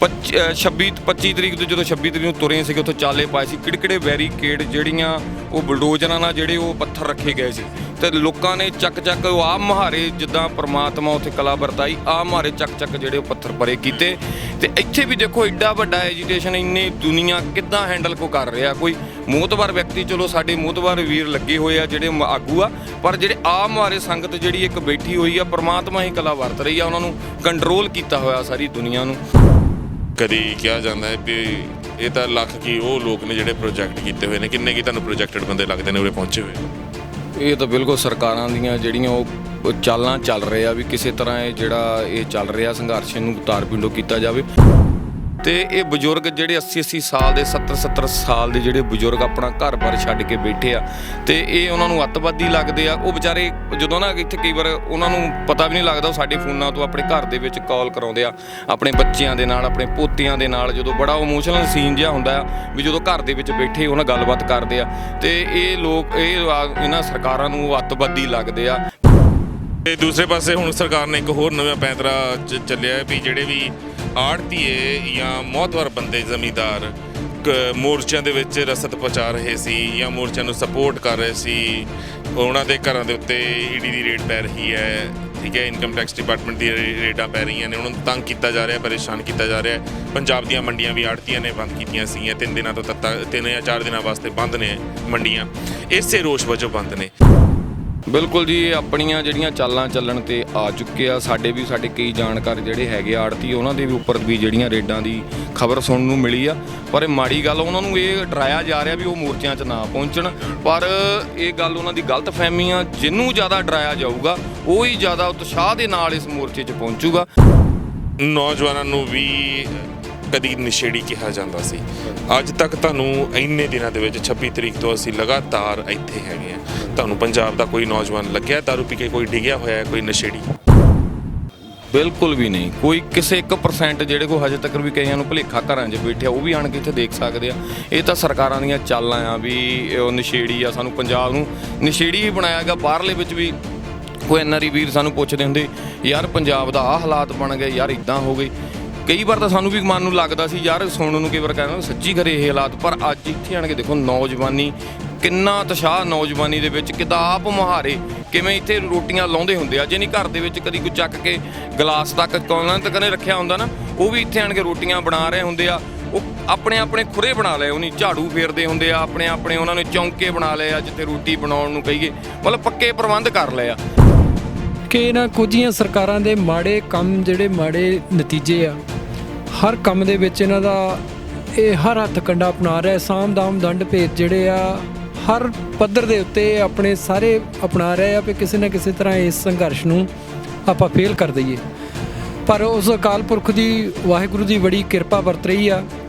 25 ਤਰੀਕ ਤੋਂ ਜਦੋਂ 26 ਤਰੀਕ ਨੂੰ ਤੁਰੇ ਸੀਗੇ ਉੱਥੇ ਚਾਲੇ ਪਾਏ ਸੀ ਕਿਹੜੇ ਬੈਰੀਕੇਡ ਜਿਹੜੀਆਂ ਉਹ ਬਲਡੋਜ਼ਰਾਂ ਨਾਲ ਜਿਹੜੇ ਉਹ ਪੱਥਰ ਰੱਖੇ ਗਏ ਸੀ ਤੇ ਲੋਕਾਂ ਨੇ ਚੱਕ ਉਹ ਆਹ ਮੁਹਾਰੇ ਜਿੱਦਾਂ ਪ੍ਰਮਾਤਮਾ ਉੱਥੇ ਕਲਾ ਵਰਤਾਈ ਆਹ ਮੁਹਾਰੇ ਚੱਕ ਜਿਹੜੇ ਉਹ ਪੱਥਰ ਪਰੇ ਕੀਤੇ। ਤੇ ਇੱਥੇ ਵੀ ਦੇਖੋ ਐਡਾ ਵੱਡਾ ਐਜੀਟੇਸ਼ਨ ਇੰਨੀ ਦੁਨੀਆ ਕਿੱਦਾਂ ਹੈਂਡਲ ਕਰ ਰਿਹਾ। ਕੋਈ ਮੋਹਤਬਾਰ ਵਿਅਕਤੀ ਚਲੋ ਸਾਡੇ ਮੋਹਤਬਾਰ ਵੀਰ ਲੱਗੇ ਹੋਏ ਆ ਜਿਹੜੇ ਆਗੂ ਆ, ਪਰ ਜਿਹੜੇ ਆਹ ਮੁਹਾਰੇ ਸੰਗਤ ਜਿਹੜੀ ਇੱਕ ਬੈਠੀ ਹੋਈ ਆ ਪ੍ਰਮਾਤਮਾ ਹੀ ਕਲਾ ਵਰਤ ਰਹੀ ਆ, ਉਹਨਾਂ ਨੂੰ ਕੰਟਰੋਲ ਕੀਤਾ ਹੋਇਆ ਸਾਰੀ ਦੁਨੀਆ ਨੂੰ। ਕਦੀ ਕਿਹਾ ਜਾਂਦਾ ਹੈ ਵੀ ਇਹ ਤਾਂ ਲੱਖ ਕੀ ਉਹ ਲੋਕ ਨੇ ਜਿਹੜੇ ਪ੍ਰੋਜੈਕਟ ਕੀਤੇ ਹੋਏ ਨੇ, ਕਿੰਨੇ ਕੀ ਤੁਹਾਨੂੰ ਪ੍ਰੋਜੈਕਟਡ ਬੰਦੇ ਲੱਗਦੇ ਨੇ ਉਰੇ ਪਹੁੰਚੇ ਹੋਏ? ਇਹ ਤਾਂ ਬਿਲਕੁਲ ਸਰਕਾਰਾਂ ਦੀਆਂ ਜਿਹੜੀਆਂ ਉਹ ਚਾਲਾਂ ਚੱਲ ਰਹੇ ਆ ਵੀ ਕਿਸੇ ਤਰ੍ਹਾਂ ਇਹ ਜਿਹੜਾ ਇਹ ਚੱਲ ਰਿਹਾ ਸੰਘਰਸ਼ ਨੂੰ ਤਾਰ-ਪਿੰਡੋ ਕੀਤਾ ਜਾਵੇ। ਤੇ ਇਹ ਬਜ਼ੁਰਗ ਜਿਹੜੇ 80 ਸਾਲ ਦੇ 70 ਸਾਲ ਦੇ ਜਿਹੜੇ ਬਜ਼ੁਰਗ ਆਪਣਾ ਘਰ-ਬਾਰ ਛੱਡ ਕੇ ਬੈਠੇ ਆ ਤੇ ਇਹ ਉਹਨਾਂ ਨੂੰ ਅੱਤਵਾਦੀ ਲੱਗਦੇ ਆ। ਉਹ ਵਿਚਾਰੇ ਜਦੋਂ ਨਾ ਇੱਥੇ ਕਈ ਵਾਰ ਉਹਨਾਂ ਨੂੰ ਪਤਾ ਵੀ ਨਹੀਂ ਲੱਗਦਾ, ਉਹ ਸਾਡੇ ਫੋਨਾਂ ਤੋਂ ਆਪਣੇ ਘਰ ਦੇ ਵਿੱਚ ਕਾਲ ਕਰਾਉਂਦੇ ਆ ਆਪਣੇ ਬੱਚਿਆਂ ਦੇ ਨਾਲ, ਆਪਣੇ ਪੋਤਿਆਂ ਦੇ ਨਾਲ, ਜਦੋਂ ਬੜਾ ਇਮੋਸ਼ਨਲ ਸੀਨ ਜਿਹਾ ਹੁੰਦਾ ਆ ਵੀ ਜਦੋਂ ਘਰ ਦੇ ਵਿੱਚ ਬੈਠੇ ਉਹਨਾਂ ਗੱਲਬਾਤ ਕਰਦੇ ਆ ਤੇ ਇਹ ਲੋਕ ਇਹਨਾਂ ਸਰਕਾਰਾਂ ਨੂੰ ਅੱਤਵਾਦੀ ਲੱਗਦੇ ਆ। ਤੇ ਦੂਸਰੇ ਪਾਸੇ ਹੁਣ ਸਰਕਾਰ ਨੇ ਇੱਕ ਹੋਰ ਨਵਾਂ ਪੈਂਤਰਾ ਚੱਲਿਆ ਵੀ ਜਿਹੜੇ ਵੀ ਆੜਤੀਏ ਜਾਂ ਮੋਹਤਵਾਰ ਬੰਦੇ ਜ਼ਮੀਂਦਾਰ ਮੋਰਚਿਆਂ ਦੇ ਵਿੱਚ ਰਸਦ ਪਹੁੰਚਾ ਰਹੇ ਸੀ ਜਾਂ ਮੋਰਚਿਆਂ ਨੂੰ ਸਪੋਰਟ ਕਰ ਰਹੇ ਸੀ, ਉਹਨਾਂ ਦੇ ਘਰਾਂ ਦੇ ਉੱਤੇ ਈਡੀ ਦੀ ਰੇਡ ਪੈ ਰਹੀ ਹੈ, ਠੀਕ ਹੈ, ਇਨਕਮ ਟੈਕਸ ਡਿਪਾਰਟਮੈਂਟ ਦੀ ਰੇਡਾਂ ਪੈ ਰਹੀਆਂ ਨੇ, ਉਹਨਾਂ ਨੂੰ ਤੰਗ ਕੀਤਾ ਜਾ ਰਿਹਾ, ਪਰੇਸ਼ਾਨ ਕੀਤਾ ਜਾ ਰਿਹਾ। ਪੰਜਾਬ ਦੀਆਂ ਮੰਡੀਆਂ ਵੀ ਆੜਤੀਆਂ ਨੇ ਬੰਦ ਕੀਤੀਆਂ ਸੀਗੀਆਂ 3 ਦਿਨਾਂ ਤੋਂ 3 ਜਾਂ 4 ਦਿਨਾਂ ਵਾਸਤੇ ਬੰਦ ਨੇ ਮੰਡੀਆਂ, ਇਸੇ ਰੋਸ਼ ਵਜੋਂ ਬੰਦ ਨੇ। ਬਿਲਕੁਲ ਜੀ, ਆਪਣੀਆਂ ਜਿਹੜੀਆਂ ਚਾਲਾਂ ਚੱਲਣ ਤੇ ਆ ਚੁੱਕੇ ਆ। ਸਾਡੇ ਕਈ ਜਾਣਕਾਰ ਜਿਹੜੇ ਹੈਗੇ ਆੜਤੀ ਉਹਨਾਂ ਦੇ ਵੀ ਉੱਪਰ ਵੀ ਜਿਹੜੀਆਂ ਰੇਡਾਂ ਦੀ ਖਬਰ ਸੁਣਨ ਨੂੰ ਮਿਲੀ ਆ, ਪਰ ਇਹ ਮਾੜੀ ਗੱਲ ਉਹਨਾਂ ਨੂੰ ਇਹ ਡਰਾਇਆ ਜਾ ਰਿਹਾ ਵੀ ਉਹ ਮੋਰਚਿਆਂ 'ਚ ਨਾ ਪਹੁੰਚਣ, ਪਰ ਇਹ ਗੱਲ ਉਹਨਾਂ ਦੀ ਗਲਤ ਫਹਿਮੀ ਆ। ਜਿਹਨੂੰ ਜ਼ਿਆਦਾ ਡਰਾਇਆ ਜਾਊਗਾ ਉਹ ਹੀ ਜ਼ਿਆਦਾ ਉਤਸ਼ਾਹ ਦੇ ਨਾਲ ਇਸ ਮੋਰਚੇ 'ਚ ਪਹੁੰਚੂਗਾ। ਨੌਜਵਾਨਾਂ ਨੂੰ ਵੀ ਕਦੀ ਨਸ਼ੇੜੀ ਕਿਹਾ ਜਾਂਦਾ ਸੀ, ਅੱਜ ਤੱਕ ਤੁਹਾਨੂੰ ਇੰਨੇ ਦਿਨਾਂ ਦੇ ਵਿੱਚ 26 ਤਰੀਕ ਤੋਂ ਅਸੀਂ ਲਗਾਤਾਰ ਇੱਥੇ ਹੈਗੇ ਆ, ਤੁਹਾਨੂੰ ਪੰਜਾਬ ਦਾ ਕੋਈ ਨੌਜਵਾਨ ਲੱਗਿਆ ਦਾਰੂ ਪੀ ਕੇ ਕੋਈ ਡਿੱਗਿਆ ਹੋਇਆ ਕੋਈ ਨਸ਼ੇੜੀ? ਬਿਲਕੁਲ ਵੀ ਨਹੀਂ। ਕੋਈ ਕਿਸੇ 1% ਜਿਹੜੇ ਕੋ ਹਜੇ ਤੱਕ ਵੀ ਕਈਆਂ ਨੂੰ ਭੁਲੇਖਾ ਘਰਾਂ 'ਚ ਬੈਠਿਆ ਉਹ ਵੀ ਆਣ ਕੇ ਇੱਥੇ ਦੇਖ ਸਕਦੇ ਆ। ਇਹ ਤਾਂ ਸਰਕਾਰਾਂ ਦੀਆਂ ਚਾਲਾਂ ਆ ਵੀ ਉਹ ਨਸ਼ੇੜੀ ਆ, ਸਾਨੂੰ ਪੰਜਾਬ ਨੂੰ ਨਸ਼ੇੜੀ ਹੀ ਬਣਾਇਆ ਗਿਆ। ਬਾਹਰਲੇ ਵਿੱਚ ਵੀ ਕੋਈ NRI ਵੀਰ ਸਾਨੂੰ ਪੁੱਛਦੇ ਹੁੰਦੇ ਯਾਰ ਪੰਜਾਬ ਦਾ ਆਹ ਹਾਲਾਤ ਬਣ ਗਏ, ਯਾਰ ਇੱਦਾਂ ਹੋ ਗਏ। ਕਈ ਵਾਰ ਤਾਂ ਸਾਨੂੰ ਵੀ ਮਨ ਨੂੰ ਲੱਗਦਾ ਸੀ ਯਾਰ ਸੁਣਨ ਨੂੰ, ਕਈ ਵਾਰ ਕਹਿੰਦਾ ਸੱਚੀ ਖਰੇ ਇਹ ਹਾਲਾਤ, ਪਰ ਅੱਜ ਇੱਥੇ ਆਣ ਕੇ ਦੇਖੋ ਨੌਜਵਾਨੀ ਕਿੰਨਾ ਉਤਸ਼ਾਹ ਨੌਜਵਾਨੀ ਦੇ ਵਿੱਚ, ਕਿੱਦਾਂ ਆਪ ਮੁਹਾਰੇ ਕਿਵੇਂ ਇੱਥੇ ਰੋਟੀਆਂ ਲਾਉਂਦੇ ਹੁੰਦੇ ਆ। ਜੇ ਨਹੀਂ ਘਰ ਦੇ ਵਿੱਚ ਕਦੀ ਕੋਈ ਚੱਕ ਕੇ ਗਲਾਸ ਤੱਕ ਕੋਲਾਂ ਤੱਕ ਨੇ ਰੱਖਿਆ ਹੁੰਦਾ ਨਾ, ਉਹ ਵੀ ਇੱਥੇ ਆਣ ਕੇ ਰੋਟੀਆਂ ਬਣਾ ਰਹੇ ਹੁੰਦੇ ਆ। ਉਹ ਆਪਣੇ ਖੁਰੇ ਬਣਾ ਲਏ, ਉਹਨੀ ਝਾੜੂ ਫੇਰਦੇ ਹੁੰਦੇ ਆ, ਆਪਣੇ ਉਹਨਾਂ ਨੇ ਚੌਂਕੇ ਬਣਾ ਲਏ ਆ ਜਿੱਥੇ ਰੋਟੀ ਬਣਾਉਣ ਨੂੰ ਕਹੀਏ, ਮਤਲਬ ਪੱਕੇ ਪ੍ਰਬੰਧ ਕਰ ਲਏ ਆ। ਕਿ ਇਹਨਾਂ ਕੁਝੀਆਂ ਸਰਕਾਰਾਂ ਦੇ ਮਾੜੇ ਕੰਮ, ਜਿਹੜੇ ਮਾੜੇ ਨਤੀਜੇ ਆ, ਹਰ ਕੰਮ ਦੇ ਵਿੱਚ ਇਹਨਾਂ ਦਾ ਇਹ ਹਰ ਹੱਥ ਕੰਡਾ ਅਪਣਾ ਰਿਹਾ। ਸਾਮ ਦਾਮ ਦੰਡ ਭੇਦ ਜਿਹੜੇ ਆ ਹਰ ਪੱਧਰ ਦੇ ਉੱਤੇ ਆਪਣੇ ਸਾਰੇ ਅਪਣਾ ਰਹੇ ਆ ਵੀ ਕਿਸੇ ਨਾ ਕਿਸੇ ਤਰ੍ਹਾਂ ਇਸ ਸੰਘਰਸ਼ ਨੂੰ ਆਪਾਂ ਫੇਲ ਕਰ ਦਈਏ। ਪਰ ਉਸ ਅਕਾਲ ਪੁਰਖ ਦੀ, ਵਾਹਿਗੁਰੂ ਦੀ ਬੜੀ ਕਿਰਪਾ ਵਰਤ ਰਹੀ ਆ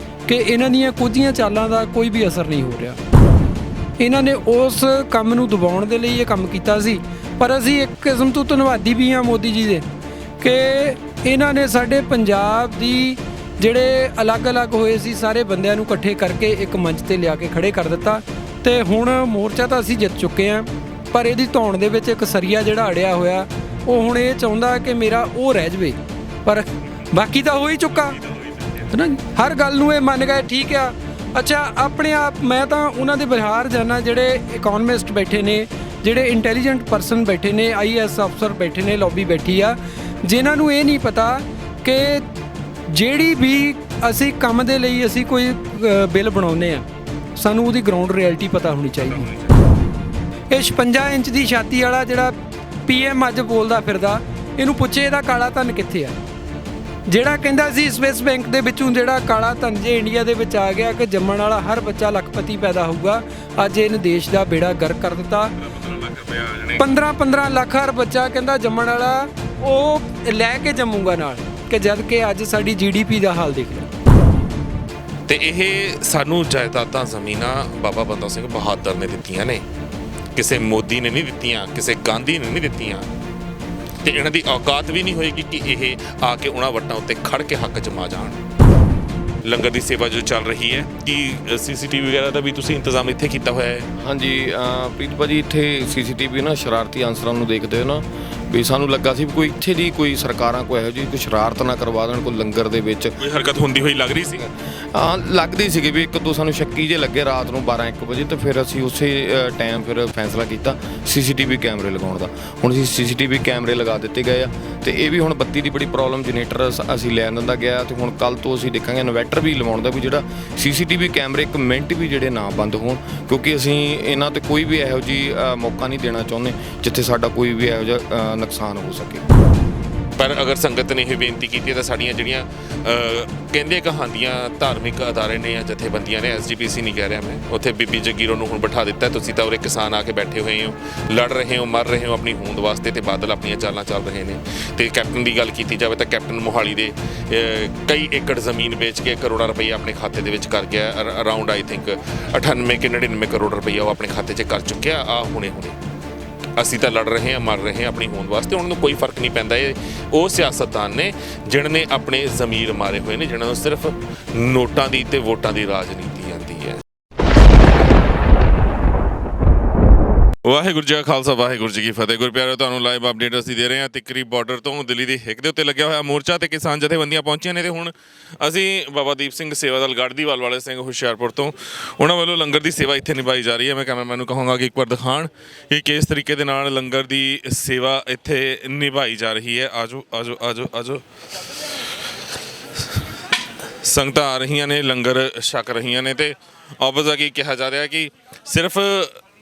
ਕਿ ਇਹਨਾਂ ਦੀਆਂ ਕੁਝੀਆਂ ਚਾਲਾਂ ਦਾ ਕੋਈ ਵੀ ਅਸਰ ਨਹੀਂ ਹੋ ਰਿਹਾ। ਇਹਨਾਂ ਨੇ ਉਸ ਕੰਮ ਨੂੰ ਦਬਾਉਣ ਦੇ ਲਈ ਇਹ ਕੰਮ ਕੀਤਾ ਸੀ, ਪਰ ਅਸੀਂ ਇੱਕ ਕਿਸਮ ਤੋਂ ਧੰਨਵਾਦੀ ਵੀ ਹਾਂ ਮੋਦੀ ਜੀ ਦੇ ਕਿ ਇਹਨਾਂ ਨੇ ਸਾਡੇ ਪੰਜਾਬ ਦੀ ਜਿਹੜੇ ਅਲੱਗ-ਅਲੱਗ ਹੋਏ ਸੀ ਸਾਰੇ ਬੰਦਿਆਂ ਨੂੰ ਇਕੱਠੇ ਕਰਕੇ ਇੱਕ ਮੰਚ ਤੇ ਲਿਆ ਕੇ ਖੜੇ ਕਰ ਦਿੱਤਾ। ਤੇ ਹੁਣ ਮੋਰਚਾ ਤਾਂ ਅਸੀਂ ਜਿੱਤ ਚੁੱਕੇ ਹਾਂ, ਪਰ ਇਹਦੀ ਧੌਣ ਦੇ ਵਿੱਚ ਇੱਕ ਸਰੀਆ ਜਿਹੜਾ ਅੜਿਆ ਹੋਇਆ, ਉਹ ਹੁਣ ਇਹ ਚਾਹੁੰਦਾ ਕਿ ਮੇਰਾ ਉਹ ਰਹਿ ਜਾਵੇ, ਪਰ ਬਾਕੀ ਤਾਂ ਹੋ ਹੀ ਚੁੱਕਾ ਹੈ ਨਾ। ਹਰ ਗੱਲ ਨੂੰ ਇਹ ਮੰਨ ਗਏ, ਠੀਕ ਆ। ਅੱਛਾ, ਆਪਣੇ ਆਪ ਮੈਂ ਤਾਂ ਉਹਨਾਂ ਦੇ ਬਿਹਾਰ ਜਾਣਾ ਜਿਹੜੇ ਇਕੋਨਮਿਸਟ ਬੈਠੇ ਨੇ, ਜਿਹੜੇ ਇੰਟੈਲੀਜੈਂਟ ਪਰਸਨ ਬੈਠੇ ਨੇ, IAS ਅਫਸਰ ਬੈਠੇ ਨੇ, ਲੌਬੀ ਬੈਠੀ ਆ, ਜਿਨ੍ਹਾਂ ਨੂੰ ਇਹ ਨਹੀਂ ਪਤਾ ਕਿ ਜਿਹੜੀ ਵੀ ਅਸੀਂ ਕੰਮ ਦੇ ਲਈ ਅਸੀਂ ਕੋਈ ਬਿੱਲ ਬਣਾਉਂਦੇ ਆ, ਸਾਨੂੰ ਉਹਦੀ ਗਰਾਊਂਡ ਰਿਐਲਿਟੀ ਪਤਾ ਹੋਣੀ ਚਾਹੀਦੀ। ਇਹ 56 ਇੰਚ ਦੀ ਛਾਤੀ ਵਾਲਾ ਜਿਹੜਾ PM ਅੱਜ ਬੋਲਦਾ ਫਿਰਦਾ, ਇਹਨੂੰ ਪੁੱਛੇ ਇਹਦਾ ਕਾਲਾ ਧਨ ਕਿੱਥੇ ਆ? ਜਿਹੜਾ ਕਹਿੰਦਾ ਸੀ ਸਵਿਸ ਬੈਂਕ ਦੇ ਵਿੱਚੋਂ ਜਿਹੜਾ ਕਾਲਾ ਧਨ ਜੇ ਇੰਡੀਆ ਦੇ ਵਿੱਚ ਆ ਗਿਆ ਕਿ ਜੰਮਣ ਵਾਲਾ ਹਰ ਬੱਚਾ ਲੱਖਪਤੀ ਪੈਦਾ ਹੋਊਗਾ, ਅੱਜ ਇਹਨੇ ਦੇਸ਼ ਦਾ ਬੇੜਾ ਗਰਕ ਕਰ ਦਿੱਤਾ। 15 ਲੱਖ ਹਰ ਬੱਚਾ ਕਹਿੰਦਾ ਜੰਮਣ ਵਾਲਾ ਉਹ ਲੈ ਕੇ ਜੰਮੂਗਾ ਨਾਲ, ਕਿ ਜਦ ਕਿ ਅੱਜ ਸਾਡੀ GDP ਦਾ ਹਾਲ ਦੇਖ ਲਓ। ਤੇ ਇਹ ਸਾਨੂੰ ਜਾਇਦਾਦਾਂ ਜ਼ਮੀਨਾਂ ਬਾਬਾ ਬੰਦਾ ਸਿੰਘ ਬਹਾਦਰ ਨੇ ਦਿੱਤੀਆਂ ਨੇ, ਕਿਸੇ ਮੋਦੀ ਨੇ ਨਹੀਂ ਦਿੱਤੀਆਂ, ਕਿਸੇ ਗਾਂਧੀ ਨੇ ਨਹੀਂ ਦਿੱਤੀਆਂ, ਤੇ ਇਹਨਾਂ ਦੀ ਔਕਾਤ ਵੀ ਨਹੀਂ ਹੋਏਗੀ ਕਿ ਇਹ ਆ ਕੇ ਉਹਨਾਂ ਵੱਟਾਂ ਉੱਤੇ ਖੜ ਕੇ ਹੱਕ ਜਮਾ ਜਾਣ। ਲੰਗਰ ਦੀ ਸੇਵਾ ਜੋ ਚੱਲ ਰਹੀ ਹੈ, ਕੀ CCTV ਵਗੈਰਾ ਦਾ ਵੀ ਤੁਸੀਂ ਇੰਤਜ਼ਾਮ ਇੱਥੇ ਕੀਤਾ ਹੋਇਆ ਹੈ? ਹਾਂਜੀ ਪ੍ਰੀਤ ਭਾਜੀ, ਇੱਥੇ CCTV ਨਾ ਸ਼ਰਾਰਤੀ ਅਨਸਰਾਂ ਨੂੰ ਦੇਖਦੇ ਹੋ ਨਾ, ਵੀ ਸਾਨੂੰ ਲੱਗਾ ਸੀ ਵੀ ਕੋਈ ਇੱਥੇ ਦੀ ਕੋਈ ਸਰਕਾਰਾਂ ਕੋਈ ਇਹੋ ਜਿਹੀ ਕੋਈ ਸ਼ਰਾਰਤ ਨਾ ਕਰਵਾ ਦੇਣ, ਕੋਈ ਲੰਗਰ ਦੇ ਵਿੱਚ ਕੋਈ ਹਰਕਤ ਹੁੰਦੀ ਹੋਈ ਲੱਗ ਰਹੀ ਸੀ? ਹਾਂ ਲੱਗਦੀ ਸੀਗੀ ਵੀ ਇੱਕ ਦੋ ਸਾਨੂੰ ਸ਼ੱਕੀ ਜੇ ਲੱਗੇ ਰਾਤ ਨੂੰ 12-1 ਵਜੇ, ਤੇ ਫਿਰ ਅਸੀਂ ਉਸੇ ਟਾਈਮ ਫਿਰ ਫੈਸਲਾ ਕੀਤਾ ਸੀਸੀਟੀਵੀ ਕੈਮਰੇ ਲਗਾਉਣ ਦਾ। ਹੁਣ ਅਸੀਂ ਸੀਸੀਟੀਵੀ ਕੈਮਰੇ ਲਗਾ ਦਿੱਤੇ ਗਏ ਆ, ਤੇ ਇਹ ਵੀ ਹੁਣ ਬੱਤੀ ਦੀ ਬੜੀ ਪ੍ਰੋਬਲਮ, ਜਨਰੇਟਰ ਅਸੀਂ ਲੈਣ ਦਿੰਦਾ ਗਿਆ, ਤੇ ਹੁਣ ਕੱਲ ਤੋਂ ਅਸੀਂ ਦੇਖਾਂਗੇ ਇਨਵਰਟਰ ਵੀ ਲਵਾਉਣ ਦਾ, ਵੀ ਜਿਹੜਾ ਸੀਸੀਟੀਵੀ ਕੈਮਰੇ 1 ਮਿੰਟ ਵੀ ਜਿਹੜੇ ਨਾ ਬੰਦ ਹੋਣ, ਕਿਉਂਕਿ ਅਸੀਂ ਇਹਨਾਂ ਤੇ ਕੋਈ ਵੀ ਇਹੋ ਜਿਹੀ ਮੌਕਾ ਨਹੀਂ ਦੇਣਾ ਚਾਹੁੰਦੇ ਜਿੱਥੇ ਸਾਡਾ ਕੋਈ ਵੀ ਇਹੋ ਜਿਹਾ ਨੁਕਸਾਨ ਹੋ ਸਕੇ। ਪਰ ਅਗਰ ਸੰਗਤ ਨੇ ਇਹ ਬੇਨਤੀ ਕੀਤੀ ਤਾਂ ਸਾਡੀਆਂ ਜਿਹੜੀਆਂ ਕਹਿੰਦੇ ਕਹਾਂਦੀਆਂ ਧਾਰਮਿਕ ਅਦਾਰੇ ਨੇ ਜਾਂ ਜਥੇਬੰਦੀਆਂ ਨੇ, SGPC ਨਹੀਂ ਕਹਿ ਰਿਹਾ ਮੈਂ, ਉੱਥੇ ਬੀਬੀ ਜਗੀਰੋ ਨੂੰ ਹੁਣ ਬਿਠਾ ਦਿੱਤਾ। ਤੁਸੀਂ ਤਾਂ ਉਰੇ ਕਿਸਾਨ ਆ ਕੇ ਬੈਠੇ ਹੋਏ ਹੋ, ਲੜ ਰਹੇ ਹੋ, ਮਰ ਰਹੇ ਹੋ ਆਪਣੀ ਹੋਂਦ ਵਾਸਤੇ, ਤੇ ਬਾਦਲ ਆਪਣੀਆਂ ਚਾਲਾਂ ਚੱਲ ਰਹੇ ਨੇ। ਤੇ ਕੈਪਟਨ ਦੀ ਗੱਲ ਕੀਤੀ ਜਾਵੇ ਤਾਂ ਕੈਪਟਨ ਮੋਹਾਲੀ ਦੇ ਕਈ ਏਕੜ ਜ਼ਮੀਨ ਵੇਚ ਕੇ ਕਰੋੜਾਂ ਰੁਪਈਆ ਆਪਣੇ ਖਾਤੇ ਦੇ ਵਿੱਚ ਕਰ ਗਿਆ। ਅਰਾਊਂਡ ਆਈ ਥਿੰਕ 98 ਕਿ 99 ਕਰੋੜ ਰੁਪਈਆ ਉਹ ਆਪਣੇ ਖਾਤੇ 'ਚ ਕਰ ਚੁੱਕਿਆ ਆ ਹੁਣੇ। ਅਸੀਂ ਤਾਂ ਲੜ ਰਹੇ ਹਾਂ, ਮਰ ਰਹੇ ਹਾਂ ਆਪਣੀ ਹੋਂਦ ਵਾਸਤੇ, ਉਹਨਾਂ ਨੂੰ ਕੋਈ ਫਰਕ ਨਹੀਂ ਪੈਂਦਾ। ਇਹ ਉਹ ਸਿਆਸਤਦਾਨ ਨੇ ਜਿਨ੍ਹਾਂ ਨੇ ਆਪਣੇ ਜ਼ਮੀਰ ਮਾਰੇ ਹੋਏ ਨੇ, ਜਿਨ੍ਹਾਂ ਨੂੰ ਸਿਰਫ ਨੋਟਾਂ ਦੀ ਤੇ ਵੋਟਾਂ ਦੀ ਰਾਜਨੀਤੀ ਆਉਂਦੀ ਹੈ। ਵਾਹਿਗੁਰੂ ਜੀ ਕਾ ਖਾਲਸਾ, ਵਾਹਿਗੁਰੂ ਜੀ ਕੀ ਫਤਿਹ। ਗੁਰਪਿਆਰਿਓ, ਤੁਹਾਨੂੰ ਲਾਈਵ ਅਪਡੇਟ ਅਸੀਂ ਦੇ ਰਹੇ ਹਾਂ ਤਿੱਕਰੀ ਬਾਰਡਰ ਤੋਂ। ਦਿੱਲੀ ਦੀ ਹਿੱਕ ਦੇ ਉੱਤੇ ਲੱਗਿਆ ਹੋਇਆ ਮੋਰਚਾ ਤੇ ਕਿਸਾਨ ਜਥੇਬੰਦੀਆਂ ਪਹੁੰਚੀਆਂ ਨੇ, ਤੇ ਹੁਣ ਅਸੀਂ ਬਾਬਾ ਦੀਪ ਸਿੰਘ ਸੇਵਾ ਦਲ ਗੜ੍ਹਦੀਵਾਲ ਵਾਲੇ ਸਿੰਘ ਹੁਸ਼ਿਆਰਪੁਰ ਤੋਂ, ਉਹਨਾਂ ਵੱਲੋਂ ਲੰਗਰ ਦੀ ਸੇਵਾ ਇੱਥੇ ਨਿਭਾਈ ਜਾ ਰਹੀ ਹੈ। ਮੈਂ ਕੈਮਰਾਮੈਨ ਨੂੰ ਕਹਾਂਗਾ ਕਿ ਇੱਕ ਵਾਰ ਦਿਖਾਣ ਕਿ ਕਿਸ ਤਰੀਕੇ ਦੇ ਨਾਲ ਲੰਗਰ ਦੀ ਸੇਵਾ ਇੱਥੇ ਨਿਭਾਈ ਜਾ ਰਹੀ ਹੈ। ਆਜੋ ਆਜੋ ਆਜੋ ਆਜੋ। ਸੰਗਤਾਂ ਆ ਰਹੀਆਂ ਨੇ, ਲੰਗਰ ਛਕ ਰਹੀਆਂ ਨੇ, ਤੇ ਆਪਸ ਆ ਕੀ ਕਿਹਾ ਜਾ ਰਿਹਾ ਕਿ ਸਿਰਫ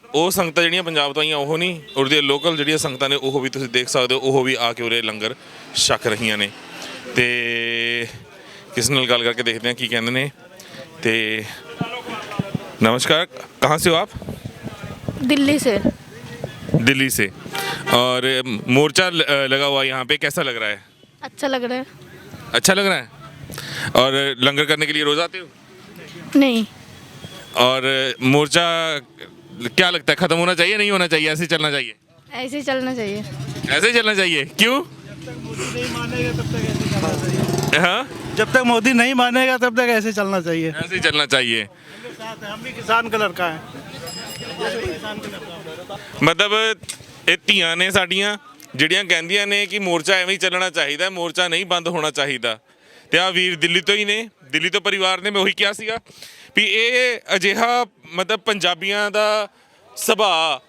ਉਹ ਸੰਗਤਾਂ ਜਿਹੜੀਆਂ ਪੰਜਾਬ ਤੋਂ ਆਈਆਂ ਉਹ ਨਹੀਂ, ਉਹਦੇ ਲੋਕਲ ਜਿਹੜੀਆਂ ਸੰਗਤਾਂ ਨੇ ਉਹ ਵੀ ਤੁਸੀਂ ਦੇਖ ਸਕਦੇ ਹੋ, ਉਹ ਵੀ ਆ ਕੇ ਉਰੇ ਲੰਗਰ ਛਕ ਰਹੀਆਂ ਨੇ। ਤੇ ਕਿਸ ਨਾਲ ਗੱਲ ਕਰਕੇ ਦੇਖਦੇ ਹਾਂ ਕੀ ਕਹਿੰਦੇ ਨੇ। ਤੇ नमस्कार, कहाँ से हो आप? दिल्ली से। दिल्ली से। और मोर्चा लगा हुआ यहाँ पे, कैसा लग रहा है? अच्छा लग रहा है। अच्छा लग रहा है। और लंगर करने के लिए रोज आते हो? नहीं। और मोर्चा क्या लगता है, खत्म होना चाहिए, नहीं होना चाहिए, ऐसे चलना चाहिए? ऐसे ही चलना चाहिए। ऐसे ही चलना चाहिए, क्यों? हाँ, जब तक मोदी नहीं मानेगा तब तक ऐसे चलना चाहिए। ऐसे ही चलना चाहिए। हम भी किसान का लड़का है। ਮਤਲਬ ਇਹ ਧੀਆਂ ਨੇ ਸਾਡੀਆਂ ਜਿਹੜੀਆਂ ਕਹਿੰਦੀਆਂ ਨੇ ਕਿ ਮੋਰਚਾ ਐਵੇਂ ਹੀ ਚੱਲਣਾ ਚਾਹੀਦਾ, ਮੋਰਚਾ ਨਹੀਂ ਬੰਦ ਹੋਣਾ ਚਾਹੀਦਾ। ਤੇ ਆ ਵੀਰ ਦਿੱਲੀ ਤੋਂ ਹੀ ਨੇ, ਦਿੱਲੀ ਤੋਂ ਪਰਿਵਾਰ ਨੇ। ਮੈਂ ਉਹੀ ਕਿਹਾ ਸੀਗਾ ਵੀ ਇਹ ਅਜਿਹਾ ਮਤਲਬ ਪੰਜਾਬੀਆਂ ਦਾ ਸੁਭਾਅ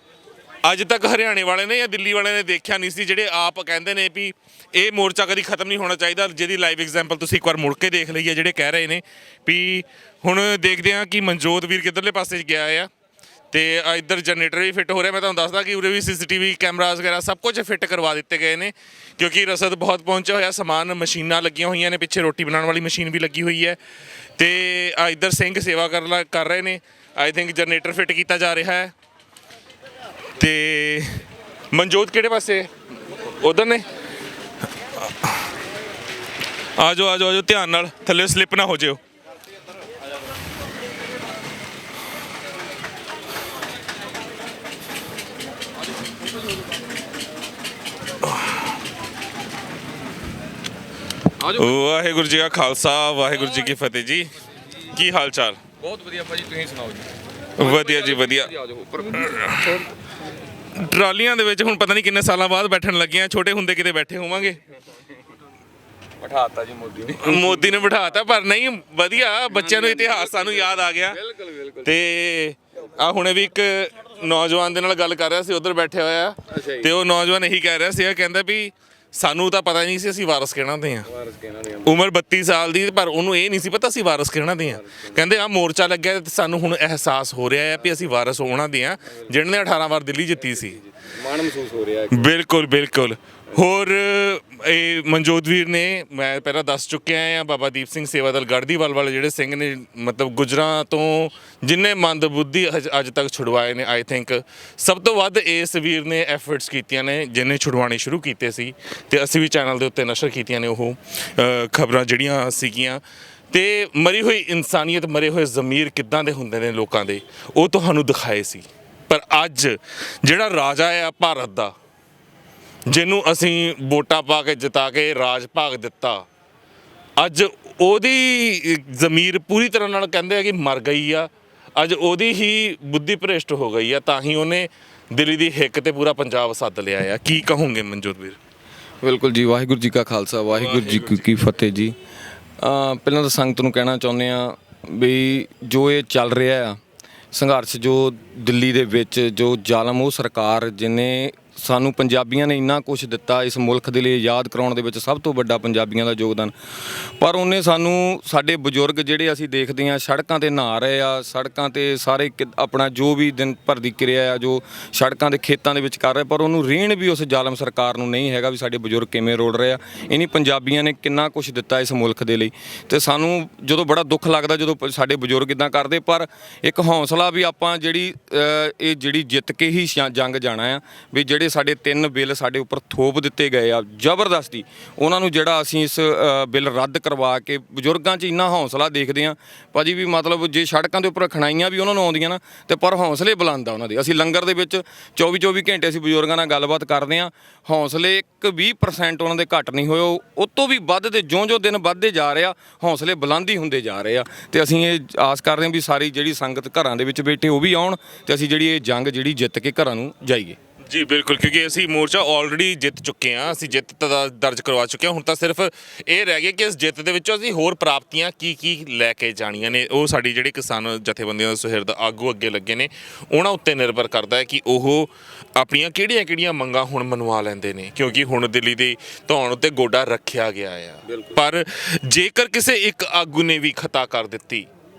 ਅੱਜ ਤੱਕ ਹਰਿਆਣੇ ਵਾਲੇ ਨੇ ਜਾਂ ਦਿੱਲੀ ਵਾਲਿਆਂ ਨੇ ਦੇਖਿਆ ਨਹੀਂ ਸੀ, ਜਿਹੜੇ ਆਪ ਕਹਿੰਦੇ ਨੇ ਵੀ ਇਹ ਮੋਰਚਾ ਕਦੀ ਖਤਮ ਨਹੀਂ ਹੋਣਾ ਚਾਹੀਦਾ। ਜਿਹਦੀ ਲਾਈਵ ਐਗਜ਼ਾਮਪਲ ਤੁਸੀਂ ਇੱਕ ਵਾਰ ਮੁੜ ਕੇ ਦੇਖ ਲਈਏ, ਜਿਹੜੇ ਕਹਿ ਰਹੇ ਨੇ ਵੀ ਹੁਣ ਦੇਖਦੇ ਹਾਂ ਕਿ ਮਨਜੋਤ ਵੀਰ ਕਿੱਧਰਲੇ ਪਾਸੇ ਗਿਆ ਆ, ਤੇ ਇੱਧਰ ਜਨਰੇਟਰ ਵੀ ਫਿੱਟ ਹੋ ਰਿਹਾ। ਮੈਂ ਤੁਹਾਨੂੰ ਦੱਸਦਾ ਕਿ ਉਰੇ ਵੀ CCTV ਕੈਮਰਾਜ਼ ਵਗੈਰਾ ਸਭ ਕੁਝ ਫਿੱਟ ਕਰਵਾ ਦਿੱਤੇ ਗਏ ਨੇ, ਕਿਉਂਕਿ ਰਸਦ ਬਹੁਤ ਪਹੁੰਚਿਆ ਹੋਇਆ ਸਮਾਨ। ਮਸ਼ੀਨਾਂ ਲੱਗੀਆਂ ਹੋਈਆਂ ਨੇ, ਪਿੱਛੇ ਰੋਟੀ ਬਣਾਉਣ ਵਾਲੀ ਮਸ਼ੀਨ ਵੀ ਲੱਗੀ ਹੋਈ ਹੈ। ਤੇ ਇੱਧਰ ਸਿੰਘ ਸੇਵਾ ਕਰ ਰਹੇ ਨੇ। ਆਈ ਥਿੰਕ ਜਨਰੇਟਰ ਫਿੱਟ ਕੀਤਾ ਜਾ ਰਿਹਾ ਹੈ। ਤੇ ਮਨਜੋਤ ਕਿਹੜੇ ਪਾਸੇ? ਉਧਰ ਨੇ। ਆ ਜਾਓ ਆ ਜਾਓ ਆ ਜਾਓ, ਧਿਆਨ ਨਾਲ, ਥੱਲੇ ਸਲਿੱਪ ਨਾ ਹੋ ਜਿਓ। ਵਾਹਿਗੁਰੂ ਜੀ ਕਾ ਖਾਲਸਾ, ਵਾਹਿਗੁਰੂ ਜੀ ਕੀ ਫਤਿਹ ਜੀ। ਕੀ ਹਾਲ ਚਾਲ? ਬਹੁਤ ਵਧੀਆ ਭਾਜੀ, ਤੁਸੀਂ ਸੁਣਾਓ ਜੀ? ਵਧੀਆ ਜੀ ਵਧੀਆ। ਟਰਾਲੀਆਂ ਦੇ ਵਿੱਚ ਹੁਣ ਪਤਾ ਨਹੀਂ ਕਿੰਨੇ ਸਾਲਾਂ ਬਾਅਦ ਬੈਠਣ ਲੱਗੀਆਂ। ਛੋਟੇ ਹੁੰਦੇ ਕਿਤੇ ਬੈਠੇ ਹੋਵਾਂਗੇ। ਬਿਠਾਤਾ ਜੀ ਮੋਦੀ ਨੇ ਬਿਠਾਤਾ, ਪਰ ਨਹੀਂ ਵਧੀਆ, ਬੱਚਿਆਂ ਨੂੰ ਇਤਿਹਾਸ ਸਾਨੂੰ ਯਾਦ ਆ ਗਿਆ। ਬਿਲਕੁਲ ਬਿਲਕੁਲ। ਤੇ ਆ ਹੁਣੇ ਵੀ ਇੱਕ ਨੌਜਵਾਨ ਦੇ ਨਾਲ ਗੱਲ ਕਰ ਰਿਹਾ ਸੀ, ਉੱਧਰ ਬੈਠੇ ਹੋਇਆ, ਤੇ ਉਹ ਨੌਜਵਾਨ ਇਹੀ ਕਹਿ ਰਿਹਾ ਸੀ, ਕਹਿੰਦਾ ਵੀ ਸਾਨੂੰ ਤਾਂ ਪਤਾ ਨਹੀਂ ਸੀ ਅਸੀਂ ਵਾਰਸ ਕਹਿਣਾ ਦੇ ਆ। ਉਮਰ 32 ਸਾਲ ਦੀ, ਪਰ ਉਹਨੂੰ ਇਹ ਨਹੀਂ ਸੀ ਪਤਾ ਅਸੀਂ ਵਾਰਸ ਕਹਿਣਾ ਦੇ ਆ। ਕਹਿੰਦੇ ਆ ਮੋਰਚਾ ਲੱਗਿਆ ਤੇ ਸਾਨੂੰ ਹੁਣ ਅਹਿਸਾਸ ਹੋ ਰਿਹਾ ਹੈ ਵੀ ਅਸੀਂ ਵਾਰਸ ਉਹਨਾਂ ਦੇ ਆ ਜਿਹਨਾਂ ਨੇ 18 ਵਾਰ ਦਿੱਲੀ ਜਿੱਤੀ ਸੀ। ਮਾਣ ਮਹਿਸੂਸ ਹੋ ਰਿਹਾ ਹੈ। ਬਿਲਕੁਲ ਬਿਲਕੁਲ। ਹੋਰ ਇਹ ਮਨਜੋਤ ਵੀਰ ਨੇ, ਮੈਂ ਪਹਿਲਾਂ ਦੱਸ ਚੁੱਕਿਆ ਆ, ਬਾਬਾ ਦੀਪ ਸਿੰਘ ਸੇਵਾ ਦਲ ਗੜ੍ਹਦੀਵਾਲ ਵਾਲੇ ਜਿਹੜੇ ਸਿੰਘ ਨੇ, ਮਤਲਬ ਗੁੱਜਰਾਂ ਤੋਂ ਜਿੰਨੇ ਮੰਦਬੁੱਧੀ ਅੱਜ ਤੱਕ ਛੁਡਵਾਏ ਨੇ, ਆਈ ਥਿੰਕ ਸਭ ਤੋਂ ਵੱਧ ਇਸ ਵੀਰ ਨੇ ਐਫਰਟਸ ਕੀਤੀਆਂ ਨੇ, ਜਿਹਨੇ ਛੁਡਵਾਣੇ ਸ਼ੁਰੂ ਕੀਤੇ ਸੀ। ਤੇ ਅਸੀਂ ਵੀ ਚੈਨਲ ਦੇ ਉੱਤੇ ਨਸ਼ਰ ਕੀਤੀਆਂ ਨੇ ਉਹ ਖਬਰਾਂ ਜਿਹੜੀਆਂ ਸੀਗੀਆਂ। ਤੇ ਮਰੀ ਹੋਈ ਇਨਸਾਨੀਅਤ, ਮਰੇ ਹੋਏ ਜ਼ਮੀਰ ਕਿੱਦਾਂ ਦੇ ਹੁੰਦੇ ਨੇ ਲੋਕਾਂ ਦੇ, ਉਹ ਤੁਹਾਨੂੰ ਦਿਖਾਏ ਸੀ। ਪਰ ਅੱਜ ਜਿਹੜਾ ਰਾਜਾ ਆ ਭਾਰਤ ਦਾ, ਜਿਹਨੂੰ ਅਸੀਂ ਵੋਟਾਂ ਪਾ ਕੇ ਜਿਤਾ ਕੇ ਰਾਜ ਭਾਗ ਦਿੱਤਾ, ਅੱਜ ਉਹਦੀ ਜ਼ਮੀਰ ਪੂਰੀ ਤਰ੍ਹਾਂ ਨਾਲ ਕਹਿੰਦੇ ਆ ਕਿ ਮਰ ਗਈ ਆ। ਅੱਜ ਉਹਦੀ ਹੀ ਬੁੱਧੀ ਭ੍ਰਿਸ਼ਟ ਹੋ ਗਈ ਆ, ਤਾਂ ਹੀ ਉਹਨੇ ਦਿੱਲੀ ਦੀ ਹਿੱਕ ਤੇ ਪੂਰਾ ਪੰਜਾਬ ਸੱਦ ਲਿਆ ਆ, ਕੀ ਕਹੋਗੇ ਮਨਜੋਤ ਵੀਰ? ਬਿਲਕੁਲ ਜੀ, ਵਾਹਿਗੁਰੂ ਜੀ ਕਾ ਖਾਲਸਾ, ਵਾਹਿਗੁਰੂ ਜੀ ਕੀ ਫਤਿਹ ਜੀ। ਪਹਿਲਾਂ ਤਾਂ ਸੰਗਤ ਨੂੰ ਕਹਿਣਾ ਚਾਹੁੰਦੇ ਆ ਵੀ ਜੋ ਇਹ ਚੱਲ ਰਿਹਾ ਆ ਸੰਘਰਸ਼, ਜੋ ਦਿੱਲੀ ਦੇ ਵਿੱਚ ਜੋ ਜ਼ਾਲਮ ਉਹ ਸਰਕਾਰ ਜਿਹਨੇ ਸਾਨੂੰ ਪੰਜਾਬੀਆਂ ਨੇ ਇੰਨਾ ਕੁਝ ਦਿੱਤਾ ਇਸ ਮੁਲਕ ਦੇ ਲਈ ਆਜ਼ਾਦ ਕਰਾਉਣ ਦੇ ਵਿੱਚ ਸਭ ਤੋਂ ਵੱਡਾ ਪੰਜਾਬੀਆਂ ਦਾ ਯੋਗਦਾਨ, ਪਰ ਉਹਨੇ ਸਾਨੂੰ ਸਾਡੇ ਬਜ਼ੁਰਗ ਜਿਹੜੇ ਅਸੀਂ ਦੇਖਦੇ ਹਾਂ ਸੜਕਾਂ ਤੇ ਨਹਾ ਰਹੇ ਆ, ਸੜਕਾਂ ਤੇ ਸਾਰੇ ਆਪਣਾ ਜੋ ਵੀ ਦਿਨ ਭਰ ਦੀ ਕਿਰਿਆ ਆ ਜੋ ਸੜਕਾਂ ਦੇ ਖੇਤਾਂ ਦੇ ਵਿੱਚ ਕਰ ਰਹੇ, ਪਰ ਉਹਨੂੰ ਰੀਣ ਵੀ ਉਸ ਜ਼ਾਲਮ ਸਰਕਾਰ ਨੂੰ ਨਹੀਂ ਹੈਗਾ ਵੀ ਸਾਡੇ ਬਜ਼ੁਰਗ ਕਿਵੇਂ ਰੋੜ ਰਹੇ ਆ। ਇਨੀ ਪੰਜਾਬੀਆਂ ਨੇ ਕਿੰਨਾ ਕੁਝ ਦਿੱਤਾ ਇਸ ਮੁਲਕ ਦੇ ਲਈ, ਤੇ ਸਾਨੂੰ ਜਦੋਂ ਬੜਾ ਦੁੱਖ ਲੱਗਦਾ ਜਦੋਂ ਸਾਡੇ ਬਜ਼ੁਰਗ ਇਦਾਂ ਕਰਦੇ, ਪਰ ਇੱਕ ਹੌਸਲਾ ਵੀ ਆਪਾਂ ਇਹ ਜਿਹੜੀ ਜਿੱਤ ਕੇ ਹੀ ਜੰਗ ਜਾਣਾ ਆ ਵੀ ਜਿਹੜੇ ਸਾਡੇ 3 ਬਿੱਲ ਸਾਡੇ ਉੱਪਰ ਥੋਪ ਦਿੱਤੇ ਗਏ ਆ ਜ਼ਬਰਦਸਤੀ, ਉਹਨਾਂ ਨੂੰ ਜਿਹੜਾ ਅਸੀਂ ਇਸ ਬਿੱਲ ਰੱਦ ਕਰਵਾ ਕੇ ਬਜ਼ੁਰਗਾਂ 'ਚ ਇੰਨਾ ਹੌਸਲਾ ਦੇਖਦੇ ਹਾਂ ਭਾਜੀ ਵੀ ਮਤਲਬ ਜੇ ਸੜਕਾਂ ਦੇ ਉੱਪਰ ਖਣਾਈਆਂ ਵੀ ਉਹਨਾਂ ਨੂੰ ਆਉਂਦੀਆਂ ਨਾ ਤੇ ਪਰ ਹੌਸਲੇ ਬੁਲੰਦ ਆ ਉਹਨਾਂ ਦੇ। ਅਸੀਂ ਲੰਗਰ ਦੇ ਵਿੱਚ 24 ਘੰਟੇ ਅਸੀਂ ਬਜ਼ੁਰਗਾਂ ਨਾਲ ਗੱਲਬਾਤ ਕਰਦੇ ਹਾਂ, ਹੌਸਲੇ 1-20% ਉਹਨਾਂ ਦੇ ਘੱਟ ਨਹੀਂ ਹੋਏ, ਉਹ ਤੋਂ ਵੀ ਵੱਧ ਤੇ ਜਿਉਂ-ਜਿਉਂ ਦਿਨ ਵੱਧਦੇ ਜਾ ਰਹੇ ਆ ਹੌਸਲੇ ਬੁਲੰਦ ਹੀ ਹੁੰਦੇ ਜਾ ਰਹੇ ਆ। ਤੇ ਅਸੀਂ ਇਹ ਆਸ ਕਰਦੇ ਹਾਂ ਵੀ ਸਾਰੀ ਜਿਹੜੀ ਸੰਗਤ ਘਰਾਂ ਦੇ ਵਿੱਚ ਬੈਠੇ ਉਹ ਵੀ ਆਉਣ ਤੇ ਅਸੀਂ ਜਿਹੜੀ ਇਹ ਜੰਗ ਜਿਹੜੀ ਜਿੱਤ ਕੇ ਘਰਾਂ ਨੂੰ ਜਾਈਏ। ਜੀ ਬਿਲਕੁਲ, ਕਿਉਂਕਿ ਅਸੀਂ ਮੋਰਚਾ ਆਲਰੇਡੀ ਜਿੱਤ ਚੁੱਕੇ ਹਾਂ, ਅਸੀਂ ਜਿੱਤ ਤਾਂ ਦਰਜ ਕਰਵਾ ਚੁੱਕੇ ਹਾਂ। ਹੁਣ ਤਾਂ ਸਿਰਫ ਇਹ ਰਹਿ ਗਿਆ ਕਿ ਇਸ ਜਿੱਤ ਦੇ ਵਿੱਚੋਂ ਅਸੀਂ ਹੋਰ ਪ੍ਰਾਪਤੀਆਂ ਕੀ ਲੈ ਕੇ ਜਾਣੀਆਂ ਨੇ। ਉਹ ਸਾਡੀ ਜਿਹੜੀ ਕਿਸਾਨ ਜਥੇਬੰਦੀਆਂ ਦਾ ਸੁਹਿਰਦ ਆਗੂ ਅੱਗੇ ਲੱਗੇ ਨੇ ਉਹਨਾਂ ਉੱਤੇ ਨਿਰਭਰ ਕਰਦਾ ਹੈ ਕਿ ਉਹ ਆਪਣੀਆਂ ਕਿਹੜੀਆਂ ਮੰਗਾਂ ਹੁਣ ਮਨਵਾ ਲੈਂਦੇ ਨੇ, ਕਿਉਂਕਿ ਹੁਣ ਦਿੱਲੀ ਦੀ ਧੌਣ ਉੱਤੇ ਗੋਡਾ ਰੱਖਿਆ ਗਿਆ ਆ। ਪਰ ਜੇਕਰ ਕਿਸੇ ਇੱਕ ਆਗੂ ਨੇ ਵੀ ਖਤਾ ਕਰ ਦਿੱਤੀ,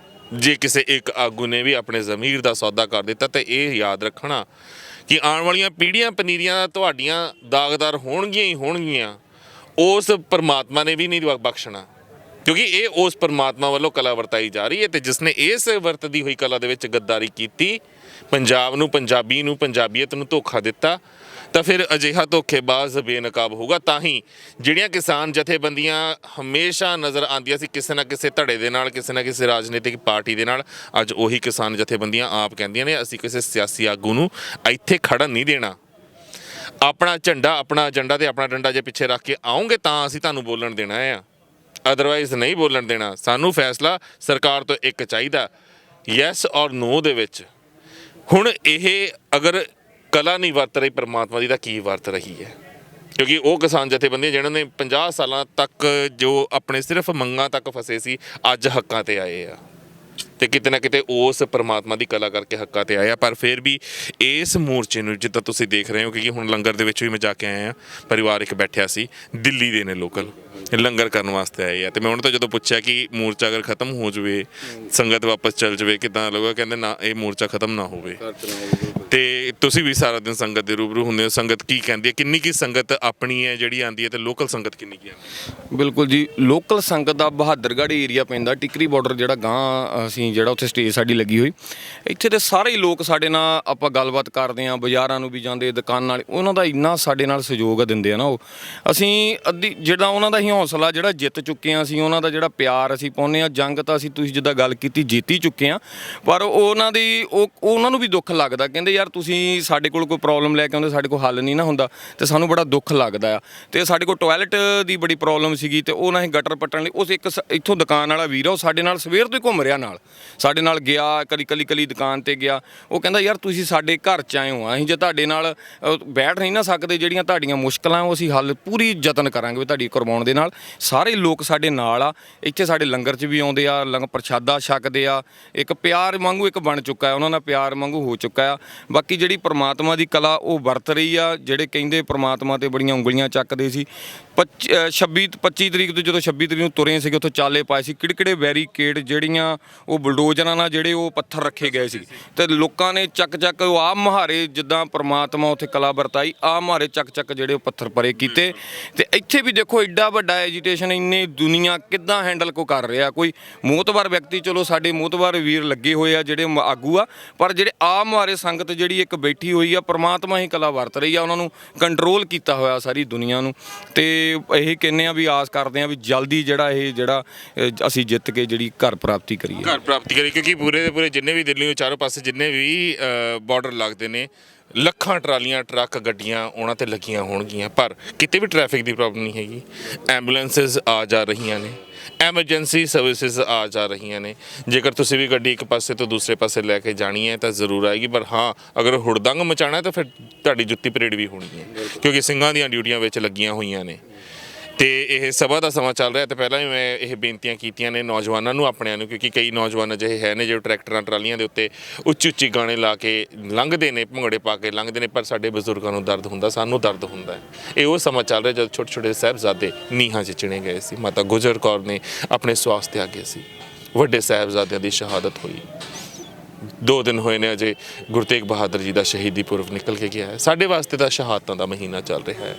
ਜੇ ਕਿਸੇ ਇੱਕ ਆਗੂ ਨੇ ਵੀ ਆਪਣੇ ਜ਼ਮੀਰ ਦਾ ਸੌਦਾ ਕਰ ਦਿੱਤਾ, ਤਾਂ ਇਹ ਯਾਦ ਰੱਖਣਾ ਕਿ ਆਉਣ ਵਾਲੀਆਂ ਪੀੜ੍ਹੀਆਂ ਪਨੀਰੀਆਂ ਤੁਹਾਡੀਆਂ ਦਾਗਦਾਰ ਹੋਣਗੀਆਂ ਹੀ ਹੋਣਗੀਆਂ। ਉਸ ਪਰਮਾਤਮਾ ਨੇ ਵੀ ਨਹੀਂ ਬਖਸ਼ਣਾ, ਕਿਉਂਕਿ ਇਹ ਉਸ ਪਰਮਾਤਮਾ ਵੱਲੋਂ ਕਲਾ ਵਰਤਾਈ ਜਾ ਰਹੀ ਹੈ। ਤੇ ਜਿਸ ਨੇ ਇਸ ਵਰਤਦੀ ਹੋਈ ਕਲਾ ਦੇ ਵਿੱਚ ਗੱਦਾਰੀ ਕੀਤੀ, ਪੰਜਾਬ ਨੂੰ, ਪੰਜਾਬੀ ਨੂੰ, ਪੰਜਾਬੀਅਤ ਨੂੰ ਧੋਖਾ ਦਿੱਤਾ, ਤਾਂ ਫਿਰ ਅਜਿਹਾ ਧੋਖੇਬਾਜ਼ ਬੇਨਕਾਬ ਹੋਊਗਾ। ਤਾਂ ਹੀ ਜਿਹੜੀਆਂ ਕਿਸਾਨ ਜਥੇਬੰਦੀਆਂ ਹਮੇਸ਼ਾ ਨਜ਼ਰ ਆਉਂਦੀਆਂ ਸੀ ਕਿਸੇ ਨਾ ਕਿਸੇ ਧੜੇ ਦੇ ਨਾਲ, ਕਿਸੇ ਨਾ ਕਿਸੇ ਰਾਜਨੀਤਿਕ ਪਾਰਟੀ ਦੇ ਨਾਲ, ਅੱਜ ਉਹੀ ਕਿਸਾਨ ਜਥੇਬੰਦੀਆਂ ਆਪ ਕਹਿੰਦੀਆਂ ਨੇ ਅਸੀਂ ਕਿਸੇ ਸਿਆਸੀ ਆਗੂ ਨੂੰ ਇੱਥੇ ਖੜਨ ਨਹੀਂ ਦੇਣਾ। ਆਪਣਾ ਝੰਡਾ, ਆਪਣਾ ਏਜੰਡਾ ਤੇ ਆਪਣਾ ਡੰਡਾ ਜੇ ਪਿੱਛੇ ਰੱਖ ਕੇ ਆਓਗੇ ਤਾਂ ਅਸੀਂ ਤੁਹਾਨੂੰ ਬੋਲਣ ਦੇਣਾ ਆ, ਅਦਰਵਾਈਜ਼ ਨਹੀਂ ਬੋਲਣ ਦੇਣਾ। ਸਾਨੂੰ ਫੈਸਲਾ ਸਰਕਾਰ ਤੋਂ ਇੱਕ ਚਾਹੀਦਾ, ਯੈਸ ਔਰ ਨੋ ਦੇ ਵਿੱਚ। ਹੁਣ ਇਹ ਅਗਰ ਕਲਾ ਨਹੀਂ ਵਰਤ ਰਹੀ ਪਰਮਾਤਮਾ ਦੀ ਤਾਂ ਕੀ ਵਰਤ ਰਹੀ ਹੈ? ਕਿਉਂਕਿ ਉਹ ਕਿਸਾਨ ਜਥੇਬੰਦੀਆਂ ਜਿਹਨਾਂ ਨੇ 50 ਸਾਲਾਂ ਤੱਕ ਜੋ ਆਪਣੇ ਸਿਰਫ ਮੰਗਾਂ ਤੱਕ ਫਸੇ ਸੀ, ਅੱਜ ਹੱਕਾਂ ਤੇ ਆਏ ਆ, ਤੇ ਕਿਤੇ ਨਾ ਕਿਤੇ ਉਸ ਪਰਮਾਤਮਾ ਦੀ ਕਲਾ ਕਰਕੇ ਹੱਕਾਂ ਤੇ ਆਏ ਆ। ਪਰ ਫਿਰ ਵੀ ਇਸ ਮੋਰਚੇ ਨੂੰ ਜਿੱਦਾਂ ਤੁਸੀਂ ਦੇਖ ਰਹੇ ਹੋ, ਕਿਉਂਕਿ ਹੁਣ ਲੰਗਰ ਦੇ ਵਿੱਚ ਵੀ ਮੈਂ ਜਾ ਕੇ ਆਇਆ, ਪਰਿਵਾਰ ਇੱਕ ਬੈਠਿਆ ਸੀ, ਦਿੱਲੀ ਦੇ ਨੇ ਲੋਕਲ, ਲੰਗਰ ਕਰਨ ਵਾਸਤੇ ਆਏ ਆ। ਤੇ ਮੈਂ ਉਹਨਾਂ ਤੋਂ ਜਦੋਂ ਪੁੱਛਿਆ ਕਿ ਮੋਰਚਾ ਅਗਰ ਖਤਮ ਹੋ ਜਾਵੇ, ਸੰਗਤ ਵਾਪਸ ਚੱਲ ਜਾਵੇ, ਕਿੱਦਾਂ ਲੱਗੂਗਾ? ਕਹਿੰਦੇ ਨਾ, ਇਹ ਮੋਰਚਾ ਖਤਮ ਨਾ ਹੋਵੇ। ਤੇ ਤੁਸੀਂ ਵੀ ਸਾਰਾ ਦਿਨ ਸੰਗਤ ਦੇ ਰੂਬਰੂ ਹੁੰਦੇ ਹੋ, ਸੰਗਤ ਕੀ ਕਹਿੰਦੀ ਹੈ? ਕਿੰਨੀ ਕੀ ਸੰਗਤ ਆਪਣੀ ਹੈ ਜਿਹੜੀ ਆਉਂਦੀ ਹੈ, ਤੇ ਲੋਕਲ ਸੰਗਤ ਕਿੰਨੀ ਕੀ ਆਉਂਦੀ? ਬਿਲਕੁਲ ਜੀ, ਲੋਕਲ ਸੰਗਤ ਦਾ ਬਹਾਦਰਗੜ੍ਹ ਏਰੀਆ ਪੈਂਦਾ, ਟਿਕਰੀ ਬਾਰਡਰ ਜਿਹੜਾ ਗਾਂ ਅਸੀਂ ਜਿਹੜਾ ਉੱਥੇ ਸਟੇਜ ਸਾਡੀ ਲੱਗੀ ਹੋਈ, ਇੱਥੇ ਦੇ ਸਾਰੇ ਹੀ ਲੋਕ ਸਾਡੇ ਨਾਲ ਆਪਾਂ ਗੱਲਬਾਤ ਕਰਦੇ ਹਾਂ, ਬਾਜ਼ਾਰਾਂ ਨੂੰ ਵੀ ਜਾਂਦੇ, ਦੁਕਾਨਾਂ ਵਾਲੇ, ਉਹਨਾਂ ਦਾ ਇੰਨਾ ਸਾਡੇ ਨਾਲ ਸਹਿਯੋਗ ਦਿੰਦੇ ਆ ਨਾ। ਉਹ ਅਸੀਂ ਜਿਹੜਾ ਉਹਨਾਂ ਦਾ ਹੀ ਹੌਸਲਾ ਜਿਹੜਾ ਜਿੱਤ ਚੁੱਕੇ ਹਾਂ, ਅਸੀਂ ਉਹਨਾਂ ਦਾ ਜਿਹੜਾ ਪਿਆਰ ਅਸੀਂ ਪਾਉਂਦੇ ਹਾਂ। ਜੰਗ ਤਾਂ ਅਸੀਂ ਤੁਸੀਂ ਜਿੱਦਾਂ ਗੱਲ ਕੀਤੀ ਜਿੱਤ ਹੀ ਚੁੱਕੇ ਹਾਂ, ਪਰ ਉਹਨਾਂ ਨੂੰ ਵੀ ਦੁੱਖ ਲੱਗਦਾ, ਕਹਿੰਦੇ ਯਾਰ ਤੁਸੀਂ ਸਾਡੇ ਕੋਲ ਕੋਈ ਪ੍ਰੋਬਲਮ ਲੈ ਕੇ ਆਉਂਦੇ, ਸਾਡੇ ਕੋਲ ਹੱਲ ਨਹੀਂ ਨਾ ਹੁੰਦਾ, ਤੇ ਸਾਨੂੰ ਬੜਾ ਦੁੱਖ ਲੱਗਦਾ ਆ। ਤੇ ਸਾਡੇ ਕੋਲ ਟੋਇਲਟ ਦੀ ਬੜੀ ਪ੍ਰੋਬਲਮ ਸੀਗੀ, ਤੇ ਉਹ ਨਾ ਅਸੀਂ ਗਟਰ ਪੱਟਣ ਲਈ ਉਸ ਇੱਕ ਇੱਥੋਂ ਦੁਕਾਨ ਵਾਲਾ ਵੀਰ ਆ, ਉਹ ਸਾਡੇ ਨਾਲ ਸਵੇਰ ਤੋਂ ਹੀ ਘੁੰਮ ਰਿਹਾ, ਨਾਲ ਸਾਡੇ ਨਾਲ ਗਿਆ, ਕਲੀ ਦੁਕਾਨ ਤੇ ਗਿਆ। ਉਹ ਕਹਿੰਦਾ ਯਾਰ ਤੁਸੀਂ ਸਾਡੇ ਘਰ 'ਚ ਆਏ ਹੋ, ਅਸੀਂ ਜੇ ਤੁਹਾਡੇ ਨਾਲ ਬੈਠ ਨਹੀਂ ਨਾ ਸਕਦੇ, ਜਿਹੜੀਆਂ ਤੁਹਾਡੀਆਂ ਮੁਸ਼ਕਲਾਂ ਉਹ ਅਸੀਂ ਹੱਲ ਪੂਰੀ ਯਤਨ ਕਰਾਂਗੇ ਵੀ ਤੁਹਾਡੀ ਕਰਵਾਉਣ ਦੇ ਨਾਲ। ਸਾਰੇ ਲੋਕ ਸਾਡੇ ਨਾਲ ਆ, ਇੱਥੇ ਸਾਡੇ ਲੰਗਰ 'ਚ ਵੀ ਆਉਂਦੇ ਆ, ਲੰਗਰ ਪ੍ਰਸ਼ਾਦਾ ਛਕਦੇ ਆ, ਇੱਕ ਪਿਆਰ ਵਾਂਗੂ ਇੱਕ ਬਣ ਚੁੱਕਾ ਹੈ, ਉਹਨਾਂ ਦਾ ਪਿਆਰ ਵਾਂਗੂ ਹੋ ਚੁੱਕਾ ਆ। ਬਾਕੀ ਜਿਹੜੀ ਪਰਮਾਤਮਾ ਦੀ ਕਲਾ ਉਹ ਵਰਤ ਰਹੀ ਆ, ਜਿਹੜੇ ਕਹਿੰਦੇ ਪਰਮਾਤਮਾ ਤੇ ਬੜੀਆਂ ਉਂਗਲੀਆਂ ਚੱਕਦੇ ਸੀ। 25 ਤਰੀਕ ਤੋਂ ਜਦੋਂ 26 ਤਰੀਕ ਨੂੰ ਤੁਰੇ ਸੀਗੇ, ਉੱਥੋਂ ਚਾਲੇ ਪਾਏ ਸੀ, ਕਿਹੜੇ ਬੈਰੀਕੇਡ ਜਿਹੜੀਆਂ ਉਹ ਬਲਡੋਜ਼ਰਾਂ ਨਾਲ ਜਿਹੜੇ ਉਹ ਪੱਥਰ ਰੱਖੇ ਗਏ ਸੀ, ਤੇ ਲੋਕਾਂ ਨੇ ਚੱਕ ਉਹ ਆਹ ਮੁਹਾਰੇ ਜਿੱਦਾਂ ਪਰਮਾਤਮਾ ਉੱਥੇ ਕਲਾ ਵਰਤਾਈ, ਆਹ ਮੁਹਾਰੇ ਚੱਕ ਜਿਹੜੇ ਉਹ ਪੱਥਰ ਪਰੇ ਕੀਤੇ। ਤੇ ਇੱਥੇ ਵੀ ਦੇਖੋ ਐਡਾ ਵੱਡਾ ਐਜੀਟੇਸ਼ਨ, ਇੰਨੀ ਦੁਨੀਆ ਕਿੱਦਾਂ ਹੈਂਡਲ ਕਰ ਰਿਹਾ। ਕੋਈ ਮੋਹਤਵਾਰ ਵਿਅਕਤੀ, ਚਲੋ ਸਾਡੇ ਮੋਹਤਵਾਰ ਵੀਰ ਲੱਗੇ ਹੋਏ ਆ ਜਿਹੜੇ ਆਗੂ ਆ, ਪਰ ਜਿਹੜੇ ਆਹ ਮੁਹਾਰੇ ਸੰਗਤ ਜਿਹੜੀ ਇੱਕ ਬੈਠੀ ਹੋਈ ਆ, ਪਰਮਾਤਮਾ ਹੀ ਕਲਾ ਵਰਤ ਰਹੀ ਆ, ਉਹਨਾਂ ਨੂੰ ਕੰਟਰੋਲ ਕੀਤਾ ਹੋਇਆ ਸਾਰੀ ਦੁਨੀਆ ਨੂੰ। ਤੇ ਇਹ ਕਹਿੰਦੇ ਆ ਵੀ ਆਸ ਕਰਦੇ ਆ ਵੀ ਜਲਦੀ ਜਿਹੜਾ ਅਸੀਂ ਜਿੱਤ ਕੇ ਜਿਹੜੀ ਘਰ ਪ੍ਰਾਪਤੀ ਕਰੀਏ, ਕਿਉਂਕਿ ਪੂਰੇ ਦੇ ਪੂਰੇ ਜਿੰਨੇ ਵੀ ਦਿੱਲੀ ਨੂੰ ਚਾਰੋਂ ਪਾਸੇ ਜਿੰਨੇ ਵੀ ਬਾਰਡਰ ਲੱਗਦੇ ਨੇ, ਲੱਖਾਂ ਟਰਾਲੀਆਂ, ਟਰੱਕ, ਗੱਡੀਆਂ ਉਹਨਾਂ ਤੇ ਲੱਗੀਆਂ ਹੋਣਗੀਆਂ, ਪਰ ਕਿਤੇ ਵੀ ਟ੍ਰੈਫਿਕ ਦੀ ਪ੍ਰੋਬਲਮ ਨਹੀਂ ਹੈਗੀ। ਐਂਬੂਲੈਂਸਿਸ ਆ ਜਾ ਰਹੀਆਂ ਨੇ, ਐਮਰਜੈਂਸੀ ਸਰਵਿਸਿਜ਼ ਆ ਜਾ ਰਹੀਆਂ ਨੇ। ਜੇਕਰ ਤੁਸੀਂ ਵੀ ਗੱਡੀ ਇੱਕ ਪਾਸੇ ਤੋਂ ਦੂਸਰੇ ਪਾਸੇ ਲੈ ਕੇ ਜਾਣੀ ਹੈ ਤਾਂ ਜ਼ਰੂਰ ਆਏਗੀ, ਪਰ ਹਾਂ ਅਗਰ ਹੁੜਦੰਗ ਮਚਾਉਣਾ ਹੈ ਤਾਂ ਫਿਰ ਤੁਹਾਡੀ ਜੁੱਤੀ ਪਰੇਡ ਵੀ ਹੋਣੀ ਹੈ, ਕਿਉਂਕਿ ਸਿੰਘਾਂ ਦੀਆਂ ਡਿਊਟੀਆਂ ਵਿੱਚ ਲੱਗੀਆਂ ਹੋਈਆਂ ਨੇ। ਤੇ ਇਹ ਸਭਾ ਦਾ ਸਮਾਂ ਚੱਲ ਰਿਹਾ ਤੇ ਪਹਿਲਾਂ ਵੀ ਮੈਂ ਇਹ ਬੇਨਤੀਆਂ ਕੀਤੀਆਂ ਨੇ ਨੌਜਵਾਨਾਂ ਨੂੰ, ਆਪਣਿਆਂ ਨੂੰ, ਕਿਉਂਕਿ ਕਈ ਨੌਜਵਾਨ ਅਜਿਹੇ ਹੈ ਨੇ ਜਿਹੜੇ ਟਰੈਕਟਰਾਂ ਟਰਾਲੀਆਂ ਦੇ ਉੱਤੇ ਉੱਚੀ ਉੱਚੀ ਗਾਣੇ ਲਾ ਕੇ ਲੰਘਦੇ ਨੇ, ਭੰਗੜੇ ਪਾ ਕੇ ਲੰਘਦੇ ਨੇ, ਪਰ ਸਾਡੇ ਬਜ਼ੁਰਗਾਂ ਨੂੰ ਦਰਦ ਹੁੰਦਾ, ਸਾਨੂੰ ਦਰਦ ਹੁੰਦਾ ਹੈ। ਇਹ ਉਹ ਸਮਾਂ ਚੱਲ ਰਿਹਾ ਜਦ ਛੋਟੇ ਛੋਟੇ ਸਾਹਿਬਜ਼ਾਦੇ ਨੀਹਾਂ 'ਚ ਚਿਣੇ ਗਏ ਸੀ। ਮਾਤਾ ਗੁਜਰ ਕੌਰ ਨੇ ਆਪਣੇ ਸਵਾਸ ਤਿਆਗੇ ਸੀ, ਵੱਡੇ ਸਾਹਿਬਜ਼ਾਦਿਆਂ ਦੀ ਸ਼ਹਾਦਤ ਹੋਈ। 2 ਦਿਨ ਹੋਏ ਨੇ ਅਜੇ ਗੁਰੂ ਤੇਗ ਬਹਾਦਰ ਜੀ ਦਾ ਸ਼ਹੀਦੀ ਪੁਰਬ ਨਿਕਲ ਕੇ ਗਿਆ ਹੈ। ਸਾਡੇ ਵਾਸਤੇ ਤਾਂ ਸ਼ਹਾਦਤਾਂ ਦਾ ਮਹੀਨਾ ਚੱਲ ਰਿਹਾ ਹੈ।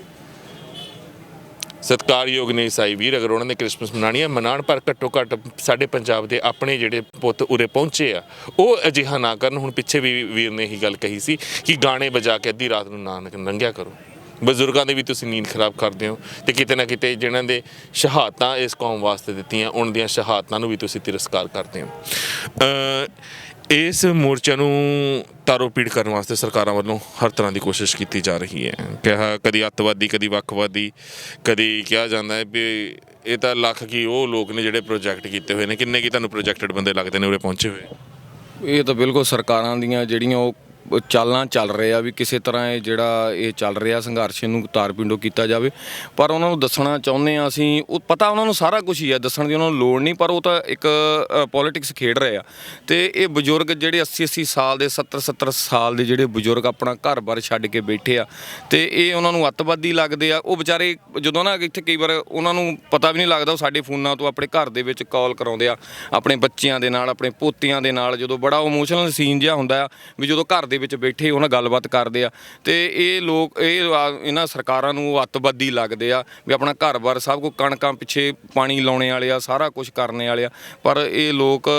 ਸਤਿਕਾਰਯੋਗ ਨੇ ਈਸਾਈ ਵੀਰ, ਅਗਰ ਉਹਨਾਂ ਨੇ ਕ੍ਰਿਸਮਸ ਮਨਾਉਣੀ ਹੈ ਮਨਾਉਣ, ਪਰ ਘੱਟੋ ਘੱਟ ਸਾਡੇ ਪੰਜਾਬ ਦੇ ਆਪਣੇ ਜਿਹੜੇ ਪੁੱਤ ਉਰੇ ਪਹੁੰਚੇ ਆ ਉਹ ਅਜਿਹਾ ਨਾ ਕਰਨ। ਹੁਣ ਪਿੱਛੇ ਵੀ ਵੀਰ ਨੇ ਇਹੀ ਗੱਲ ਕਹੀ ਸੀ ਕਿ ਗਾਣੇ ਵਜਾ ਕੇ ਅੱਧੀ ਰਾਤ ਨੂੰ ਨਾ ਲੰਘਿਆ ਕਰੋ। ਬਜ਼ੁਰਗਾਂ ਦੀ ਵੀ ਤੁਸੀਂ ਨੀਂਦ ਖਰਾਬ ਕਰਦੇ ਹੋ ਤੇ ਕਿਤੇ ਨਾ ਕਿਤੇ ਜਿਨ੍ਹਾਂ ਦੇ ਸ਼ਹਾਦਤਾਂ ਇਸ ਕੌਮ ਵਾਸਤੇ ਦਿੱਤੀਆਂ ਉਹਨਾਂ ਦੀਆਂ ਸ਼ਹਾਦਤਾਂ ਨੂੰ ਵੀ ਤੁਸੀਂ ਤਿਰਸਕਾਰ ਕਰਦੇ ਹੋ। ਇਸ ਮੋਰਚੇ ਨੂੰ ਤਾਰੋ ਪੀੜ ਕਰਨ ਵਾਸਤੇ ਸਰਕਾਰਾਂ ਵੱਲੋਂ ਹਰ ਤਰ੍ਹਾਂ ਦੀ ਕੋਸ਼ਿਸ਼ ਕੀਤੀ ਜਾ ਰਹੀ ਹੈ। ਕਿਹਾ ਕਦੀ ਅੱਤਵਾਦੀ, ਕਦੀ ਵੱਖਵਾਦੀ, ਕਦੀ ਕਿਹਾ ਜਾਂਦਾ ਹੈ ਵੀ ਇਹ ਤਾਂ ਲੱਖ ਕੀ ਉਹ ਲੋਕ ਨੇ ਜਿਹੜੇ ਪ੍ਰੋਜੈਕਟ ਕੀਤੇ ਹੋਏ ਨੇ। ਕਿੰਨੇ ਕੀ ਤੁਹਾਨੂੰ ਪ੍ਰੋਜੈਕਟਡ ਬੰਦੇ ਲੱਗਦੇ ਨੇ ਉਰੇ ਪਹੁੰਚੇ ਹੋਏ? ਇਹ ਤਾਂ ਬਿਲਕੁਲ ਸਰਕਾਰਾਂ ਦੀਆਂ ਜਿਹੜੀਆਂ ਉਹ ਚਾਲਾਂ ਚੱਲ ਰਹੇ ਆ ਵੀ ਕਿਸੇ ਤਰ੍ਹਾਂ ਇਹ ਜਿਹੜਾ ਇਹ ਚੱਲ ਰਿਹਾ ਸੰਘਰਸ਼ ਨੂੰ ਤਾਰਪਿੰਡੋ ਕੀਤਾ ਜਾਵੇ। ਪਰ ਉਹਨਾਂ ਨੂੰ ਦੱਸਣਾ ਚਾਹੁੰਦੇ ਆ ਅਸੀਂ, ਉਹ ਪਤਾ ਉਹਨਾਂ ਨੂੰ ਸਾਰਾ ਕੁਝ ਹੀ ਆ, ਦੱਸਣ ਦੀ ਉਹਨਾਂ ਨੂੰ ਲੋੜ ਨਹੀਂ, ਪਰ ਉਹ ਤਾਂ ਇੱਕ ਪੋਲੀਟਿਕਸ ਖੇਡ ਰਹੇ ਆ। ਤੇ ਇਹ ਬਜ਼ੁਰਗ ਜਿਹੜੇ 80 ਸਾਲ ਦੇ 70 ਸਾਲ ਦੇ ਜਿਹੜੇ ਬਜ਼ੁਰਗ ਆਪਣਾ ਘਰ-ਬਾਰ ਛੱਡ ਕੇ ਬੈਠੇ ਆ ਤੇ ਇਹ ਉਹਨਾਂ ਨੂੰ ਅੱਤਵਾਦੀ ਲੱਗਦੇ ਆ। ਉਹ ਵਿਚਾਰੇ ਜਦੋਂ ਨਾ ਇੱਥੇ ਕਈ ਵਾਰ ਉਹਨਾਂ ਨੂੰ ਪਤਾ ਵੀ ਨਹੀਂ ਲੱਗਦਾ, ਉਹ ਸਾਡੇ ਫੋਨਾਂ ਤੋਂ ਆਪਣੇ ਘਰ ਦੇ ਵਿੱਚ ਕਾਲ ਕਰਾਉਂਦੇ ਆ ਆਪਣੇ ਬੱਚਿਆਂ ਦੇ ਨਾਲ, ਆਪਣੇ ਪੋਤਿਆਂ ਦੇ ਨਾਲ, ਜਦੋਂ ਬੜਾ ਇਮੋਸ਼ਨਲ ਸੀਨ ਜਿਹਾ ਹੁੰਦਾ ਆ ਵੀ ਜਦੋਂ ਘਰ ਦੇ ਵਿੱਚ ਬੈਠੇ ਉਹਨਾਂ ਗੱਲਬਾਤ ਕਰਦੇ ਆ। ਤੇ ਇਹ ਲੋਕ ਇਹਨਾਂ ਸਰਕਾਰਾਂ ਨੂੰ ਉਹ ਅੱਤਵਾਦੀ ਲੱਗਦੇ ਆ ਵੀ ਆਪਣਾ ਘਰ-ਬਾਰ ਸਭ ਕੁਝ, ਕਣਕਾਂ ਪਿੱਛੇ ਪਾਣੀ ਲਾਉਣੇ ਵਾਲੇ ਆ, ਸਾਰਾ ਕੁਝ ਕਰਨੇ ਵਾਲੇ ਆ। ਪਰ ਇਹ ਲੋਕ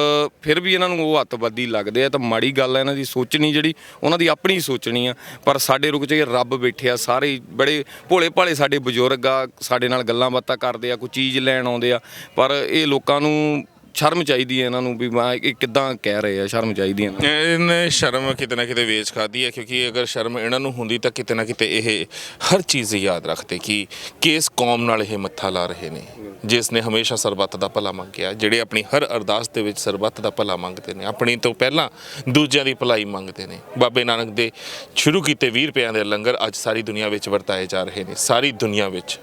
ਫਿਰ ਵੀ ਇਹਨਾਂ ਨੂੰ ਉਹ ਅੱਤਵਾਦੀ ਲੱਗਦੇ ਆ। ਤਾਂ ਮਾੜੀ ਗੱਲ ਆ, ਇਹਨਾਂ ਦੀ ਸੋਚਣੀ ਜਿਹੜੀ ਉਹਨਾਂ ਦੀ ਆਪਣੀ ਸੋਚਣੀ ਆ। ਪਰ ਸਾਡੇ ਰੁਕ 'ਚ ਰੱਬ ਬੈਠੇ ਆ, ਸਾਰੇ ਬੜੇ ਭੋਲੇ ਭਾਲੇ ਸਾਡੇ ਬਜ਼ੁਰਗ ਆ, ਸਾਡੇ ਨਾਲ ਗੱਲਾਂ ਬਾਤਾਂ ਕਰਦੇ ਆ, ਕੋਈ ਚੀਜ਼ ਲੈਣ ਆਉਂਦੇ ਆ। ਪਰ ਇਹ ਲੋਕਾਂ ਨੂੰ ਸ਼ਰਮ ਚਾਹੀਦੀ ਹੈ ਇਹਨਾਂ ਨੂੰ ਵੀ ਮੈਂ ਇਹ ਕਿੱਦਾਂ ਕਹਿ ਰਹੇ ਆ, ਸ਼ਰਮ ਚਾਹੀਦੀ ਹੈ ਇਹਨੇ ਸ਼ਰਮ ਕਿਤੇ ਨਾ ਕਿਤੇ ਵੇਚ ਖਾਦੀ ਹੈ, ਕਿਉਂਕਿ ਅਗਰ ਸ਼ਰਮ ਇਹਨਾਂ ਨੂੰ ਹੁੰਦੀ ਤਾਂ ਕਿਤੇ ਨਾ ਕਿਤੇ ਇਹ ਹਰ ਚੀਜ਼ ਯਾਦ ਰੱਖਦੇ ਕਿ ਕਿਸ ਕੌਮ ਨਾਲ ਇਹ ਮੱਥਾ ਲਾ ਰਹੇ ਨੇ, ਜਿਸ ਨੇ ਹਮੇਸ਼ਾ ਸਰਬੱਤ ਦਾ ਭਲਾ ਮੰਗਿਆ, ਜਿਹੜੇ ਆਪਣੀ ਹਰ ਅਰਦਾਸ ਦੇ ਵਿੱਚ ਸਰਬੱਤ ਦਾ ਭਲਾ ਮੰਗਦੇ ਨੇ, ਆਪਣੀ ਤੋਂ ਪਹਿਲਾਂ ਦੂਜਿਆਂ ਦੀ ਭਲਾਈ ਮੰਗਦੇ ਨੇ। ਬਾਬੇ ਨਾਨਕ ਦੇ ਸ਼ੁਰੂ ਕੀਤੇ 20 ਰੁਪਇਆਂ ਦੇ ਲੰਗਰ ਅੱਜ ਸਾਰੀ ਦੁਨੀਆ ਵਿੱਚ ਵਰਤਾਏ ਜਾ ਰਹੇ ਨੇ। ਸਾਰੀ ਦੁਨੀਆ ਵਿੱਚ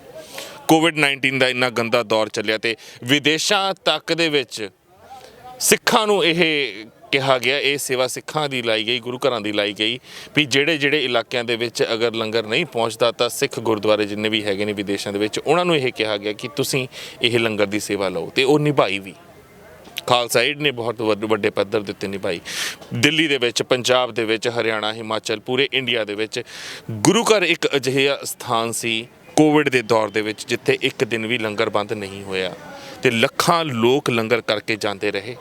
ਕੋਵਿਡ-19 ਦਾ ਇੰਨਾ ਗੰਦਾ ਦੌਰ ਚੱਲਿਆ ਤੇ ਵਿਦੇਸ਼ਾਂ ਤੱਕ ਦੇ ਵਿੱਚ ਸਿੱਖਾਂ ਨੂੰ ਇਹ ਕਿਹਾ ਗਿਆ, ਇਹ ਸੇਵਾ ਸਿੱਖਾਂ ਦੀ ਲਾਈ ਗਈ, ਗੁਰੂ ਘਰਾਂ ਦੀ ਲਾਈ ਗਈ ਵੀ ਜਿਹੜੇ ਇਲਾਕਿਆਂ ਦੇ ਵਿੱਚ ਅਗਰ ਲੰਗਰ ਨਹੀਂ ਪਹੁੰਚਦਾ ਤਾਂ ਸਿੱਖ ਗੁਰਦੁਆਰੇ ਜਿੰਨੇ ਵੀ ਹੈਗੇ ਨੇ ਵਿਦੇਸ਼ਾਂ ਦੇ ਵਿੱਚ ਉਹਨਾਂ ਨੂੰ ਇਹ ਕਿਹਾ ਗਿਆ ਕਿ ਤੁਸੀਂ ਇਹ ਲੰਗਰ ਦੀ ਸੇਵਾ ਲਓ। ਤੇ ਉਹ ਨਿਭਾਈ ਵੀ, ਖਾਲਸਾ ਏਡ ਨੇ ਬਹੁਤ ਵੱਡੇ ਪੱਧਰ ਦੇ ਉੱਤੇ ਨਿਭਾਈ। ਦਿੱਲੀ ਦੇ ਵਿੱਚ, ਪੰਜਾਬ ਦੇ ਵਿੱਚ, ਹਰਿਆਣਾ, ਹਿਮਾਚਲ, ਪੂਰੇ ਇੰਡੀਆ ਦੇ ਵਿੱਚ ਗੁਰੂ ਘਰ ਇੱਕ ਅਜਿਹਾ ਸਥਾਨ ਸੀ ਕੋਵਿਡ ਦੇ ਦੌਰ ਦੇ ਵਿੱਚ ਜਿੱਥੇ ਇੱਕ ਦਿਨ ਵੀ ਲੰਗਰ ਬੰਦ ਨਹੀਂ ਹੋਇਆ ਤੇ ਲੱਖਾਂ ਲੋਕ ਲੰਗਰ ਕਰਕੇ ਜਾਂਦੇ ਰਹੇ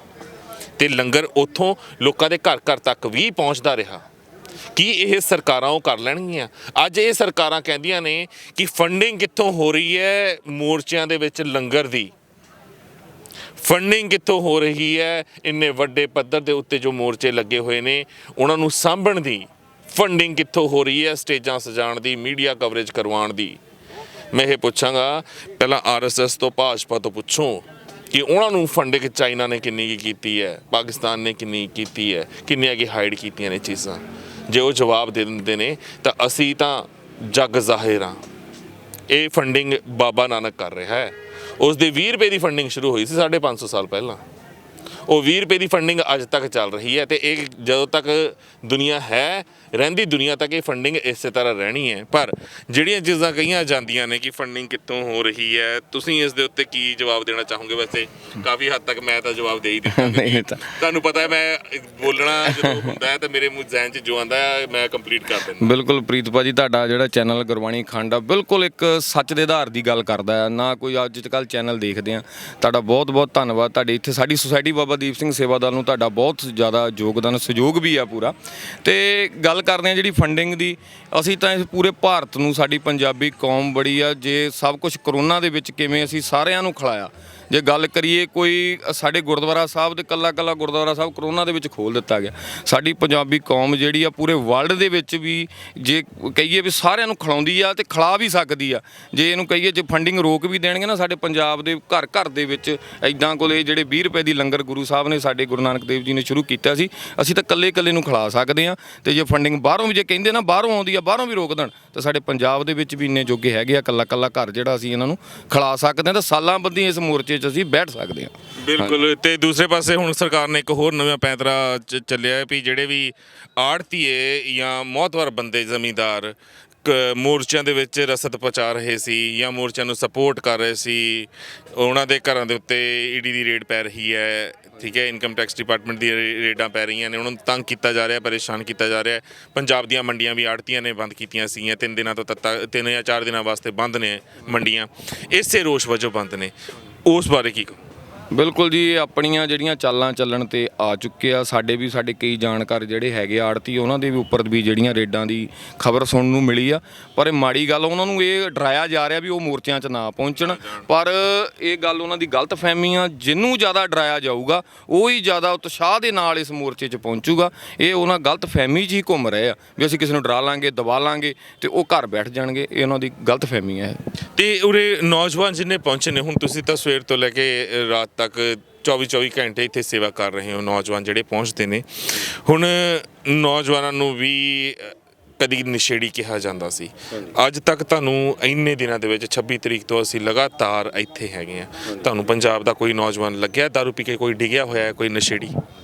ਤੇ ਲੰਗਰ ਉੱਥੋਂ ਲੋਕਾਂ ਦੇ ਘਰ ਘਰ ਤੱਕ ਵੀ ਪਹੁੰਚਦਾ ਰਿਹਾ। ਕੀ ਇਹ ਸਰਕਾਰਾਂ ਉਹ ਕਰ ਲੈਣਗੀਆਂ? ਅੱਜ ਇਹ ਸਰਕਾਰਾਂ ਕਹਿੰਦੀਆਂ ਨੇ ਕਿ ਫੰਡਿੰਗ ਕਿੱਥੋਂ ਹੋ ਰਹੀ ਹੈ ਮੋਰਚਿਆਂ ਦੇ ਵਿੱਚ ਲੰਗਰ ਦੀ, ਫੰਡਿੰਗ ਕਿੱਥੋਂ ਹੋ ਰਹੀ ਹੈ ਇੰਨੇ ਵੱਡੇ ਪੱਧਰ ਦੇ ਉੱਤੇ ਜੋ ਮੋਰਚੇ ਲੱਗੇ ਹੋਏ ਨੇ ਉਹਨਾਂ ਨੂੰ ਸਾਂਭਣ ਦੀ ਫੰਡਿੰਗ ਕਿੱਥੋਂ ਹੋ ਰਹੀ ਹੈ, ਸਟੇਜਾਂ ਸਜਾਉਣ ਦੀ, ਮੀਡੀਆ ਕਵਰੇਜ ਕਰਵਾਉਣ ਦੀ। ਮੈਂ ਇਹ ਪੁੱਛਾਂਗਾ ਪਹਿਲਾਂ RSS ਤੋਂ, ਭਾਜਪਾ ਤੋਂ ਪੁੱਛੋ ਕਿ ਉਹਨਾਂ ਨੂੰ ਫੰਡਿੰਗ ਚਾਈਨਾ ਨੇ ਕਿੰਨੀ ਕੀ ਕੀਤੀ ਹੈ, ਪਾਕਿਸਤਾਨ ਨੇ ਕਿੰਨੀ ਕੀਤੀ ਹੈ, ਕਿੰਨੀਆਂ ਕੀ ਹਾਈਡ ਕੀਤੀਆਂ ਨੇ ਚੀਜ਼ਾਂ। ਜੇ ਉਹ ਜਵਾਬ ਦੇ ਦਿੰਦੇ ਨੇ ਤਾਂ ਅਸੀਂ ਤਾਂ ਜੱਗ ਜ਼ਾਹਿਰ ਹਾਂ। ਇਹ ਫੰਡਿੰਗ ਬਾਬਾ ਨਾਨਕ ਕਰ ਰਿਹਾ ਹੈ। ਉਸ ਦੀ 20 ਰੁਪਏ ਦੀ ਫੰਡਿੰਗ ਸ਼ੁਰੂ ਹੋਈ ਸੀ 550 ਸਾਲ ਪਹਿਲਾਂ। ਉਹ 20 ਰੁਪਏ ਦੀ ਫੰਡਿੰਗ ਅੱਜ ਤੱਕ ਚੱਲ ਰਹੀ ਹੈ ਤੇ ਇਹ ਜਦੋਂ ਤੱਕ ਦੁਨੀਆ ਹੈ, ਰਹਿੰਦੀ ਦੁਨੀਆ ਤੱਕ ਇਹ ਫੰਡਿੰਗ ਇਸੇ ਤਰ੍ਹਾਂ ਰਹਿਣੀ ਹੈ। ਪਰ ਜਿਹੜੀਆਂ ਚੀਜ਼ਾਂ ਕਹੀਆਂ ਜਾਂਦੀਆਂ ਨੇ ਕਿ ਫੰਡਿੰਗ ਕਿੱਥੋਂ ਹੋ ਰਹੀ ਹੈ, ਤੁਸੀਂ ਇਸ ਦੇ ਉੱਤੇ ਕੀ ਜਵਾਬ ਦੇਣਾ ਚਾਹੋਗੇ? ਵੈਸੇ ਕਾਫੀ ਹੱਦ ਤੱਕ ਮੈਂ ਤਾਂ ਜਵਾਬ ਦੇ ਹੀ ਦਿੱਤਾ। ਤੁਹਾਨੂੰ ਪਤਾ ਹੈ ਮੈਂ ਬੋਲਣਾ ਜਦੋਂ ਹੁੰਦਾ ਹੈ ਤਾਂ ਮੇਰੇ ਮੂੰਹ ਜ਼ਹਿਨ 'ਚ ਜੋ ਆਉਂਦਾ ਹੈ ਮੈਂ ਕੰਪਲੀਟ ਕਰ ਦਿੰਦਾ। ਬਿਲਕੁਲ ਪ੍ਰੀਤ ਭਾਜੀ, ਤੁਹਾਡਾ ਜਿਹੜਾ ਚੈਨਲ ਗੁਰਬਾਣੀ ਖੰਡ ਆ ਬਿਲਕੁਲ ਇੱਕ ਸੱਚ ਦੇ ਆਧਾਰ ਦੀ ਗੱਲ ਕਰਦਾ ਹੈ, ਨਾ ਕੋਈ ਅੱਜ ਕੱਲ੍ਹ ਚੈਨਲ ਦੇਖਦੇ ਆ। ਤੁਹਾਡਾ ਬਹੁਤ ਬਹੁਤ ਧੰਨਵਾਦ। ਤੁਹਾਡੇ ਇੱਥੇ ਸਾਡੀ ਸੁਸਾਇਟੀ ਬਾਬਾ ਦੀਪ ਸਿੰਘ ਸੇਵਾ ਦਲ ਨੂੰ ਤੁਹਾਡਾ ਬਹੁਤ ਜ਼ਿਆਦਾ ਯੋਗਦਾਨ, ਸਹਿਯੋਗ ਵੀ ਆ ਪੂਰਾ। ਤੇ ਗੱਲ ਕਰਦੇ ਆ ਜਿਹੜੀ ਫੰਡਿੰਗ ਦੀ, ਅਸੀਂ ਤਾਂ ਇਸ ਪੂਰੇ ਭਾਰਤ ਨੂੰ, ਸਾਡੀ ਪੰਜਾਬੀ ਕੌਮ ਬੜੀ ਆ, ਜੇ ਸਭ ਕੁਝ ਕਰੋਨਾ ਦੇ ਵਿੱਚ ਕਿਵੇਂ ਅਸੀਂ ਸਾਰਿਆਂ ਨੂੰ ਖਿਲਾਇਆ, ਜੇ ਗੱਲ ਕਰੀਏ ਕੋਈ ਸਾਡੇ ਗੁਰਦੁਆਰਾ ਸਾਹਿਬ ਤੇ ਕੱਲਾ ਗੁਰਦੁਆਰਾ ਸਾਹਿਬ ਕਰੋਨਾ ਦੇ ਵਿੱਚ ਖੋਲ੍ਹ ਦਿੱਤਾ ਗਿਆ। ਸਾਡੀ ਪੰਜਾਬੀ ਕੌਮ ਜਿਹੜੀ ਆ ਪੂਰੇ ਵਰਲਡ ਦੇ ਵਿੱਚ ਵੀ ਜੇ ਕਹੀਏ ਵੀ ਸਾਰਿਆਂ ਨੂੰ ਖਿਲਾਉਂਦੀ ਆ ਤੇ ਖਿਲਾ ਵੀ ਸਕਦੀ ਆ। ਜੇ ਇਹਨੂੰ ਕਹੀਏ ਜੇ ਫੰਡਿੰਗ ਰੋਕ ਵੀ ਦੇਣਗੇ ਨਾ, ਸਾਡੇ ਪੰਜਾਬ ਦੇ ਘਰ ਘਰ ਦੇ ਵਿੱਚ ਇੱਦਾਂ ਕੋਲੇ ਜਿਹੜੇ 20 ਰੁਪਏ ਦੀ ਲੰਗਰ ਗੁਰੂ ਸਾਹਿਬ ਨੇ ਸਾਡੇ ਗੁਰੂ ਨਾਨਕ ਦੇਵ ਜੀ ਨੇ ਸ਼ੁਰੂ ਕੀਤਾ ਸੀ, ਅਸੀਂ ਤਾਂ ਇਕੱਲੇ ਨੂੰ ਖਿਲਾ ਸਕਦੇ ਹਾਂ। ਤੇ ਜੇ ਫੰਡਿੰਗ ਬਾਹਰੋਂ ਵੀ ਜੇ ਕਹਿੰਦੇ ਨਾ ਬਾਹਰੋਂ ਆਉਂਦੀ ਆ, ਬਾਹਰੋਂ ਵੀ ਰੋਕ ਦੇਣ, ਤਾਂ ਸਾਡੇ ਪੰਜਾਬ ਦੇ ਵਿੱਚ ਵੀ ਇੰਨੇ ਜੋਗੇ ਹੈਗੇ ਆ, ਕੱਲਾ ਘਰ ਜਿਹੜਾ ਅਸੀਂ ਇਹਨਾਂ ਨੂੰ ਖਿਲਾ ਸਕਦੇ ਹਾਂ। ਤਾਂ ਸਾਲਾਂ ਬੱਧੀ ਇਸ ਮੋਰਚੇ 'ਚ ਅਸੀਂ ਬੈਠ ਸਕਦੇ ਹਾਂ। ਬਿਲਕੁਲ। ਤੇ ਦੂਸਰੇ ਪਾਸੇ ਹੁਣ ਸਰਕਾਰ ਨੇ ਇੱਕ ਹੋਰ ਨਵਾਂ ਪੈਂਤਰਾ ਚੱਲਿਆ ਹੈ ਵੀ ਜਿਹੜੇ ਵੀ ਆੜਤੀਏ ਜਾਂ ਮੋਹਤਵਰ ਬੰਦੇ ਜ਼ਮੀਂਦਾਰ ਮੋਰਚਿਆਂ ਦੇ ਵਿੱਚ ਰਸਦ ਪਹੁੰਚਾ ਰਹੇ ਸੀ ਜਾਂ ਮੋਰਚਿਆਂ ਨੂੰ ਸਪੋਰਟ ਕਰ ਰਹੇ ਸੀ, ਉਹਨਾਂ ਦੇ ਘਰਾਂ ਦੇ ਉੱਤੇ ਈਡੀ ਦੀ ਰੇਡ ਪੈ ਰਹੀ ਹੈ, ਠੀਕ ਹੈ, ਇਨਕਮ ਟੈਕਸ ਡਿਪਾਰਟਮੈਂਟ ਦੀ ਰੇਡਾਂ ਪੈ ਰਹੀਆਂ ਨੇ, ਉਹਨਾਂ ਨੂੰ ਤੰਗ ਕੀਤਾ ਜਾ ਰਿਹਾ, ਪਰੇਸ਼ਾਨ ਕੀਤਾ ਜਾ ਰਿਹਾ। ਪੰਜਾਬ ਦੀਆਂ ਮੰਡੀਆਂ ਵੀ ਆੜਤੀਆਂ ਨੇ ਬੰਦ ਕੀਤੀਆਂ ਸੀਗੀਆਂ 3 ਦਿਨਾਂ ਤੋਂ, 3 ਜਾਂ 4 ਦਿਨਾਂ ਵਾਸਤੇ ਬੰਦ ਨੇ ਮੰਡੀਆਂ, ਇਸੇ ਰੋਸ਼ ਵਜੋਂ ਬੰਦ ਨੇ। ਉਸ ਬਾਰੇ ਕੀ ਕਹੋ? ਬਿਲਕੁਲ ਜੀ, ਆਪਣੀਆਂ ਜਿਹੜੀਆਂ ਚਾਲਾਂ ਚੱਲਣ ਤੇ ਆ ਚੁੱਕੇ ਆ। ਸਾਡੇ ਕਈ ਜਾਣਕਾਰ ਜਿਹੜੇ ਹੈਗੇ ਆੜਤੀ, ਉਹਨਾਂ ਦੇ ਵੀ ਉੱਪਰ ਵੀ ਜਿਹੜੀਆਂ ਰੇਡਾਂ ਦੀ ਖਬਰ ਸੁਣਨ ਨੂੰ ਮਿਲੀ ਆ। ਪਰ ਇਹ ਮਾੜੀ ਗੱਲ, ਉਹਨਾਂ ਨੂੰ ਇਹ ਡਰਾਇਆ ਜਾ ਰਿਹਾ ਵੀ ਉਹ ਮੋਰਚਿਆਂ 'ਚ ਨਾ ਪਹੁੰਚਣ। ਪਰ ਇਹ ਗੱਲ ਉਹਨਾਂ ਦੀ ਗਲਤ ਫਹਿਮੀ ਆ। ਜਿਹਨੂੰ ਜ਼ਿਆਦਾ ਡਰਾਇਆ ਜਾਊਗਾ ਉਹ ਹੀ ਜ਼ਿਆਦਾ ਉਤਸ਼ਾਹ ਦੇ ਨਾਲ ਇਸ ਮੋਰਚੇ 'ਚ ਪਹੁੰਚੂਗਾ। ਇਹ ਉਹਨਾਂ ਗਲਤ ਫਹਿਮੀ 'ਚ ਹੀ ਘੁੰਮ ਰਹੇ ਆ ਵੀ ਅਸੀਂ ਕਿਸੇ ਨੂੰ ਡਰਾ ਲਾਂਗੇ, ਦਬਾ ਲਾਂਗੇ ਤੇ ਉਹ ਘਰ ਬੈਠ ਜਾਣਗੇ। ਇਹ ਉਹਨਾਂ ਦੀ ਗਲਤ ਫਹਿਮੀ ਹੈ। ਤੇ ਉਰੇ ਨੌਜਵਾਨ ਜਿੰਨੇ ਪਹੁੰਚੇ ਨੇ, ਹੁਣ ਤੁਸੀਂ ਤਾਂ ਸਵੇਰ ਤੋਂ ਲੈ ਕੇ ਰਾਤ ਤੱਕ 24 ਘੰਟੇ ਇੱਥੇ ਸੇਵਾ ਕਰ ਰਹੇ ਹੋ, ਨੌਜਵਾਨ ਜਿਹੜੇ ਪਹੁੰਚਦੇ ਨੇ, ਹੁਣ ਨੌਜਵਾਨਾਂ ਨੂੰ ਵੀ ਕਦੀ ਨਸ਼ੇੜੀ ਕਿਹਾ ਜਾਂਦਾ ਸੀ। ਅੱਜ ਤੱਕ ਤੁਹਾਨੂੰ ਇੰਨੇ ਦਿਨਾਂ ਦੇ ਵਿੱਚ 26 ਤਰੀਕ ਤੋਂ ਅਸੀਂ ਲਗਾਤਾਰ ਇੱਥੇ ਹੈਗੇ ਆ, ਤੁਹਾਨੂੰ ਪੰਜਾਬ ਦਾ ਕੋਈ ਨੌਜਵਾਨ ਲੱਗਿਆ ਦਾਰੂ ਪੀ ਕੇ ਕੋਈ ਡਿੱਗਿਆ ਹੋਇਆ ਕੋਈ ਨਸ਼ੇੜੀ?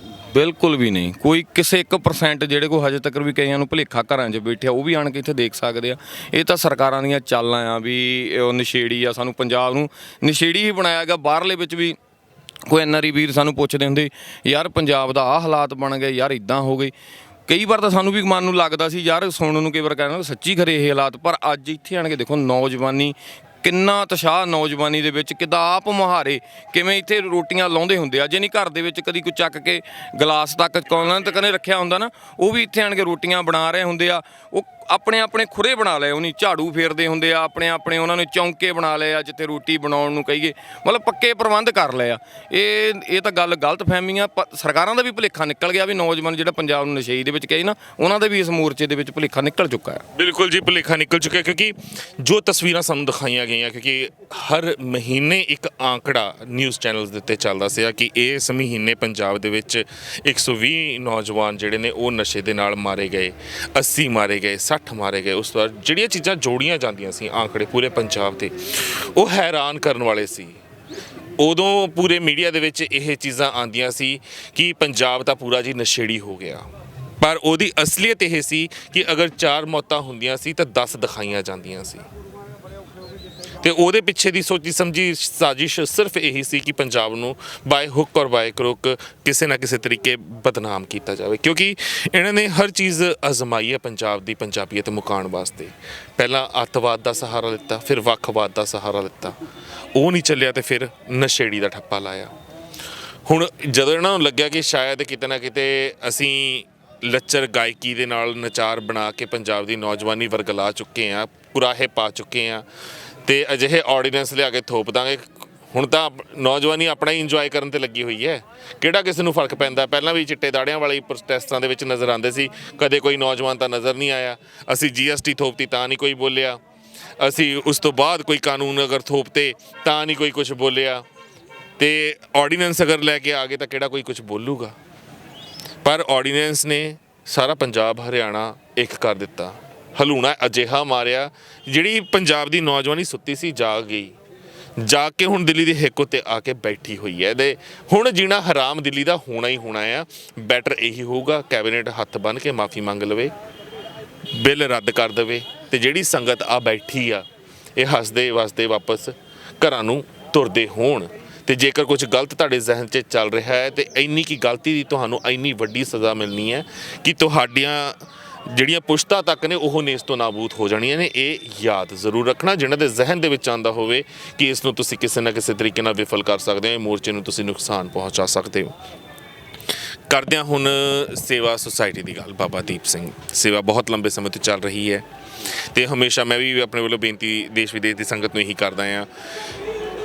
ਬਿਲਕੁਲ ਵੀ ਨਹੀਂ। ਕੋਈ ਕਿਸੇ 1% ਜਿਹੜੇ ਕੋਲ ਹਜੇ ਤੱਕ ਵੀ ਕਈਆਂ ਨੂੰ ਭੁਲੇਖਾ ਘਰਾਂ 'ਚ ਬੈਠਿਆ, ਉਹ ਵੀ ਆਣ ਕੇ ਇੱਥੇ ਦੇਖ ਸਕਦੇ ਆ। ਇਹ ਤਾਂ ਸਰਕਾਰਾਂ ਦੀਆਂ ਚਾਲਾਂ ਆ ਵੀ ਉਹ ਨਸ਼ੇੜੀ ਆ, ਸਾਨੂੰ ਪੰਜਾਬ ਨੂੰ ਨਸ਼ੇੜੀ ਹੀ ਬਣਾਇਆ ਗਿਆ। ਬਾਹਰਲੇ ਵਿੱਚ ਵੀ ਕੋਈ NRI ਵੀਰ ਸਾਨੂੰ ਪੁੱਛਦੇ ਹੁੰਦੇ, ਯਾਰ ਪੰਜਾਬ ਦਾ ਆਹ ਹਾਲਾਤ ਬਣ ਗਏ, ਯਾਰ ਇੱਦਾਂ ਹੋ ਗਏ। ਕਈ ਵਾਰ ਤਾਂ ਸਾਨੂੰ ਵੀ ਮਨ ਨੂੰ ਲੱਗਦਾ ਸੀ ਯਾਰ ਸੁਣਨ ਨੂੰ, ਕਈ ਵਾਰ ਕਹਿੰਦਾ ਸੱਚੀ ਖਰੇ ਇਹ ਹਾਲਾਤ। ਪਰ ਅੱਜ ਇੱਥੇ ਆਣ ਕੇ ਦੇਖੋ ਨੌਜਵਾਨੀ ਕਿੰਨਾ ਉਤਸ਼ਾਹ, ਨੌਜਵਾਨੀ ਦੇ ਵਿੱਚ ਕਿੱਦਾਂ ਆਪ ਮੁਹਾਰੇ ਕਿਵੇਂ ਇੱਥੇ ਰੋਟੀਆਂ ਲਾਉਂਦੇ ਹੁੰਦੇ ਆ। ਜੇ ਨਹੀਂ ਘਰ ਦੇ ਵਿੱਚ ਕਦੀ ਕੋਈ ਚੱਕ ਕੇ ਗਲਾਸ ਤੱਕ ਕੋਲਾਂ ਤੱਕ ਨੇ ਰੱਖਿਆ ਹੁੰਦਾ ਨਾ, ਉਹ ਵੀ ਇੱਥੇ ਆਣ ਕੇ ਰੋਟੀਆਂ ਬਣਾ ਰਹੇ ਹੁੰਦੇ ਆ। ਉਹ ਆਪਣੇ ਖੁਰੇ ਬਣਾ ਲਏ, ਉਹਨੀ ਝਾੜੂ ਫੇਰਦੇ ਹੁੰਦੇ ਆ, ਆਪਣੇ ਉਹਨਾਂ ਨੇ ਚੌਂਕੇ ਬਣਾ ਲਏ ਆ ਜਿੱਥੇ ਰੋਟੀ ਬਣਾਉਣ ਨੂੰ ਕਹੀਏ, ਮਤਲਬ ਪੱਕੇ ਪ੍ਰਬੰਧ ਕਰ ਲਏ ਆ। ਇਹ ਤਾਂ ਗੱਲ ਗਲਤ ਫਹਿਮੀ ਆ। ਸਰਕਾਰਾਂ ਦਾ ਵੀ ਭੁਲੇਖਾ ਨਿਕਲ ਗਿਆ ਵੀ ਨੌਜਵਾਨ ਜਿਹੜਾ ਪੰਜਾਬ ਨੂੰ ਨਸ਼ੇ ਦੇ ਵਿੱਚ ਕਹੇ ਨਾ, ਉਹਨਾਂ ਦੇ ਵੀ ਇਸ ਮੋਰਚੇ ਦੇ ਵਿੱਚ ਭੁਲੇਖਾ ਨਿਕਲ ਚੁੱਕਾ ਹੈ। ਬਿਲਕੁਲ ਜੀ, ਭੁਲੇਖਾ ਨਿਕਲ ਚੁੱਕਿਆ, ਕਿਉਂਕਿ ਜੋ ਤਸਵੀਰਾਂ ਸਾਨੂੰ ਦਿਖਾਈਆਂ ਗਈਆਂ, ਕਿਉਂਕਿ ਹਰ ਮਹੀਨੇ ਇੱਕ ਆંકੜਾ ਨਿਊਜ਼ ਚੈਨਲਸ ਦੇ ਉੱਤੇ ਚੱਲਦਾ ਸੀਗਾ ਕਿ ਇਸ ਮਹੀਨੇ ਪੰਜਾਬ ਦੇ ਵਿੱਚ 120 ਨੌਜਵਾਨ ਜਿਹੜੇ ਨੇ ਉਹ ਨਸ਼ੇ ਦੇ ਨਾਲ ਮਾਰੇ ਗਏ, 80 ਮਾਰੇ ਗਏ, 60 ਮਾਰੇ ਗਏ। ਉਸ ਤੋਂ ਬਾਅਦ ਜਿਹੜੀਆਂ ਚੀਜ਼ਾਂ ਜੋੜੀਆਂ ਜਾਂਦੀਆਂ ਸੀ ਆંકੜੇ ਪੂਰੇ ਪੰਜਾਬ ਦੇ, ਉਹ ਹੈਰਾਨ ਕਰਨ ਵਾਲੇ ਸੀ। ਉਦੋਂ ਪੂਰੇ ਮੀਡੀਆ ਦੇ ਵਿੱਚ ਇਹ ਚੀਜ਼ਾਂ ਆਉਂਦੀਆਂ ਸੀ ਕਿ ਪੰਜਾਬ ਤਾਂ ਪੂਰਾ ਜੀ ਨਸ਼ੇੜੀ ਹੋ ਗਿਆ, ਪਰ ਉਹਦੀ ਅਸਲੀਅਤ ਇਹ ਸੀ ਕਿ ਅਗਰ 4 ਮੌਤਾਂ ਹੁੰਦੀਆਂ ਸੀ ਤਾਂ 10 ਦਿਖਾਈਆਂ ਜਾਂਦੀਆਂ ਸੀ। ਤੇ ਉਹਦੇ ਪਿੱਛੇ ਦੀ ਸੋਚੀ ਸਮਝੀ ਸਾਜ਼ਿਸ਼ ਸਿਰਫ ਇਹੀ ਸੀ ਕਿ ਪੰਜਾਬ ਨੂੰ ਬਾਏ ਹੁੱਕ ਔਰ ਬਾਏ ਕਰੁੱਕ ਕਿਸੇ ਨਾ ਕਿਸੇ ਤਰੀਕੇ ਬਦਨਾਮ ਕੀਤਾ ਜਾਵੇ, ਕਿਉਂਕਿ ਇਹਨਾਂ ਨੇ ਹਰ ਚੀਜ਼ ਅਜ਼ਮਾਈ ਹੈ ਪੰਜਾਬ ਦੀ ਪੰਜਾਬੀਅਤ ਮੁਕਾਉਣ ਵਾਸਤੇ। ਪਹਿਲਾਂ ਅੱਤਵਾਦ ਦਾ ਸਹਾਰਾ ਲਿੱਤਾ, ਫਿਰ ਵੱਖਵਾਦ ਦਾ ਸਹਾਰਾ ਲਿੱਤਾ, ਉਹ ਨਹੀਂ ਚੱਲਿਆ ਤੇ ਫਿਰ ਨਸ਼ੇੜੀ ਦਾ ਠੱਪਾ ਲਾਇਆ। ਹੁਣ ਜਦੋਂ ਇਹਨਾਂ ਨੂੰ ਲੱਗਿਆ ਕਿ ਸ਼ਾਇਦ ਕਿਤੇ ਨਾ ਕਿਤੇ ਅਸੀਂ ਲੱਚਰ ਗਾਇਕੀ ਦੇ ਨਾਲ ਨਚਾਰ ਬਣਾ ਕੇ ਪੰਜਾਬ ਦੀ ਨੌਜਵਾਨੀ ਵਰਗਲਾ ਚੁੱਕੇ ਹਾਂ, ਕੁਰਾਹੇ ਪਾ ਚੁੱਕੇ ਹਾਂ ਤੇ ਅਜਿਹੇ ਆਰਡੀਨੈਂਸ ਲਿਆ ਕੇ ਥੋਪ ਦਾਂਗੇ, ਹੁਣ ਤਾਂ ਨੌਜਵਾਨੀ ਆਪਣਾ ਹੀ ਇੰਜੋਏ ਕਰਨ ਤੇ ਲੱਗੀ ਹੋਈ ਹੈ। ਕਿਹੜਾ ਕਿਸੇ ਨੂੰ ਫਰਕ ਪੈਂਦਾ? ਪਹਿਲਾਂ ਵੀ ਚਿੱਟੇ ਦਾੜਿਆਂ ਵਾਲੇ ਪ੍ਰੋਟੈਸਟਾਂ ਦੇ ਵਿੱਚ ਨਜ਼ਰ ਆਉਂਦੇ ਸੀ, ਕਦੇ ਕੋਈ ਨੌਜਵਾਨ ਤਾਂ ਨਜ਼ਰ ਨਹੀਂ ਆਇਆ। ਅਸੀਂ GST ਥੋਪਤੀ ਤਾਂ ਨਹੀਂ ਕੋਈ ਬੋਲਿਆ, ਅਸੀਂ ਉਸ ਤੋਂ ਬਾਅਦ ਕੋਈ ਕਾਨੂੰਨ ਅਗਰ ਥੋਪਤੇ ਤਾਂ ਨਹੀਂ ਕੋਈ ਕੁਝ ਬੋਲਿਆ, ਤੇ ਆਰਡੀਨੈਂਸ ਅਗਰ ਲੈ ਕੇ ਆ ਗਏ ਤਾਂ ਕਿਹੜਾ ਕੋਈ ਕੁਝ ਬੋਲੂਗਾ। ਪਰ ਆਰਡੀਨੈਂਸ ਨੇ ਸਾਰਾ ਪੰਜਾਬ ਹਰਿਆਣਾ ਇੱਕ ਕਰ ਦਿੱਤਾ, ਹਲੂਣਾ ਅਜਿਹਾ ਮਾਰਿਆ ਜਿਹੜੀ ਪੰਜਾਬ ਦੀ ਨੌਜਵਾਨੀ ਸੁੱਤੀ ਸੀ ਜਾਗ ਗਈ, ਜਾਗ ਕੇ ਹੁਣ ਦਿੱਲੀ ਦੀ ਹਿੱਕ ਉੱਤੇ ਆ ਕੇ ਬੈਠੀ ਹੋਈ ਹੈ। ਤੇ ਹੁਣ ਜੀਣਾ ਹਰਾਮ ਦਿੱਲੀ ਦਾ ਹੋਣਾ ਹੀ ਹੋਣਾ ਆ। ਬੈਟਰ ਇਹੀ ਹੋਊਗਾ ਕੈਬਨਿਟ ਹੱਥ ਬੰਨ੍ਹ ਕੇ ਮਾਫੀ ਮੰਗ ਲਵੇ, ਬਿੱਲ ਰੱਦ ਕਰ ਦੇਵੇ, ਤੇ ਜਿਹੜੀ ਸੰਗਤ ਆ ਬੈਠੀ ਆ ਇਹ ਹੱਸਦੇ ਵਸਦੇ ਵਾਪਸ ਘਰਾਂ ਨੂੰ ਤੁਰਦੇ ਹੋਣ। ਤੇ ਜੇਕਰ ਕੁਝ ਗਲਤ ਤੁਹਾਡੇ ਜ਼ਿਹਨ 'ਚ ਚੱਲ ਰਿਹਾ ਹੈ ਤੇ ਇੰਨੀ ਕੀ ਗਲਤੀ ਦੀ ਤੁਹਾਨੂੰ ਇੰਨੀ ਵੱਡੀ ਸਜ਼ਾ ਮਿਲਣੀ ਹੈ ਕਿ ਤੁਹਾਡੀਆਂ ਜਿਹੜੀਆਂ ਪੁਸ਼ਤਾਂ ਤੱਕ ਨੇ ਉਹ ਨੇਸ ਤੋਂ ਨਾਬੂਦ ਹੋ ਜਾਣੀਆਂ ਨੇ। ਇਹ ਯਾਦ ਜ਼ਰੂਰ ਰੱਖਣਾ, ਜਿਨ੍ਹਾਂ ਦੇ ਜ਼ਿਹਨ ਦੇ ਵਿੱਚ ਆਉਂਦਾ ਹੋਵੇ ਕਿ ਇਸ ਨੂੰ ਤੁਸੀਂ ਕਿਸੇ ਨਾ ਕਿਸੇ ਤਰੀਕੇ ਨਾਲ ਵਿਫਲ ਕਰ ਸਕਦੇ ਹੋ, ਮੋਰਚੇ ਨੂੰ ਤੁਸੀਂ ਨੁਕਸਾਨ ਪਹੁੰਚਾ ਸਕਦੇ ਹੋ। ਕਰਦੇ ਹਾਂ ਹੁਣ ਸੇਵਾ ਸੁਸਾਇਟੀ ਦੀ ਗੱਲ। ਬਾਬਾ ਦੀਪ ਸਿੰਘ ਸੇਵਾ ਬਹੁਤ ਲੰਬੇ ਸਮੇਂ ਤੋਂ ਚੱਲ ਰਹੀ ਹੈ ਤੇ ਹਮੇਸ਼ਾ ਮੈਂ ਵੀ ਆਪਣੇ ਵੱਲੋਂ ਬੇਨਤੀ ਦੇਸ਼ ਵਿਦੇਸ਼ ਦੀ ਸੰਗਤ ਨੂੰ ਇਹੀ ਕਰਦਾ ਹਾਂ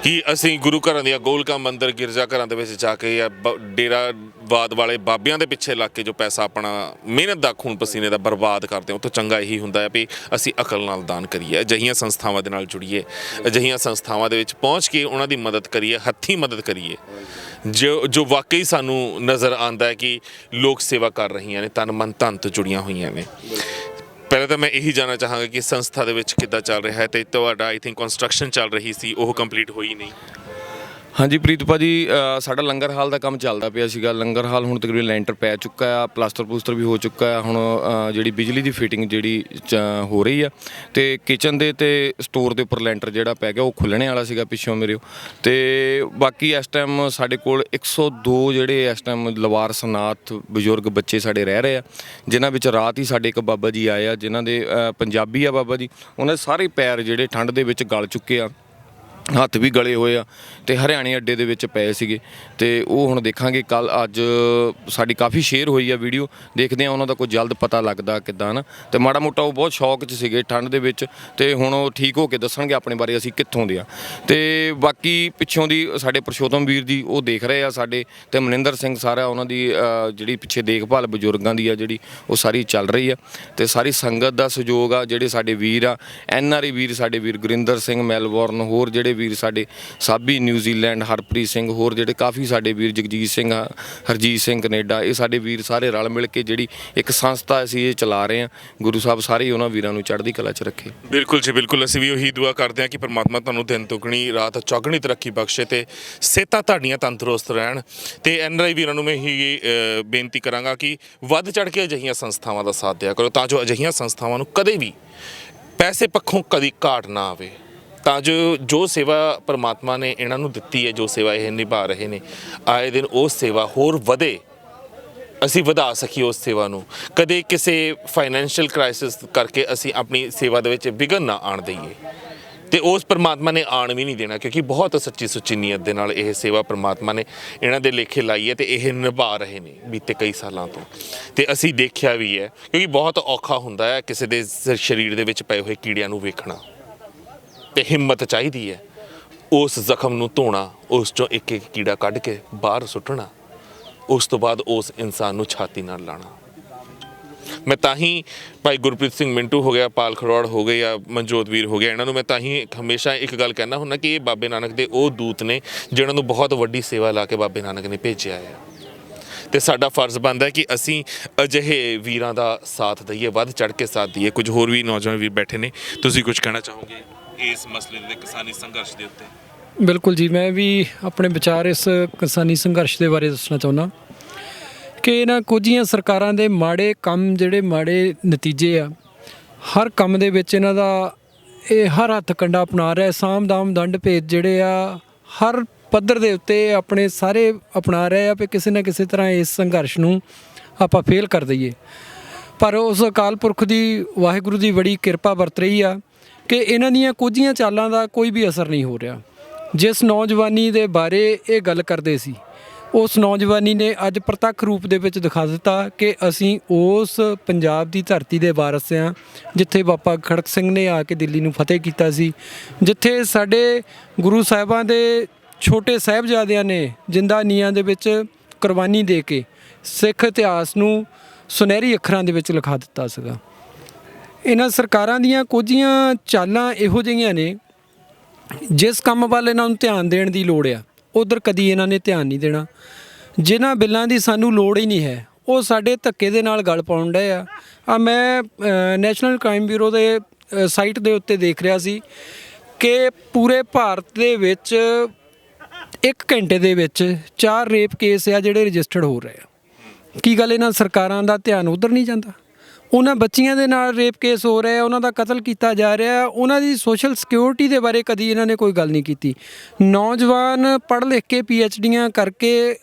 ਕਿ ਅਸੀਂ ਗੁਰੂ ਘਰਾਂ ਦੀਆਂ ਗੋਲਕਾਂ ਮੰਦਿਰ ਗਿਰਜਾ ਘਰਾਂ ਦੇ ਵਿੱਚ ਜਾ ਕੇ ਜਾਂ ਡੇਰਾਵਾਦ ਵਾਲੇ ਬਾਬਿਆਂ ਦੇ ਪਿੱਛੇ ਲੱਗ ਕੇ ਜੋ ਪੈਸਾ ਆਪਣਾ ਮਿਹਨਤ ਦਾ ਖੂਨ ਪਸੀਨੇ ਦਾ ਬਰਬਾਦ ਕਰਦੇ ਹਾਂ, ਉਹ ਤੋਂ ਚੰਗਾ ਇਹੀ ਹੁੰਦਾ ਹੈ ਵੀ ਅਸੀਂ ਅਕਲ ਨਾਲ ਦਾਨ ਕਰੀਏ, ਅਜਿਹੀਆਂ ਸੰਸਥਾਵਾਂ ਦੇ ਨਾਲ ਜੁੜੀਏ, ਅਜਿਹੀਆਂ ਸੰਸਥਾਵਾਂ ਦੇ ਵਿੱਚ ਪਹੁੰਚ ਕੇ ਉਹਨਾਂ ਦੀ ਮਦਦ ਕਰੀਏ, ਹੱਥੀਂ ਮਦਦ ਕਰੀਏ ਜੋ ਵਾਕਈ ਸਾਨੂੰ ਨਜ਼ਰ ਆਉਂਦਾ ਹੈ ਕਿ ਲੋਕ ਸੇਵਾ ਕਰ ਰਹੀਆਂ ਨੇ, ਤਨ ਮਨ ਧਨ ਤੋਂ ਜੁੜੀਆਂ ਹੋਈਆਂ ਨੇ। ਪਹਿਲਾਂ ਤਾਂ ਮੈਂ ਇਹੀ ਜਾਣਨਾ ਚਾਹਾਂਗਾ ਕਿ ਸੰਸਥਾ ਦੇ ਵਿੱਚ ਕਿੱਦਾਂ ਚੱਲ ਰਿਹਾ ਹੈ ਤੇ ਤੁਹਾਡਾ ਆਈ ਥਿੰਕ ਕੰਸਟਰਕਸ਼ਨ ਚੱਲ ਰਹੀ ਸੀ, ਉਹ ਕੰਪਲੀਟ ਹੋਈ ਨਹੀਂ। ਹਾਂਜੀ ਪ੍ਰੀਤ ਭਾਜੀ, ਸਾਡਾ ਲੰਗਰ ਹਾਲ ਦਾ ਕੰਮ ਚੱਲਦਾ ਪਿਆ ਸੀਗਾ। ਲੰਗਰ ਹਾਲ ਹੁਣ ਤਕਰੀਬਨ ਲੈਂਟਰ ਪੈ ਚੁੱਕਾ ਆ, ਪਲਾਸਟਰ ਵੀ ਹੋ ਚੁੱਕਾ ਆ। ਹੁਣ ਜਿਹੜੀ ਬਿਜਲੀ ਦੀ ਫਿਟਿੰਗ ਜਿਹੜੀ ਹੋ ਰਹੀ ਆ, ਤੇ ਕਿਚਨ ਦੇ ਤੇ ਸਟੋਰ ਦੇ ਉੱਪਰ ਲੈਂਟਰ ਜਿਹੜਾ ਪੈ ਗਿਆ ਉਹ ਖੁੱਲ੍ਹਣੇ ਵਾਲਾ ਸੀਗਾ ਪਿੱਛੋਂ ਮੇਰੇ। ਤੇ ਬਾਕੀ ਇਸ ਟਾਈਮ ਸਾਡੇ ਕੋਲ 102 ਜਿਹੜੇ ਇਸ ਟਾਈਮ ਲਵਾਰਸ ਅਨਾਥ ਬਜ਼ੁਰਗ ਬੱਚੇ ਸਾਡੇ ਰਹਿ ਰਹੇ ਆ, ਜਿਨ੍ਹਾਂ ਵਿੱਚ ਰਾਤ ਹੀ ਸਾਡੇ ਇੱਕ ਬਾਬਾ ਜੀ ਆਏ ਆ, ਜਿਨ੍ਹਾਂ ਦੇ ਪੰਜਾਬੀ ਆ ਬਾਬਾ ਜੀ। ਉਹਨਾਂ ਦੇ ਸਾਰੇ ਪੈਰ ਜਿਹੜੇ ਠੰਡ ਦੇ ਵਿੱਚ ਗਲ ਚੁੱਕੇ ਆ, ਹੱਥ ਵੀ ਗਲੇ ਹੋਏ ਆ, ਤੇ ਹਰਿਆਣੇ ਅੱਡੇ ਦੇ ਵਿੱਚ ਪਏ ਸੀਗੇ। ਤੇ ਉਹ ਹੁਣ ਦੇਖਾਂਗੇ ਕੱਲ ਅੱਜ ਸਾਡੀ ਕਾਫੀ ਸ਼ੇਅਰ ਹੋਈ ਆ ਵੀਡੀਓ, ਦੇਖਦੇ ਆ ਉਹਨਾਂ ਦਾ ਕੋਈ ਜਲਦ ਪਤਾ ਲੱਗਦਾ ਕਿੱਦਾਂ ਨਾ। ਤੇ ਮਾੜਾ ਮੋਟਾ ਉਹ ਬਹੁਤ ਸ਼ੌਕ 'ਚ ਸੀਗੇ ਠੰਡ ਦੇ ਵਿੱਚ, ਤੇ ਹੁਣ ਉਹ ਠੀਕ ਹੋ ਕੇ ਦੱਸਣਗੇ ਆਪਣੇ ਬਾਰੇ ਅਸੀਂ ਕਿੱਥੋਂ ਦੇ ਆ। ਤੇ ਬਾਕੀ ਪਿੱਛੋਂ ਦੀ ਸਾਡੇ ਪਰਸ਼ੋਤਮ ਵੀਰ ਜੀ ਉਹ ਦੇਖ ਰਹੇ ਆ ਸਾਡੇ, ਤੇ ਮਨਿੰਦਰ ਸਿੰਘ ਸਾਰਾ ਉਹਨਾਂ ਦੀ ਜਿਹੜੀ ਪਿੱਛੇ ਦੇਖਭਾਲ ਬਜ਼ੁਰਗਾਂ ਦੀ ਆ ਜਿਹੜੀ ਉਹ ਸਾਰੀ ਚੱਲ ਰਹੀ ਆ। ਤੇ ਸਾਰੀ ਸੰਗਤ ਦਾ ਸਹਿਯੋਗ ਆ, ਜਿਹੜੇ ਸਾਡੇ ਵੀਰ ਆ NRI ਵੀਰ, ਸਾਡੇ ਵੀਰ ਗੁਰਿੰਦਰ ਸਿੰਘ ਮੈਲਬੌਰਨ, ਹੋਰ ਜਿਹੜੇ ਵੀਰ ਸਾਡੇ ਸਾਬੀ ਨਿਊਜ਼ੀਲੈਂਡ, ਹਰਪ੍ਰੀਤ ਸਿੰਘ, ਹੋਰ ਜਿਹੜੇ ਕਾਫੀ ਸਾਡੇ ਵੀਰ ਜਗਜੀਤ ਸਿੰਘ, ਹਰਜੀਤ ਸਿੰਘ ਕੈਨੇਡਾ, ਇਹ ਸਾਡੇ ਵੀਰ ਸਾਰੇ ਰਲ ਮਿਲ ਕੇ ਜਿਹੜੀ ਇੱਕ ਸੰਸਥਾ ਅਸੀਂ ਇਹ ਚਲਾ ਰਹੇ ਹਾਂ। ਗੁਰੂ ਸਾਹਿਬ ਸਾਰੇ ਹੀ ਉਹਨਾਂ ਵੀਰਾਂ ਨੂੰ ਚੜ੍ਹਦੀ ਕਲਾ 'ਚ ਰੱਖੇ। ਬਿਲਕੁਲ ਜੀ ਬਿਲਕੁਲ, ਅਸੀਂ ਵੀ ਉਹੀ ਦੁਆ ਕਰਦੇ ਹਾਂ ਕਿ ਪਰਮਾਤਮਾ ਤੁਹਾਨੂੰ ਦਿਨ ਦੁਗਣੀ ਰਾਤ ਚੌਗਣੀ ਤਰੱਕੀ ਬਖਸ਼ੇ ਤੇ ਸਿਹਤਾਂ ਤੁਹਾਡੀਆਂ ਤੰਦਰੁਸਤ ਰਹਿਣ। ਤੇ NRI ਵੀਰਾਂ ਨੂੰ ਮੈਂ ਇਹੀ ਬੇਨਤੀ ਕਰਾਂਗਾ ਕਿ ਵੱਧ ਚੜ੍ਹ ਕੇ ਅਜਿਹੀਆਂ ਸੰਸਥਾਵਾਂ ਦਾ ਸਾਥ ਦਿਆ ਕਰੋ, ਤਾਂ ਜੋ ਅਜਿਹੀਆਂ ਸੰਸਥਾਵਾਂ ਨੂੰ ਕਦੇ ਵੀ ਪੈਸੇ ਪੱਖੋਂ ਕਦੀ ਘਾਟ ਨਾ ਆਵੇ, ਤਾਂ ਜੋ ਸੇਵਾ ਪਰਮਾਤਮਾ ਨੇ ਇਹਨਾਂ ਨੂੰ ਦਿੱਤੀ ਹੈ, ਜੋ ਸੇਵਾ ਇਹ ਨਿਭਾ ਰਹੇ ਨੇ, ਆਏ ਦਿਨ ਉਹ ਸੇਵਾ ਹੋਰ ਵਧੇ, ਅਸੀਂ ਵਧਾ ਸਕੀਏ ਉਸ ਸੇਵਾ ਨੂੰ। ਕਦੇ ਕਿਸੇ ਫਾਈਨੈਂਸ਼ੀਅਲ ਕ੍ਰਾਈਸਿਸ ਕਰਕੇ ਅਸੀਂ ਆਪਣੀ ਸੇਵਾ ਦੇ ਵਿੱਚ ਵਿਘਨ ਨਾ ਆਣ ਦਈਏ, ਤੇ ਉਸ ਪਰਮਾਤਮਾ ਨੇ ਆਣ ਵੀ ਨਹੀਂ ਦੇਣਾ, ਕਿਉਂਕਿ ਬਹੁਤ ਸੱਚੀ ਸੁੱਚੀ ਨੀਅਤ ਦੇ ਨਾਲ ਇਹ ਸੇਵਾ ਪਰਮਾਤਮਾ ਨੇ ਇਹਨਾਂ ਦੇ ਲੇਖੇ ਲਾਈ ਹੈ, ਤੇ ਇਹ ਨਿਭਾ ਰਹੇ ਨੇ ਬੀਤੇ ਕਈ ਸਾਲਾਂ ਤੋਂ। ਤੇ ਅਸੀਂ ਦੇਖਿਆ ਵੀ ਹੈ, ਕਿਉਂਕਿ ਬਹੁਤ ਔਖਾ ਹੁੰਦਾ ਹੈ ਕਿਸੇ ਦੇ ਸਰੀਰ ਦੇ ਵਿੱਚ ਪਏ ਹੋਏ ਕੀੜਿਆਂ ਨੂੰ ਵੇਖਣਾ, ਤੇ ਹਿੰਮਤ ਚਾਹੀਦੀ ਹੈ ਉਸ ਜ਼ਖਮ ਨੂੰ ਧੋਣਾ, ਉਸ ਚੋਂ ਇੱਕ ਇੱਕ ਕੀੜਾ ਕੱਢ ਕੇ ਬਾਹਰ ਸੁੱਟਣਾ, ਉਸ ਤੋਂ ਬਾਅਦ ਉਸ ਇਨਸਾਨ ਨੂੰ ਛਾਤੀ ਨਾਲ ਲਾਣਾ। ਮੈਂ ਤਾਂ ਹੀ ਭਾਈ ਗੁਰਪ੍ਰੀਤ ਸਿੰਘ ਮਿੰਟੂ ਹੋ ਗਿਆ, ਪਾਲ ਖਰੋੜ ਹੋ ਗਏ, ਜਾਂ ਮਨਜੋਤ ਵੀਰ ਹੋ ਗਿਆ, ਇਹਨਾਂ ਨੂੰ ਮੈਂ ਤਾਂ ਹੀ ਹਮੇਸ਼ਾ ਇੱਕ ਗੱਲ ਕਹਿਣਾ ਹੁੰਦਾ ਕਿ ਇਹ ਬਾਬੇ ਨਾਨਕ ਦੇ ਉਹ ਦੂਤ ਨੇ ਜਿਹਨਾਂ ਨੂੰ ਬਹੁਤ ਵੱਡੀ ਸੇਵਾ ਲਾ ਕੇ ਬਾਬੇ ਨਾਨਕ ਨੇ ਭੇਜਿਆ ਹੈ। ਤੇ ਸਾਡਾ ਫਰਜ਼ ਬਣਦਾ ਹੈ ਕਿ ਅਸੀਂ ਅਜਿਹੇ ਵੀਰਾਂ ਦਾ ਸਾਥ ਦਈਏ, ਵੱਧ ਚੜ੍ਹ ਕੇ ਸਾਥ ਦਈਏ। ਕੁਝ ਹੋਰ ਵੀ ਨੌਜਵਾਨ ਵੀਰ ਬੈਠੇ ਨੇ, ਤੁਸੀਂ ਕੁਝ ਕਹਿਣਾ ਚਾਹੋਗੇ ਇਸ ਮਸਲੇ ਦੇ ਕਿਸਾਨੀ ਸੰਘਰਸ਼ ਦੇ ਉੱਤੇ? ਬਿਲਕੁਲ ਜੀ, ਮੈਂ ਵੀ ਆਪਣੇ ਵਿਚਾਰ ਇਸ ਕਿਸਾਨੀ ਸੰਘਰਸ਼ ਦੇ ਬਾਰੇ ਦੱਸਣਾ ਚਾਹੁੰਦਾ ਕਿ ਇਹਨਾਂ ਕੁਝੀਆਂ ਸਰਕਾਰਾਂ ਦੇ ਮਾੜੇ ਕੰਮ, ਜਿਹੜੇ ਮਾੜੇ ਨਤੀਜੇ ਆ, ਹਰ ਕੰਮ ਦੇ ਵਿੱਚ ਇਹਨਾਂ ਦਾ ਇਹ ਹਰ ਹੱਥ ਕੰਡਾ ਅਪਣਾ ਰਿਹਾ। ਸਾਮ ਦਾਮ ਦੰਡ ਭੇਦ ਜਿਹੜੇ ਆ ਹਰ ਪੱਧਰ ਦੇ ਉੱਤੇ ਆਪਣੇ ਸਾਰੇ ਅਪਣਾ ਰਹੇ ਆ ਵੀ ਕਿਸੇ ਨਾ ਕਿਸੇ ਤਰ੍ਹਾਂ ਇਸ ਸੰਘਰਸ਼ ਨੂੰ ਆਪਾਂ ਫੇਲ ਕਰ ਦਈਏ। ਪਰ ਉਸ ਅਕਾਲ ਪੁਰਖ ਦੀ, ਵਾਹਿਗੁਰੂ ਦੀ ਬੜੀ ਕਿਰਪਾ ਵਰਤ ਰਹੀ ਆ ਕਿ ਇਹਨਾਂ ਦੀਆਂ ਕੁਝੀਆਂ ਚਾਲਾਂ ਦਾ ਕੋਈ ਵੀ ਅਸਰ ਨਹੀਂ ਹੋ ਰਿਹਾ। ਜਿਸ ਨੌਜਵਾਨੀ ਦੇ ਬਾਰੇ ਇਹ ਗੱਲ ਕਰਦੇ ਸੀ, ਉਸ ਨੌਜਵਾਨੀ ਨੇ ਅੱਜ ਪ੍ਰਤੱਖ ਰੂਪ ਦੇ ਵਿੱਚ ਦਿਖਾ ਦਿੱਤਾ ਕਿ ਅਸੀਂ ਉਸ ਪੰਜਾਬ ਦੀ ਧਰਤੀ ਦੇ ਵਾਰਸ ਹਾਂ ਜਿੱਥੇ ਬਾਬਾ ਖੜਕ ਸਿੰਘ ਨੇ ਆ ਕੇ ਦਿੱਲੀ ਨੂੰ ਫਤਿਹ ਕੀਤਾ ਸੀ, ਜਿੱਥੇ ਸਾਡੇ ਗੁਰੂ ਸਾਹਿਬਾਂ ਦੇ ਛੋਟੇ ਸਾਹਿਬਜ਼ਾਦਿਆਂ ਨੇ ਜਿੰਦਾ ਨੀਆਂ ਦੇ ਵਿੱਚ ਕੁਰਬਾਨੀ ਦੇ ਕੇ ਸਿੱਖ ਇਤਿਹਾਸ ਨੂੰ ਸੁਨਹਿਰੀ ਅੱਖਰਾਂ ਦੇ ਵਿੱਚ ਲਿਖਾ ਦਿੱਤਾ ਸੀਗਾ। ਇਹਨਾਂ ਸਰਕਾਰਾਂ ਦੀਆਂ ਕੁਝੀਆਂ ਚਾਲਾਂ ਇਹੋ ਜਿਹੀਆਂ ਨੇ, ਜਿਸ ਕੰਮ ਵੱਲ ਇਹਨਾਂ ਨੂੰ ਧਿਆਨ ਦੇਣ ਦੀ ਲੋੜ ਆ ਉਧਰ ਕਦੀ ਇਹਨਾਂ ਨੇ ਧਿਆਨ ਨਹੀਂ ਦੇਣਾ। ਜਿਨ੍ਹਾਂ ਬਿੱਲਾਂ ਦੀ ਸਾਨੂੰ ਲੋੜ ਹੀ ਨਹੀਂ ਹੈ ਉਹ ਸਾਡੇ ਧੱਕੇ ਦੇ ਨਾਲ ਗਲ ਪਾਉਣ ਡਏ ਆ। ਮੈਂ ਨੈਸ਼ਨਲ ਕ੍ਰਾਈਮ ਬਿਊਰੋ ਦੇ ਸਾਈਟ ਦੇ ਉੱਤੇ ਦੇਖ ਰਿਹਾ ਸੀ ਕਿ ਪੂਰੇ ਭਾਰਤ ਦੇ ਵਿੱਚ 1 ਘੰਟੇ ਦੇ ਵਿੱਚ 4 ਰੇਪ ਕੇਸ ਆ ਜਿਹੜੇ ਰਜਿਸਟਰਡ ਹੋ ਰਹੇ ਆ। ਕੀ ਗੱਲ ਇਹਨਾਂ ਸਰਕਾਰਾਂ ਦਾ ਧਿਆਨ ਉਧਰ ਨਹੀਂ ਜਾਂਦਾ? ਉਹਨਾਂ ਬੱਚੀਆਂ ਦੇ ਨਾਲ ਰੇਪ ਕੇਸ ਹੋ ਰਿਹਾ, ਉਹਨਾਂ ਦਾ ਕਤਲ ਕੀਤਾ ਜਾ ਰਿਹਾ, ਉਹਨਾਂ ਦੀ ਸੋਸ਼ਲ ਸਿਕਿਉਰਿਟੀ ਦੇ ਬਾਰੇ ਕਦੀ ਇਹਨਾਂ ਨੇ ਕੋਈ ਗੱਲ ਨਹੀਂ ਕੀਤੀ। ਨੌਜਵਾਨ ਪੜ੍ਹ ਲਿਖ ਕੇ PhDਆਂ ਕਰਕੇ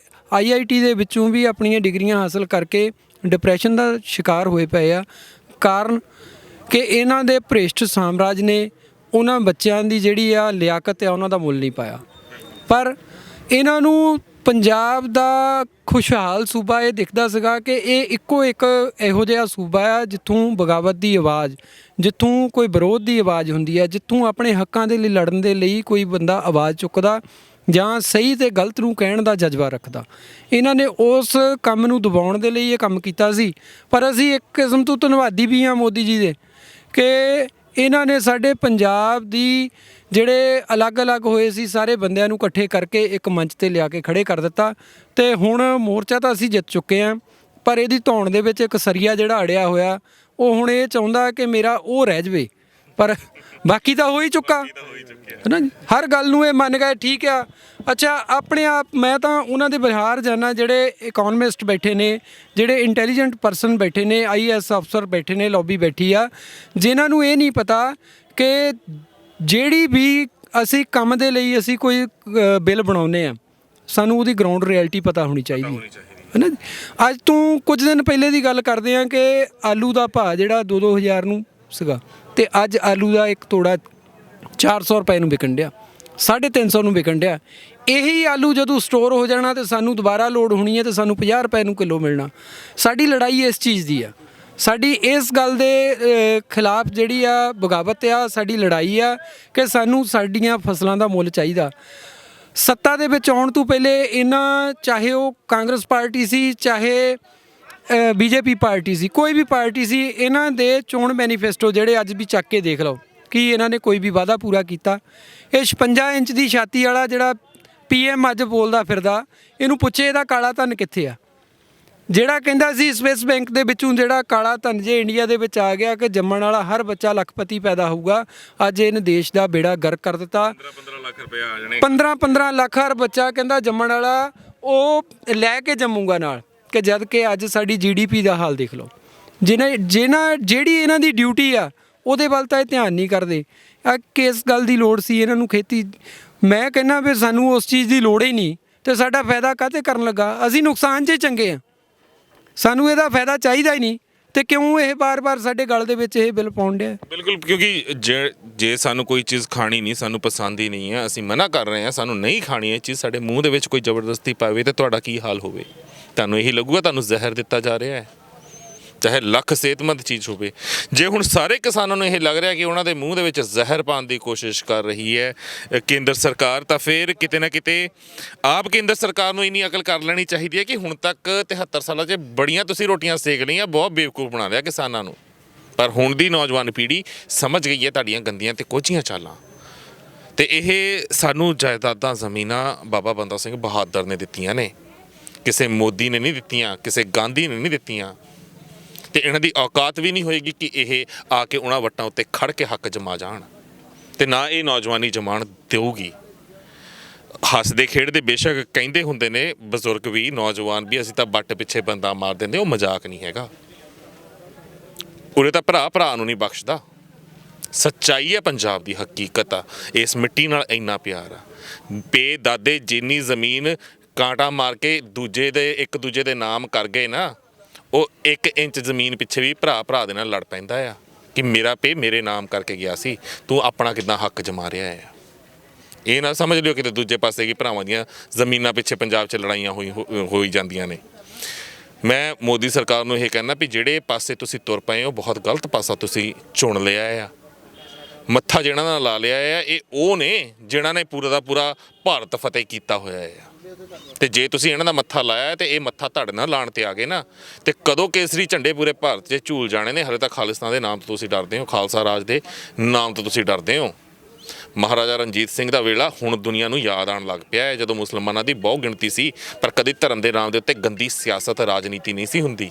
IIT ਦੇ ਵਿੱਚੋਂ ਵੀ ਆਪਣੀਆਂ ਡਿਗਰੀਆਂ ਹਾਸਲ ਕਰਕੇ ਡਿਪਰੈਸ਼ਨ ਦਾ ਸ਼ਿਕਾਰ ਹੋਏ ਪਏ ਆ। ਕਾਰਨ ਕਿ ਇਹਨਾਂ ਦੇ ਭ੍ਰਿਸ਼ਟ ਸਾਮਰਾਜ ਨੇ ਉਹਨਾਂ ਬੱਚਿਆਂ ਦੀ ਜਿਹੜੀ ਆ ਲਿਆਕਤ ਆ ਉਹਨਾਂ ਦਾ ਮੁੱਲ ਨਹੀਂ ਪਾਇਆ। ਪਰ ਇਹਨਾਂ ਨੂੰ ਪੰਜਾਬ ਦਾ ਖੁਸ਼ਹਾਲ ਸੂਬਾ ਇਹ ਦਿਖਦਾ ਸੀਗਾ ਕਿ ਇਹ ਇੱਕੋ ਇੱਕ ਇਹੋ ਜਿਹਾ ਸੂਬਾ ਆ ਜਿੱਥੋਂ ਬਗਾਵਤ ਦੀ ਆਵਾਜ਼, ਜਿੱਥੋਂ ਕੋਈ ਵਿਰੋਧ ਦੀ ਆਵਾਜ਼ ਹੁੰਦੀ ਹੈ, ਜਿੱਥੋਂ ਆਪਣੇ ਹੱਕਾਂ ਦੇ ਲਈ ਲੜਨ ਦੇ ਲਈ ਕੋਈ ਬੰਦਾ ਆਵਾਜ਼ ਚੁੱਕਦਾ ਜਾਂ ਸਹੀ ਤੇ ਗਲਤ ਨੂੰ ਕਹਿਣ ਦਾ ਜਜ਼ਬਾ ਰੱਖਦਾ। ਇਹਨਾਂ ਨੇ ਉਸ ਕੰਮ ਨੂੰ ਦਬਾਉਣ ਦੇ ਲਈ ਇਹ ਕੰਮ ਕੀਤਾ ਸੀ। ਪਰ ਅਸੀਂ ਇੱਕ ਕਿਸਮ ਤੋਂ ਧੰਨਵਾਦੀ ਵੀ ਹਾਂ ਮੋਦੀ ਜੀ ਦੇ ਕਿ ਇਹਨਾਂ ਨੇ ਸਾਡੇ ਪੰਜਾਬ ਦੀ ਜਿਹੜੇ ਅਲੱਗ-ਅਲੱਗ ਹੋਏ ਸੀ ਸਾਰੇ ਬੰਦਿਆਂ ਨੂੰ ਇਕੱਠੇ ਕਰਕੇ ਇੱਕ ਮੰਚ ਤੇ ਲਿਆ ਕੇ ਖੜੇ ਕਰ ਦਿੱਤਾ। ਤੇ ਹੁਣ ਮੋਰਚਾ ਤਾਂ ਅਸੀਂ ਜਿੱਤ ਚੁੱਕੇ ਹਾਂ, ਪਰ ਇਹਦੀ ਧੌਣ ਦੇ ਵਿੱਚ ਇੱਕ ਸਰੀਆ ਜਿਹੜਾ ਅੜਿਆ ਹੋਇਆ, ਉਹ ਹੁਣ ਇਹ ਚਾਹੁੰਦਾ ਕਿ ਮੇਰਾ ਉਹ ਰਹਿ ਜਾਵੇ, ਪਰ ਬਾਕੀ ਤਾਂ ਹੋ ਹੀ ਚੁੱਕਾ ਹੈ ਨਾ ਜੀ। ਹਰ ਗੱਲ ਨੂੰ ਇਹ ਮੰਨ ਗਏ, ਠੀਕ ਆ। ਅੱਛਾ, ਆਪਣੇ ਆਪ ਮੈਂ ਤਾਂ ਉਹਨਾਂ ਦੇ ਬਿਹਾਰ ਜਾਣਾ ਜਿਹੜੇ ਇਕਨੋਮਿਸਟ ਬੈਠੇ ਨੇ, ਜਿਹੜੇ ਇੰਟੈਲੀਜੈਂਟ ਪਰਸਨ ਬੈਠੇ ਨੇ, IAS ਅਫਸਰ ਬੈਠੇ ਨੇ, ਲੌਬੀ ਬੈਠੀ ਆ, ਜਿਨ੍ਹਾਂ ਨੂੰ ਇਹ ਨਹੀਂ ਪਤਾ ਕਿ ਜਿਹੜੀ ਵੀ ਅਸੀਂ ਕੰਮ ਦੇ ਲਈ ਅਸੀਂ ਕੋਈ ਬਿੱਲ ਬਣਾਉਂਦੇ ਆ, ਸਾਨੂੰ ਉਹਦੀ ਗਰਾਊਂਡ ਰਿਐਲਿਟੀ ਪਤਾ ਹੋਣੀ ਚਾਹੀਦੀ ਹੈ ਨਾ। ਅੱਜ ਤੋਂ ਕੁਝ ਦਿਨ ਪਹਿਲੇ ਦੀ ਗੱਲ ਕਰਦੇ ਹਾਂ ਕਿ ਆਲੂ ਦਾ ਭਾਅ ਜਿਹੜਾ 2-2 ਹਜ਼ਾਰ ਨੂੰ ਸੀਗਾ, ਤੇ ਅੱਜ ਆਲੂ ਦਾ ਇੱਕ ਤੋੜਾ 400 ਰੁਪਏ ਨੂੰ ਵਿਕਣ ਡਿਆ, 350 ਨੂੰ ਵਿਕਣ ਡਿਆ। ਇਹੀ ਆਲੂ ਜਦੋਂ ਸਟੋਰ ਹੋ ਜਾਣਾ ਤੇ ਸਾਨੂੰ ਦੁਬਾਰਾ ਲੋਡ ਹੋਣੀ ਹੈ ਤੇ ਸਾਨੂੰ 50 ਰੁਪਏ ਨੂੰ ਕਿਲੋ ਮਿਲਣਾ। ਸਾਡੀ ਲੜਾਈ ਇਸ ਚੀਜ਼ ਦੀ ਆ, ਸਾਡੀ ਇਸ ਗੱਲ ਦੇ ਖਿਲਾਫ ਜਿਹੜੀ ਆ ਬਗਾਵਤ ਆ, ਸਾਡੀ ਲੜਾਈ ਆ ਕਿ ਸਾਨੂੰ ਸਾਡੀਆਂ ਫਸਲਾਂ ਦਾ ਮੁੱਲ ਚਾਹੀਦਾ। ਸੱਤਾ ਦੇ ਵਿੱਚ ਆਉਣ ਤੋਂ ਪਹਿਲੇ ਇਹਨਾਂ, ਚਾਹੇ ਉਹ ਕਾਂਗਰਸ ਪਾਰਟੀ ਸੀ, ਚਾਹੇ BJP ਪਾਰਟੀ ਸੀ, ਕੋਈ ਵੀ ਪਾਰਟੀ ਸੀ, ਇਹਨਾਂ ਦੇ ਚੋਣ ਮੈਨੀਫੈਸਟੋ ਜਿਹੜੇ ਅੱਜ ਵੀ ਚੱਕ ਕੇ ਦੇਖ ਲਓ ਕਿ ਇਹਨਾਂ ਨੇ ਕੋਈ ਵੀ ਵਾਅਦਾ ਪੂਰਾ ਕੀਤਾ। ਇਹ 56 ਇੰਚ ਦੀ ਛਾਤੀ ਵਾਲਾ ਜਿਹੜਾ PM ਅੱਜ ਬੋਲਦਾ ਫਿਰਦਾ, ਇਹਨੂੰ ਪੁੱਛੇ ਇਹਦਾ ਕਾਲਾ ਧਨ ਕਿੱਥੇ ਆ? ਜਿਹੜਾ ਕਹਿੰਦਾ ਸੀ ਸਵਿਸ ਬੈਂਕ ਦੇ ਵਿੱਚੋਂ ਜਿਹੜਾ ਕਾਲਾ ਧਨ ਜੇ ਇੰਡੀਆ ਦੇ ਵਿੱਚ ਆ ਗਿਆ ਕਿ ਜੰਮਣ ਵਾਲਾ ਹਰ ਬੱਚਾ ਲੱਖਪਤੀ ਪੈਦਾ ਹੋਊਗਾ, ਅੱਜ ਇਹਨੇ ਦੇਸ਼ ਦਾ ਬੇੜਾ ਗਰਕ ਕਰ ਦਿੱਤਾ। 15 ਲੱਖ ਰੁਪਏ ਆ ਜਾਣੇ, 15 ਲੱਖ ਹਰ ਬੱਚਾ ਕਹਿੰਦਾ ਜੰਮਣ ਵਾਲਾ ਉਹ ਲੈ ਕੇ ਜੰਮੂਗਾ ਨਾਲ, ਕਿ ਜਦ ਕਿ ਅੱਜ ਸਾਡੀ GDP ਦਾ ਹਾਲ ਦੇਖ ਲਓ। ਜਿਹੜੀ ਇਹਨਾਂ ਦੀ ਡਿਊਟੀ ਆ ਉਹਦੇ ਵੱਲ ਤਾਂ ਇਹ ਧਿਆਨ ਨਹੀਂ ਕਰਦੇ। ਕਿਸ ਗੱਲ ਦੀ ਲੋੜ ਸੀ ਇਹਨਾਂ ਨੂੰ ਖੇਤੀ? ਮੈਂ ਕਹਿੰਦਾ ਵੀ ਸਾਨੂੰ ਉਸ ਚੀਜ਼ ਦੀ ਲੋੜ ਹੀ ਨਹੀਂ, ਤੇ ਸਾਡਾ ਫਾਇਦਾ ਕਾਹਤੇ ਕਰਨ ਲੱਗਾ? ਅਸੀਂ ਨੁਕਸਾਨ 'ਚ ਚੰਗੇ ਆ, ਸਾਨੂੰ ਇਹਦਾ ਫਾਇਦਾ ਚਾਹੀਦਾ ਹੀ ਨਹੀਂ, ਤੇ ਕਿਉਂ ਇਹ ਬਾਰ-ਬਾਰ ਸਾਡੇ ਗਲ ਦੇ ਵਿੱਚ ਇਹ ਬਿੱਲ ਪਾਉਣ ਡਿਆ? ਬਿਲਕੁਲ, ਕਿਉਂਕਿ ਜੇ ਸਾਨੂੰ ਕੋਈ ਚੀਜ਼ ਖਾਣੀ ਨਹੀਂ, ਸਾਨੂੰ ਪਸੰਦ ਹੀ ਨਹੀਂ ਹੈ, ਅਸੀਂ ਮਨਾ ਕਰ ਰਹੇ ਹਾਂ, ਸਾਨੂੰ ਨਹੀਂ ਖਾਣੀ ਇਹ ਚੀਜ਼, ਸਾਡੇ ਮੂੰਹ ਦੇ ਵਿੱਚ ਕੋਈ ਜ਼ਬਰਦਸਤੀ ਪਾਵੇ ਤਾਂ ਤੁਹਾਡਾ ਕੀ ਹਾਲ ਹੋਵੇ? ਤੁਹਾਨੂੰ ਇਹੀ ਲੱਗੂਗਾ ਤੁਹਾਨੂੰ ਜ਼ਹਿਰ ਦਿੱਤਾ ਜਾ ਰਿਹਾ ਹੈ, ਚਾਹੇ ਲੱਖ ਸਿਹਤਮੰਦ ਚੀਜ਼ ਹੋਵੇ। ਜੇ ਹੁਣ ਸਾਰੇ ਕਿਸਾਨਾਂ ਨੂੰ ਇਹ ਲੱਗ ਰਿਹਾ ਕਿ ਉਹਨਾਂ ਦੇ ਮੂੰਹ ਦੇ ਵਿੱਚ ਜ਼ਹਿਰ ਪਾਉਣ ਦੀ ਕੋਸ਼ਿਸ਼ ਕਰ ਰਹੀ ਹੈ ਕੇਂਦਰ ਸਰਕਾਰ, ਤਾਂ ਫਿਰ ਕਿਤੇ ਨਾ ਕਿਤੇ ਆਪ ਕੇਂਦਰ ਸਰਕਾਰ ਨੂੰ ਇੰਨੀ ਅਕਲ ਕਰ ਲੈਣੀ ਚਾਹੀਦੀ ਹੈ ਕਿ ਹੁਣ ਤੱਕ 73 ਸਾਲਾਂ 'ਚ ਬੜੀਆਂ ਤੁਸੀਂ ਰੋਟੀਆਂ ਸੇਕ ਲਈਆਂ, ਬਹੁਤ ਬੇਵਕੂਫ ਬਣਾ ਲਿਆ ਕਿਸਾਨਾਂ ਨੂੰ। ਪਰ ਹੁਣ ਦੀ ਨੌਜਵਾਨ ਪੀੜ੍ਹੀ ਸਮਝ ਗਈ ਹੈ ਤੁਹਾਡੀਆਂ ਗੰਦੀਆਂ ਤੇ ਕੋਝੀਆਂ ਚਾਲਾਂ। ਤੇ ਇਹ ਸਾਨੂੰ ਜਾਇਦਾਦਾਂ ਜ਼ਮੀਨਾਂ ਬਾਬਾ ਬੰਦਾ ਸਿੰਘ ਬਹਾਦਰ ਨੇ ਦਿੱਤੀਆਂ ਨੇ, ਕਿਸੇ ਮੋਦੀ ਨੇ ਨਹੀਂ ਦਿੱਤੀਆਂ, ਕਿਸੇ ਗਾਂਧੀ ਨੇ ਨਹੀਂ ਦਿੱਤੀਆਂ। ਤੇ ਇਹਨਾਂ ਦੀ ਔਕਾਤ ਵੀ ਨਹੀਂ ਹੋਏਗੀ ਕਿ ਇਹ ਆ ਕੇ ਉਹਨਾਂ ਵੱਟਾਂ ਉੱਤੇ ਖੜ ਕੇ ਹੱਕ ਜਮਾ ਜਾਣ, ਤੇ ਨਾ ਇਹ ਨੌਜਵਾਨੀ ਜਮਾਨ ਦੇਊਗੀ। ਹੱਸਦੇ ਖੇਡਦੇ ਬੇਸ਼ੱਕ ਕਹਿੰਦੇ ਹੁੰਦੇ ਨੇ ਬਜ਼ੁਰਗ ਵੀ, ਨੌਜਵਾਨ ਵੀ, ਅਸੀਂ ਤਾਂ ਬੱਟ ਪਿੱਛੇ ਬੰਦਾ ਮਾਰ ਦਿੰਦੇ, ਉਹ ਮਜ਼ਾਕ ਨਹੀਂ ਹੈਗਾ। ਉਰੇ ਤਾਂ ਭਰਾ ਨੂੰ ਨਹੀਂ ਬਖਸ਼ਦਾ। ਸੱਚਾਈ ਹੈ ਪੰਜਾਬ ਦੀ, ਹਕੀਕਤ ਆ। ਇਸ ਮਿੱਟੀ ਨਾਲ ਇੰਨਾ ਪਿਆਰ ਆ। ਦਾਦੇ ਜਿੰਨੀ ਜ਼ਮੀਨ ਕਾਂਟਾ ਮਾਰ ਕੇ ਇੱਕ ਦੂਜੇ ਦੇ ਨਾਮ ਕਰ ਗਏ ਨਾ, ਉਹ 1 ਇੰਚ ਜ਼ਮੀਨ ਪਿੱਛੇ ਵੀ ਭਰਾ ਦੇ ਨਾਲ ਲੜ ਪੈਂਦਾ ਆ ਕਿ ਮੇਰਾ ਮੇਰੇ ਨਾਮ ਕਰਕੇ ਗਿਆ ਸੀ, ਤੂੰ ਆਪਣਾ ਕਿੱਦਾਂ ਹੱਕ ਜਮਾ ਰਿਹਾ ਹੈ। ਇਹ ਨਾ ਸਮਝ ਲਿਓ ਕਿਤੇ ਦੂਜੇ ਪਾਸੇ ਕਿ ਭਰਾਵਾਂ ਦੀਆਂ ਜ਼ਮੀਨਾਂ ਪਿੱਛੇ ਪੰਜਾਬ 'ਚ ਲੜਾਈਆਂ ਹੋਈ ਜਾਂਦੀਆਂ ਨੇ। ਮੈਂ ਮੋਦੀ ਸਰਕਾਰ ਨੂੰ ਇਹ ਕਹਿਣਾ ਵੀ ਜਿਹੜੇ ਪਾਸੇ ਤੁਸੀਂ ਤੁਰ ਪਏ ਹੋ, ਬਹੁਤ ਗਲਤ ਪਾਸਾ ਤੁਸੀਂ ਚੁਣ ਲਿਆ ਆ। ਮੱਥਾ ਜਿਹਨਾਂ ਨਾਲ ਲਾ ਲਿਆ ਆ, ਇਹ ਉਹ ਨੇ ਜਿਹਨਾਂ ਨੇ ਪੂਰਾ ਦਾ ਪੂਰਾ ਭਾਰਤ ਫਤਿਹ ਕੀਤਾ ਹੋਇਆ ਆ। ਤੇ ਜੇ ਤੁਸੀਂ ਇਹਨਾਂ ਦਾ ਮੱਥਾ ਲਾਇਆ ਤੇ ਇਹ ਮੱਥਾ ਤੁਹਾਡੇ ਨਾਲ ਲਾਉਣ ਤੇ ਆ ਗਏ ਨਾ, ਤੇ ਕਦੋਂ ਕੇਸਰੀ ਝੰਡੇ ਪੂਰੇ ਭਾਰਤ 'ਚ ਝੂਲ ਜਾਣੇ ਨੇ। ਹਲੇ ਤਾਂ ਖਾਲਿਸਤਾਨ ਦੇ ਨਾਮ ਤੋਂ ਤੁਸੀਂ ਡਰਦੇ ਹੋ, ਖਾਲਸਾ ਰਾਜ ਦੇ ਨਾਮ ਤੋਂ ਤੁਸੀਂ ਡਰਦੇ ਹੋ। ਮਹਾਰਾਜਾ ਰਣਜੀਤ ਸਿੰਘ ਦਾ ਵੇਲਾ ਹੁਣ ਦੁਨੀਆ ਨੂੰ ਯਾਦ ਆਉਣ ਲੱਗ ਪਿਆ ਹੈ, ਜਦੋਂ ਮੁਸਲਮਾਨਾਂ ਦੀ ਬਹੁ ਗਿਣਤੀ ਸੀ, ਪਰ ਕਦੇ ਧਰਮ ਦੇ ਨਾਮ ਦੇ ਉੱਤੇ ਗੰਦੀ ਸਿਆਸਤ ਰਾਜਨੀਤੀ ਨਹੀਂ ਸੀ ਹੁੰਦੀ।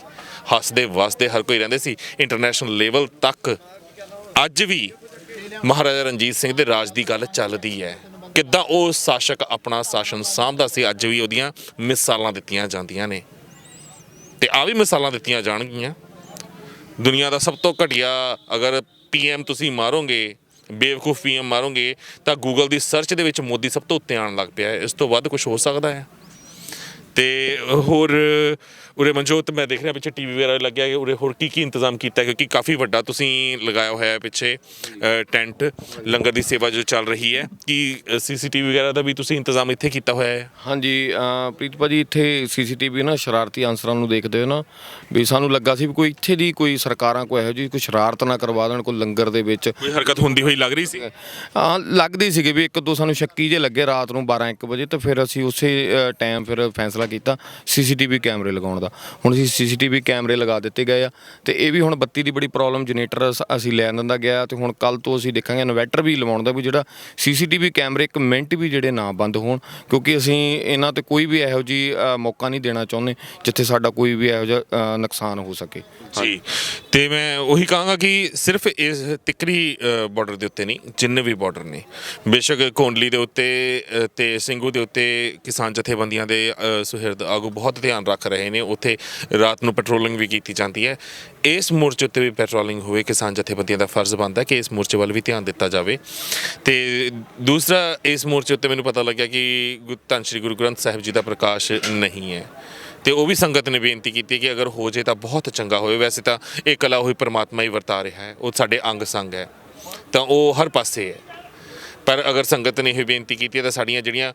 ਹੱਸਦੇ ਵਸਦੇ ਹਰ ਕੋਈ ਰਹਿੰਦੇ ਸੀ। ਇੰਟਰਨੈਸ਼ਨਲ ਲੈਵਲ ਤੱਕ ਅੱਜ ਵੀ ਮਹਾਰਾਜਾ ਰਣਜੀਤ ਸਿੰਘ ਦੇ ਰਾਜ ਦੀ ਗੱਲ ਚੱਲਦੀ ਹੈ। ਕਿੱਦਾਂ ਉਹ ਸ਼ਾਸਕ ਆਪਣਾ ਸ਼ਾਸਨ ਸਾਂਭਦਾ ਸੀ, ਅੱਜ ਵੀ ਉਹਦੀਆਂ ਮਿਸਾਲਾਂ ਦਿੱਤੀਆਂ ਜਾਂਦੀਆਂ ਨੇ, ਤੇ ਆ ਵੀ ਮਿਸਾਲਾਂ ਦਿੱਤੀਆਂ ਜਾਣਗੀਆਂ। ਦੁਨੀਆ ਦਾ ਸਭ ਤੋਂ ਘਟੀਆ ਅਗਰ PM ਤੁਸੀਂ ਮਾਰੋਗੇ, ਬੇਵਕੂਫ PM ਮਾਰੋਗੇ, ਤਾਂ ਗੂਗਲ ਦੀ ਸਰਚ ਦੇ ਵਿੱਚ ਮੋਦੀ ਸਭ ਤੋਂ ਉੱਤੇ ਆਉਣ ਲੱਗ ਪਿਆ ਹੈ। ਇਸ ਤੋਂ ਵੱਧ ਕੁਝ ਹੋ ਸਕਦਾ ਹੈ? ਤੇ ਹੋਰ ਉਰੇ ਮਨਜੋਤ ਮੈਂ ਦੇਖ ਰਿਹਾ ਪਿੱਛੇ ਟੀਵੀ ਵਗੈਰਾ ਲੱਗਿਆ ਹੈ, ਉਰੇ ਹੋਰ ਕੀ ਇੰਤਜ਼ਾਮ ਕੀਤਾ ਕਿਉਂਕਿ ਕਾਫੀ ਵੱਡਾ ਤੁਸੀਂ ਲਗਾਇਆ ਹੋਇਆ ਹੈ ਪਿੱਛੇ ਟੈਂਟ, ਲੰਗਰ ਦੀ ਸੇਵਾ ਜੋ ਚੱਲ ਰਹੀ ਹੈ, ਕੀ ਸੀਸੀਟੀਵੀ ਵਗੈਰਾ ਦਾ ਵੀ ਤੁਸੀਂ ਇੰਤਜ਼ਾਮ ਇੱਥੇ ਕੀਤਾ ਹੋਇਆ ਹੈ? ਹਾਂਜੀ ਪ੍ਰੀਤ ਭਾਜੀ ਇੱਥੇ ਸੀਸੀਟੀਵੀ ਨਾ ਸ਼ਰਾਰਤੀ ਅਨਸਰਾਂ ਨੂੰ ਦੇਖਦੇ ਹੋ ਨਾ ਵੀ ਸਾਨੂੰ ਲੱਗਾ ਸੀ ਵੀ ਕੋਈ ਇੱਥੇ ਦੀ ਕੋਈ ਸਰਕਾਰਾਂ ਕੋਈ ਇਹੋ ਜਿਹੀ ਕੋਈ ਸ਼ਰਾਰਤ ਨਾ ਕਰਵਾ ਦੇਣ ਕੋਈ ਲੰਗਰ ਦੇ ਵਿੱਚ ਕੋਈ ਹਰਕਤ ਹੁੰਦੀ ਹੋਈ ਲੱਗ ਰਹੀ ਸੀ? ਹਾਂ ਲੱਗਦੀ ਸੀਗੀ ਵੀ ਇੱਕ ਦੋ ਸਾਨੂੰ ਸ਼ੱਕੀ ਜੇ ਲੱਗੇ ਰਾਤ ਨੂੰ 12-1 ਵਜੇ, ਤਾਂ ਫਿਰ ਅਸੀਂ ਉਸੇ ਟਾਈਮ ਫਿਰ ਫੈਸਲਾ ਕੀਤਾ ਸੀਸੀਟੀਵੀ ਕੈਮਰੇ ਲਗਾਉਣ ਦਾ। ਹੁਣ ਅਸੀਂ ਸੀਸੀਟੀਵੀ ਕੈਮਰੇ ਲਗਾ ਦਿੱਤੇ ਗਏ ਆ, ਤੇ ਇਹ ਵੀ ਹੁਣ ਬੱਤੀ ਦੀ ਬੜੀ ਪ੍ਰੋਬਲਮ, ਜਨਰੇਟਰ ਅਸੀਂ ਲੈਣ ਦਿੰਦਾ ਗਿਆ, ਤੇ ਹੁਣ ਕੱਲ ਤੋਂ ਅਸੀਂ ਦੇਖਾਂਗੇ ਇਨਵਰਟਰ ਵੀ ਲਵਾਉਣ ਦਾ ਵੀ ਜਿਹੜਾ ਸੀਸੀਟੀਵੀ ਕੈਮਰੇ ਇੱਕ ਮਿੰਟ ਵੀ ਜਿਹੜੇ ਨਾ ਬੰਦ ਹੋਣ, ਕਿਉਂਕਿ ਅਸੀਂ ਇਹਨਾਂ ਤੇ ਕੋਈ ਵੀ ਇਹੋ ਜਿਹੀ ਮੌਕਾ ਨਹੀਂ ਦੇਣਾ ਚਾਹੁੰਦੇ ਜਿੱਥੇ ਸਾਡਾ ਕੋਈ ਵੀ ਇਹੋ ਜਿਹਾ ਨੁਕਸਾਨ ਹੋ ਸਕੇ ਜੀ। ਤੇ ਮੈਂ ਉਹੀ ਕਹਾਂਗਾ ਕਿ ਸਿਰਫ ਇਸ ਤਿੱਕਰੀ ਬਾਰਡਰ ਦੇ ਉੱਤੇ ਨਹੀਂ, ਜਿੰਨੇ ਵੀ ਬਾਰਡਰ ਨੇ, ਬੇਸ਼ੱਕ ਕੋਂਡਲੀ ਦੇ ਉੱਤੇ ਤੇ ਸਿੰਘੂ ਦੇ ਉੱਤੇ ਕਿਸਾਨ ਜਥੇਬੰਦੀਆਂ ਦੇ ਸੁਹਿਰਦ ਆਗੂ ਬਹੁਤ ਧਿਆਨ ਰੱਖ ਰਹੇ ਨੇ, ਉੱਥੇ ਰਾਤ ਨੂੰ ਪੈਟਰੋਲਿੰਗ ਵੀ ਕੀਤੀ ਜਾਂਦੀ ਹੈ। ਇਸ ਮੋਰਚੇ ਉੱਤੇ ਵੀ ਪੈਟਰੋਲਿੰਗ ਹੋਵੇ, ਕਿਸਾਨ ਜਥੇਬੰਦੀਆਂ ਦਾ ਫਰਜ਼ ਬਣਦਾ ਕਿ ਇਸ ਮੋਰਚੇ ਵੱਲ ਵੀ ਧਿਆਨ ਦਿੱਤਾ ਜਾਵੇ। ਤੇ ਦੂਸਰਾ, ਇਸ ਮੋਰਚੇ ਉੱਤੇ ਮੈਨੂੰ ਪਤਾ ਲੱਗਿਆ ਕਿ ਧੰਨ ਸ਼੍ਰੀ ਗੁਰੂ ਗ੍ਰੰਥ ਸਾਹਿਬ ਜੀ ਦਾ ਪ੍ਰਕਾਸ਼ ਨਹੀਂ ਹੈ, ਤੇ ਉਹ ਵੀ ਸੰਗਤ ਨੇ ਬੇਨਤੀ ਕੀਤੀ ਕਿ ਅਗਰ ਹੋ ਜੇ ਤਾਂ ਬਹੁਤ ਚੰਗਾ ਹੋਵੇ। ਵੈਸੇ ਤਾਂ ਇਹ ਕਲਾ ਉਹੀ ਪਰਮਾਤਮਾ ਹੀ ਵਰਤਾ ਰਿਹਾ ਹੈ, ਉਹ ਸਾਡੇ ਅੰਗ ਸੰਗ ਹੈ, ਤਾਂ ਉਹ ਹਰ ਪਾਸੇ ਹੈ। ਪਰ ਅਗਰ ਸੰਗਤ ਨੇ ਇਹ ਬੇਨਤੀ ਕੀਤੀ ਹੈ ਤਾਂ ਸਾਡੀਆਂ ਜਿਹੜੀਆਂ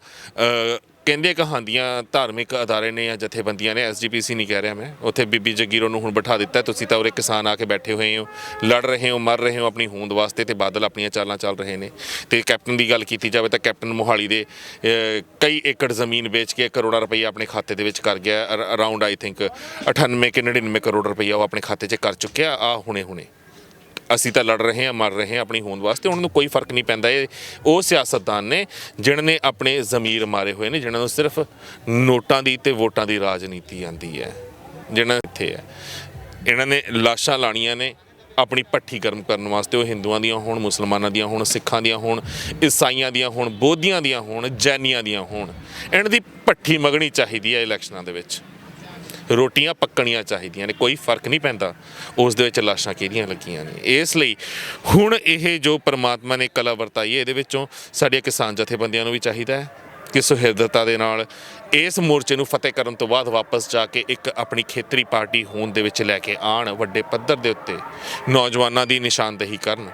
ਕਹਿੰਦੇ ਕਹਾਂਦੀਆਂ ਧਾਰਮਿਕ ਅਦਾਰੇ ਨੇ ਜਾਂ ਜਥੇਬੰਦੀਆਂ ਨੇ, SGPC ਨਹੀਂ ਕਹਿ ਰਿਹਾ ਮੈਂ, ਉੱਥੇ ਬੀਬੀ ਜਗੀਰੋ ਨੂੰ ਹੁਣ ਬਿਠਾ ਦਿੱਤਾ। ਤੁਸੀਂ ਤਾਂ ਉਰੇ ਕਿਸਾਨ ਆ ਕੇ ਬੈਠੇ ਹੋਏ ਹੋ, ਲੜ ਰਹੇ ਹੋ, ਮਰ ਰਹੇ ਹੋ ਆਪਣੀ ਹੋਂਦ ਵਾਸਤੇ, ਤੇ ਬਾਦਲ ਆਪਣੀਆਂ ਚਾਲਾਂ ਚੱਲ ਰਹੇ ਨੇ। ਤੇ ਕੈਪਟਨ ਦੀ ਗੱਲ ਕੀਤੀ ਜਾਵੇ ਤਾਂ ਕੈਪਟਨ ਮੋਹਾਲੀ ਦੇ ਕਈ ਏਕੜ ਜ਼ਮੀਨ ਵੇਚ ਕੇ ਕਰੋੜਾਂ ਰੁਪਈਆ ਆਪਣੇ ਖਾਤੇ ਦੇ ਵਿੱਚ ਕਰ ਗਿਆ। ਅਰਾਊਂਡ ਆਈ ਥਿੰਕ 98 ਕਿ 99 ਕਰੋੜ ਰੁਪਈਆ ਉਹ ਆਪਣੇ ਖਾਤੇ 'ਚ ਕਰ ਚੁੱਕਿਆ ਆ ਹੁਣੇ। ਅਸੀਂ ਤਾਂ ਲੜ ਰਹੇ ਹਾਂ, ਮਰ ਰਹੇ ਹਾਂ ਆਪਣੀ ਹੋਂਦ ਵਾਸਤੇ, ਉਹਨਾਂ ਨੂੰ ਕੋਈ ਫਰਕ ਨਹੀਂ ਪੈਂਦਾ। ਇਹ ਉਹ ਸਿਆਸਤਦਾਨ ਨੇ ਜਿਨ੍ਹਾਂ ਨੇ ਆਪਣੇ ਜ਼ਮੀਰ ਮਾਰੇ ਹੋਏ ਨੇ, ਜਿਨ੍ਹਾਂ ਨੂੰ ਸਿਰਫ ਨੋਟਾਂ ਦੀ ਤੇ ਵੋਟਾਂ ਦੀ ਰਾਜਨੀਤੀ ਆਉਂਦੀ ਹੈ, ਜਿਹਨਾਂ ਇੱਥੇ ਹੈ। ਇਹਨਾਂ ਨੇ ਲਾਸ਼ਾਂ ਲਾਣੀਆਂ ਨੇ ਆਪਣੀ ਭੱਠੀ ਗਰਮ ਕਰਨ ਵਾਸਤੇ, ਉਹ ਹਿੰਦੂਆਂ ਦੀਆਂ ਹੋਣ, ਮੁਸਲਮਾਨਾਂ ਦੀਆਂ ਹੋਣ, ਸਿੱਖਾਂ ਦੀਆਂ ਹੋਣ, ਈਸਾਈਆਂ ਦੀਆਂ ਹੋਣ, ਬੋਧੀਆਂ ਦੀਆਂ ਹੋਣ, ਜੈਨੀਆਂ ਦੀਆਂ ਹੋਣ। ਇਹਨਾਂ ਦੀ ਭੱਠੀ ਮਗਣੀ ਚਾਹੀਦੀ ਹੈ ਇਲੈਕਸ਼ਨਾਂ ਦੇ ਵਿੱਚ, ਰੋਟੀਆਂ ਪੱਕਣੀਆਂ ਚਾਹੀਦੀਆਂ ਨੇ, ਕੋਈ ਫਰਕ ਨਹੀਂ ਪੈਂਦਾ ਉਸ ਦੇ ਵਿੱਚ ਲਾਸ਼ਾਂ ਕਿਹਦੀਆਂ ਲੱਗੀਆਂ ਨੇ। ਇਸ ਲਈ ਹੁਣ ਇਹ ਜੋ ਪਰਮਾਤਮਾ ਨੇ ਕਲਾ ਵਰਤਾਈ ਹੈ, ਇਹਦੇ ਵਿੱਚੋਂ ਸਾਡੀਆਂ ਕਿਸਾਨ ਜਥੇਬੰਦੀਆਂ ਨੂੰ ਵੀ ਚਾਹੀਦਾ ਹੈ ਕਿ ਸੁਹਿਰਦਤਾ ਦੇ ਨਾਲ ਇਸ ਮੋਰਚੇ ਨੂੰ ਫਤਿਹ ਕਰਨ ਤੋਂ ਬਾਅਦ ਵਾਪਸ ਜਾ ਕੇ ਇੱਕ ਆਪਣੀ ਖੇਤਰੀ ਪਾਰਟੀ ਹੋਂਦ ਦੇ ਵਿੱਚ ਲੈ ਕੇ ਆਉਣ, ਵੱਡੇ ਪੱਧਰ ਦੇ ਉੱਤੇ ਨੌਜਵਾਨਾਂ ਦੀ ਨਿਸ਼ਾਨਦੇਹੀ ਕਰਨ।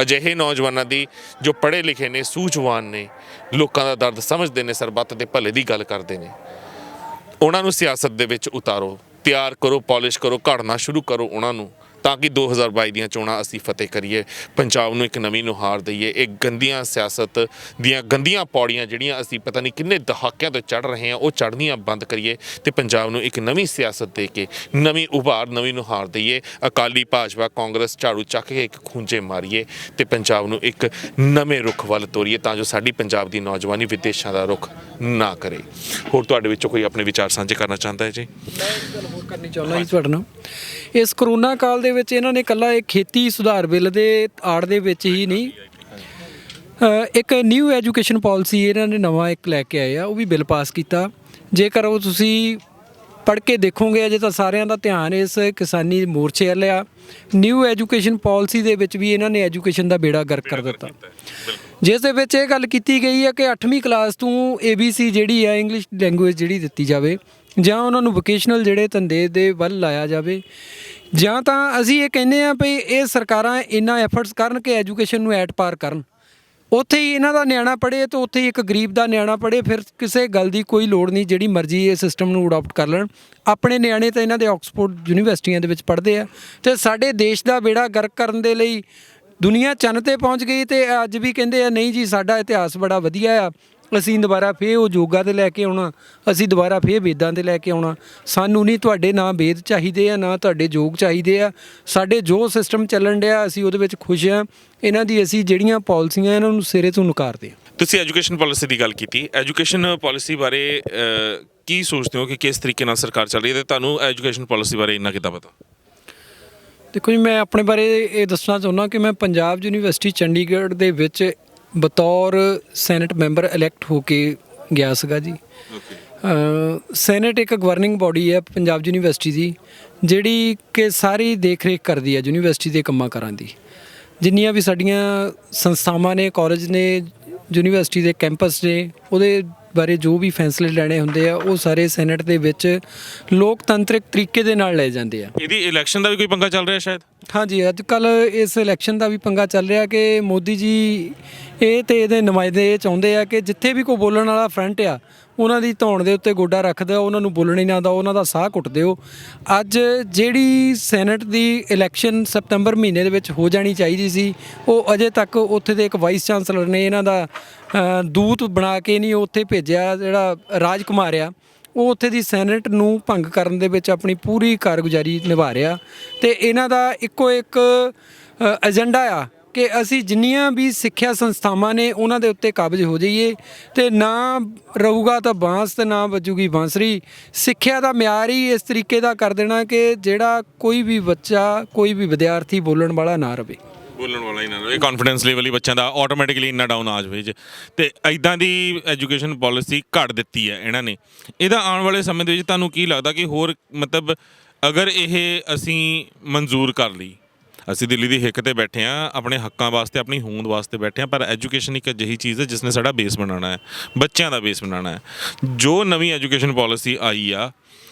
ਅਜਿਹੇ ਨੌਜਵਾਨਾਂ ਦੀ ਜੋ ਪੜ੍ਹੇ ਲਿਖੇ ਨੇ, ਸੂਝਵਾਨ ਨੇ, ਲੋਕਾਂ ਦਾ ਦਰਦ ਸਮਝਦੇ ਨੇ, ਸਰਬੱਤ ਦੇ ਭਲੇ ਦੀ ਗੱਲ ਕਰਦੇ ਨੇ, ਉਹਨਾਂ ਨੂੰ ਸਿਆਸਤ ਦੇ ਵਿੱਚ ਉਤਾਰੋ, ਤਿਆਰ ਕਰੋ, ਪਾਲਿਸ਼ ਕਰੋ, ਘੜਨਾ ਸ਼ੁਰੂ ਕਰੋ ਉਹਨਾਂ ਨੂੰ, ਤਾਂ ਕਿ 2022 ਦੀਆਂ ਚੋਣਾਂ ਅਸੀਂ ਫਤਿਹ ਕਰੀਏ, ਪੰਜਾਬ ਨੂੰ ਇੱਕ ਨਵੀਂ ਨੁਹਾਰ ਦਈਏ। ਇਹ ਗੰਦੀਆਂ ਸਿਆਸਤ ਦੀਆਂ ਗੰਦੀਆਂ ਪੌੜੀਆਂ ਜਿਹੜੀਆਂ ਅਸੀਂ ਪਤਾ ਨਹੀਂ ਕਿੰਨੇ ਦਹਾਕਿਆਂ ਤੋਂ ਚੜ੍ਹ ਰਹੇ ਹਾਂ, ਉਹ ਚੜ੍ਹਨੀਆਂ ਬੰਦ ਕਰੀਏ ਤੇ ਪੰਜਾਬ ਨੂੰ ਇੱਕ ਨਵੀਂ ਸਿਆਸਤ ਦੇ ਕੇ ਨਵੀਂ ਉਭਾਰ, ਨਵੀਂ ਨੁਹਾਰ ਦਈਏ। ਅਕਾਲੀ, ਭਾਜਪਾ, ਕਾਂਗਰਸ ਝਾੜੂ ਚੱਕ ਕੇ ਇੱਕ ਖੂੰਜੇ ਮਾਰੀਏ ਤੇ ਪੰਜਾਬ ਨੂੰ ਇੱਕ ਨਵੇਂ ਰੁੱਖ ਵੱਲ ਤੋਰੀਏ, ਤਾਂ ਜੋ ਸਾਡੀ ਪੰਜਾਬ ਦੀ ਨੌਜਵਾਨੀ ਵਿਦੇਸ਼ਾਂ ਦਾ ਰੁੱਖ ਨਾ ਕਰੇ। ਹੋਰ ਤੁਹਾਡੇ ਵਿੱਚੋਂ ਕੋਈ ਆਪਣੇ ਵਿਚਾਰ ਸਾਂਝੇ ਕਰਨਾ ਚਾਹੁੰਦਾ ਹੈ ਜੀ? ਮੈਂ ਇੱਕ ਗੱਲ ਹੋਰ ਕਰਨੀ ਚਾਹੁੰਦਾ ਜੀ ਤੁਹਾਡੇ ਨਾਲ। ਇਸ ਕਰੋਨਾ ਕਾਲ ਦੇ ਵਿੱਚ ਇਹਨਾਂ ਨੇ ਇਕੱਲਾ ਇਹ ਖੇਤੀ ਸੁਧਾਰ ਬਿੱਲ ਦੇ ਆੜ ਦੇ ਵਿੱਚ ਹੀ ਨਹੀਂ, ਇੱਕ ਨਿਊ ਐਜੂਕੇਸ਼ਨ ਪਾਲਿਸੀ ਇਹਨਾਂ ਨੇ ਨਵਾਂ ਇੱਕ ਲੈ ਕੇ ਆਏ ਆ, ਉਹ ਵੀ ਬਿੱਲ ਪਾਸ ਕੀਤਾ। ਜੇਕਰ ਉਹ ਤੁਸੀਂ ਪੜ੍ਹ ਕੇ ਦੇਖੋਗੇ, ਅਜੇ ਤਾਂ ਸਾਰਿਆਂ ਦਾ ਧਿਆਨ ਇਸ ਕਿਸਾਨੀ ਮੋਰਚੇ ਵੱਲ ਆ। ਨਿਊ ਐਜੂਕੇਸ਼ਨ ਪਾਲਿਸੀ ਦੇ ਵਿੱਚ ਵੀ ਇਹਨਾਂ ਨੇ ਐਜੂਕੇਸ਼ਨ ਦਾ ਬੇੜਾ ਗਰਕ ਕਰ ਦਿੱਤਾ, ਜਿਸ ਦੇ ਵਿੱਚ ਇਹ ਗੱਲ ਕੀਤੀ ਗਈ ਹੈ ਕਿ 8ਵੀਂ ਕਲਾਸ ਤੋਂ ABC ਜਿਹੜੀ ਆ ਇੰਗਲਿਸ਼ ਲੈਂਗੁਏਜ ਜਿਹੜੀ ਦਿੱਤੀ ਜਾਵੇ, ਜਾਂ ਉਹਨਾਂ ਨੂੰ ਵੋਕੇਸ਼ਨਲ ਜਿਹੜੇ ਧੰਦੇ ਦੇ ਵੱਲ ਲਾਇਆ ਜਾਵੇ, ਜਾਂ ਤਾਂ ਅਸੀਂ ਇਹ ਕਹਿੰਦੇ ਹਾਂ ਵੀ ਇਹ ਸਰਕਾਰਾਂ ਇੰਨਾ ਐਫਰਟਸ ਕਰਨ ਕਿ ਐਜੂਕੇਸ਼ਨ ਨੂੰ ਐਟ ਪਾਰ ਕਰਨ। ਉੱਥੇ ਹੀ ਇਹਨਾਂ ਦਾ ਨਿਆਣਾ ਪੜ੍ਹੇ ਅਤੇ ਉੱਥੇ ਹੀ ਇੱਕ ਗਰੀਬ ਦਾ ਨਿਆਣਾ ਪੜ੍ਹੇ, ਫਿਰ ਕਿਸੇ ਗੱਲ ਦੀ ਕੋਈ ਲੋੜ ਨਹੀਂ, ਜਿਹੜੀ ਮਰਜ਼ੀ ਇਹ ਸਿਸਟਮ ਨੂੰ ਅਡਾਪਟ ਕਰ ਲੈਣ। ਆਪਣੇ ਨਿਆਣੇ ਤਾਂ ਇਹਨਾਂ ਦੇ ਆਕਸਫੋਰਡ ਯੂਨੀਵਰਸਿਟੀਆਂ ਦੇ ਵਿੱਚ ਪੜ੍ਹਦੇ ਆ, ਅਤੇ ਸਾਡੇ ਦੇਸ਼ ਦਾ ਬੇੜਾ ਗਰਕ ਕਰਨ ਦੇ ਲਈ ਦੁਨੀਆ ਚੰਨ 'ਤੇ ਪਹੁੰਚ ਗਈ, ਅਤੇ ਅੱਜ ਵੀ ਕਹਿੰਦੇ ਆ ਨਹੀਂ ਜੀ ਸਾਡਾ ਇਤਿਹਾਸ ਬੜਾ ਵਧੀਆ ਆ, ਅਸੀਂ ਦੁਬਾਰਾ ਫੇਰ ਉਹ ਯੋਗਾ 'ਤੇ ਲੈ ਕੇ ਆਉਣਾ, ਅਸੀਂ ਦੁਬਾਰਾ ਫੇਰ ਵੇਦਾਂ 'ਤੇ ਲੈ ਕੇ ਆਉਣਾ। ਸਾਨੂੰ ਨਹੀਂ ਤੁਹਾਡੇ ਨਾ ਵੇਦ ਚਾਹੀਦੇ ਆ, ਨਾ ਤੁਹਾਡੇ ਯੋਗ ਚਾਹੀਦੇ ਆ। ਸਾਡੇ ਜੋ ਸਿਸਟਮ ਚੱਲਣ ਡਿਆ ਅਸੀਂ ਉਹਦੇ ਵਿੱਚ ਖੁਸ਼ ਹਾਂ। ਇਹਨਾਂ ਦੀ ਅਸੀਂ ਜਿਹੜੀਆਂ ਪਾਲਿਸੀਆਂ ਇਹਨਾਂ ਨੂੰ ਸਿਰੇ ਤੋਂ ਨਕਾਰਦੇ ਹਾਂ। ਤੁਸੀਂ ਐਜੂਕੇਸ਼ਨ ਪਾਲਿਸੀ ਦੀ ਗੱਲ ਕੀਤੀ, ਐਜੂਕੇਸ਼ਨ ਪਾਲਿਸੀ ਬਾਰੇ ਕੀ ਸੋਚਦੇ ਹੋ ਕਿ ਕਿਸ ਤਰੀਕੇ ਨਾਲ ਸਰਕਾਰ ਚੱਲ ਰਹੀ ਹੈ, ਤੇ ਤੁਹਾਨੂੰ ਐਜੂਕੇਸ਼ਨ ਪਾਲਿਸੀ ਬਾਰੇ ਇੰਨਾ ਕਿੱਦਾਂ ਪਤਾ? ਦੇਖੋ ਜੀ, ਮੈਂ ਆਪਣੇ ਬਾਰੇ ਇਹ ਦੱਸਣਾ ਚਾਹੁੰਦਾ ਕਿ ਮੈਂ ਪੰਜਾਬ ਯੂਨੀਵਰਸਿਟੀ ਚੰਡੀਗੜ੍ਹ ਦੇ ਵਿੱਚ ਬਤੌਰ ਸੈਨੇਟ ਮੈਂਬਰ ਇਲੈਕਟ ਹੋ ਕੇ ਗਿਆ ਸੀਗਾ ਜੀ। ਸੈਨੇਟ ਇੱਕ ਗਵਰਨਿੰਗ ਬਾਡੀ ਹੈ ਪੰਜਾਬ ਯੂਨੀਵਰਸਿਟੀ ਦੀ, ਜਿਹੜੀ ਕਿ ਸਾਰੀ ਦੇਖ ਰੇਖ ਕਰਦੀ ਹੈ ਯੂਨੀਵਰਸਿਟੀ ਦੇ ਕੰਮਾਂ ਕਾਰਾਂ ਦੀ। ਜਿੰਨੀਆਂ ਵੀ ਸਾਡੀਆਂ ਸੰਸਥਾਵਾਂ ਨੇ, ਕਾਲਜ ਨੇ, ਯੂਨੀਵਰਸਿਟੀ ਦੇ ਕੈਂਪਸ ਨੇ, ਉਹਦੇ ਬਾਰੇ ਜੋ ਵੀ ਫੈਸਲੇ ਲੈਣੇ ਹੁੰਦੇ ਆ ਉਹ ਸਾਰੇ ਸੈਨੇਟ ਦੇ ਵਿੱਚ ਲੋਕਤੰਤਰਿਕ ਤਰੀਕੇ ਦੇ ਨਾਲ ਲਏ ਜਾਂਦੇ ਆ। ਇਹਦੀ ਇਲੈਕਸ਼ਨ ਦਾ ਵੀ ਕੋਈ ਪੰਗਾ ਚੱਲ ਰਿਹਾ ਸ਼ਾਇਦ? ਹਾਂਜੀ, ਅੱਜ ਕੱਲ ਇਸ ਇਲੈਕਸ਼ਨ ਦਾ ਵੀ ਪੰਗਾ ਚੱਲ ਰਿਹਾ ਕਿ ਮੋਦੀ ਜੀ ਇਹ ਤੇ ਇਹਦੇ ਨੁਮਾਇੰਦੇ ਇਹ ਚਾਹੁੰਦੇ ਆ ਕਿ ਜਿੱਥੇ ਵੀ ਕੋਈ ਬੋਲਣ ਵਾਲਾ ਫਰੰਟ ਆ ਉਹਨਾਂ ਦੀ ਧੌਣ ਦੇ ਉੱਤੇ ਗੋਡਾ ਰੱਖ ਦਿਓ, ਉਹਨਾਂ ਨੂੰ ਬੋਲਣ ਹੀ ਨਾ ਦਿਓ, ਉਹਨਾਂ ਦਾ ਸਾਹ ਘੁੱਟ ਦਿਓ। ਅੱਜ ਜਿਹੜੀ ਸੈਨੇਟ ਦੀ ਇਲੈਕਸ਼ਨ ਸਤੰਬਰ ਮਹੀਨੇ ਦੇ ਵਿੱਚ ਹੋ ਜਾਣੀ ਚਾਹੀਦੀ ਸੀ, ਉਹ ਅਜੇ ਤੱਕ ਉੱਥੇ ਦੇ ਇੱਕ ਵਾਈਸ ਚਾਂਸਲਰ ਨੇ ਇਹਨਾਂ ਦਾ ਦੂਤ ਬਣਾ ਕੇ ਨਹੀਂ ਉੱਥੇ ਭੇਜਿਆ। ਜਿਹੜਾ ਰਾਜ ਕੁਮਾਰ ਆ ਉਹ ਉੱਥੇ ਦੀ ਸੈਨੇਟ ਨੂੰ ਭੰਗ ਕਰਨ ਦੇ ਵਿੱਚ ਆਪਣੀ ਪੂਰੀ ਕਾਰਗੁਜ਼ਾਰੀ ਨਿਭਾ ਰਿਹਾ ਤੇ ਇਹਨਾਂ ਦਾ ਇੱਕੋ ਇੱਕ ਏਜੰਡਾ ਆ ਕਿ ਅਸੀਂ ਜਿੰਨੀਆਂ ਵੀ ਸਿੱਖਿਆ ਸੰਸਥਾਵਾਂ ਨੇ ਉਹਨਾਂ ਦੇ ਉੱਤੇ ਕਾਬਜ਼ ਹੋ ਜਾਈਏ ਤੇ ਨਾ ਰਹੂਗਾ ਤਾਂ ਬਾਂਸ ਤੇ ਨਾ ਵੱਜੂਗੀ ਬਾਂਸਰੀ। ਸਿੱਖਿਆ ਦਾ ਮਿਆਰ ਹੀ ਇਸ ਤਰੀਕੇ ਦਾ ਕਰ ਦੇਣਾ ਕਿ ਜਿਹੜਾ ਕੋਈ ਵੀ ਬੱਚਾ ਕੋਈ ਵੀ ਵਿਦਿਆਰਥੀ ਬੋਲਣ ਵਾਲਾ ਨਾ ਰਹੇ, ਬੋਲਣ ਵਾਲਾ ਹੀ ਨਾ ਰਹੇ, ਕਾਨਫੀਡੈਂਸ ਲੈਵਲ ਹੀ ਬੱਚਿਆਂ ਦਾ ਆਟੋਮੈਟਿਕਲੀ ਇੰਨਾ ਡਾਊਨ ਆ ਜਾਵੇ ਤੇ ਐਦਾਂ ਦੀ ਐਜੂਕੇਸ਼ਨ ਪਾਲਿਸੀ ਘੜ ਦਿੱਤੀ ਹੈ ਇਹਨਾਂ ਨੇ। ਇਹਦਾ ਆਉਣ ਵਾਲੇ ਸਮੇਂ ਦੇ ਵਿੱਚ ਤੁਹਾਨੂੰ ਕੀ ਲੱਗਦਾ ਕਿ ਹੋਰ ਮਤਲਬ ਅਗਰ ਇਹ ਅਸੀਂ ਮਨਜ਼ੂਰ ਕਰ ਲਈ, ਅਸੀਂ ਦਿੱਲੀ ਦੀ ਹਿੱਕ ਤੇ ਬੈਠੇ ਹਾਂ, ਆਪਣੇ ਹੱਕਾਂ ਵਾਸਤੇ ਆਪਣੀ ਹੋਂਦ ਵਾਸਤੇ ਬੈਠੇ ਹਾਂ, ਪਰ ਐਜੂਕੇਸ਼ਨ ਇੱਕ ਅਜਿਹੀ ਚੀਜ਼ ਹੈ ਜਿਸ ਨੇ ਸਾਡਾ ਬੇਸ ਬਣਾਉਣਾ ਹੈ, ਬੱਚਿਆਂ ਦਾ ਬੇਸ ਬਣਾਉਣਾ ਹੈ। ਜੋ ਨਵੀਂ ਐਜੂਕੇਸ਼ਨ ਪਾਲਿਸੀ ਆਈ ਆ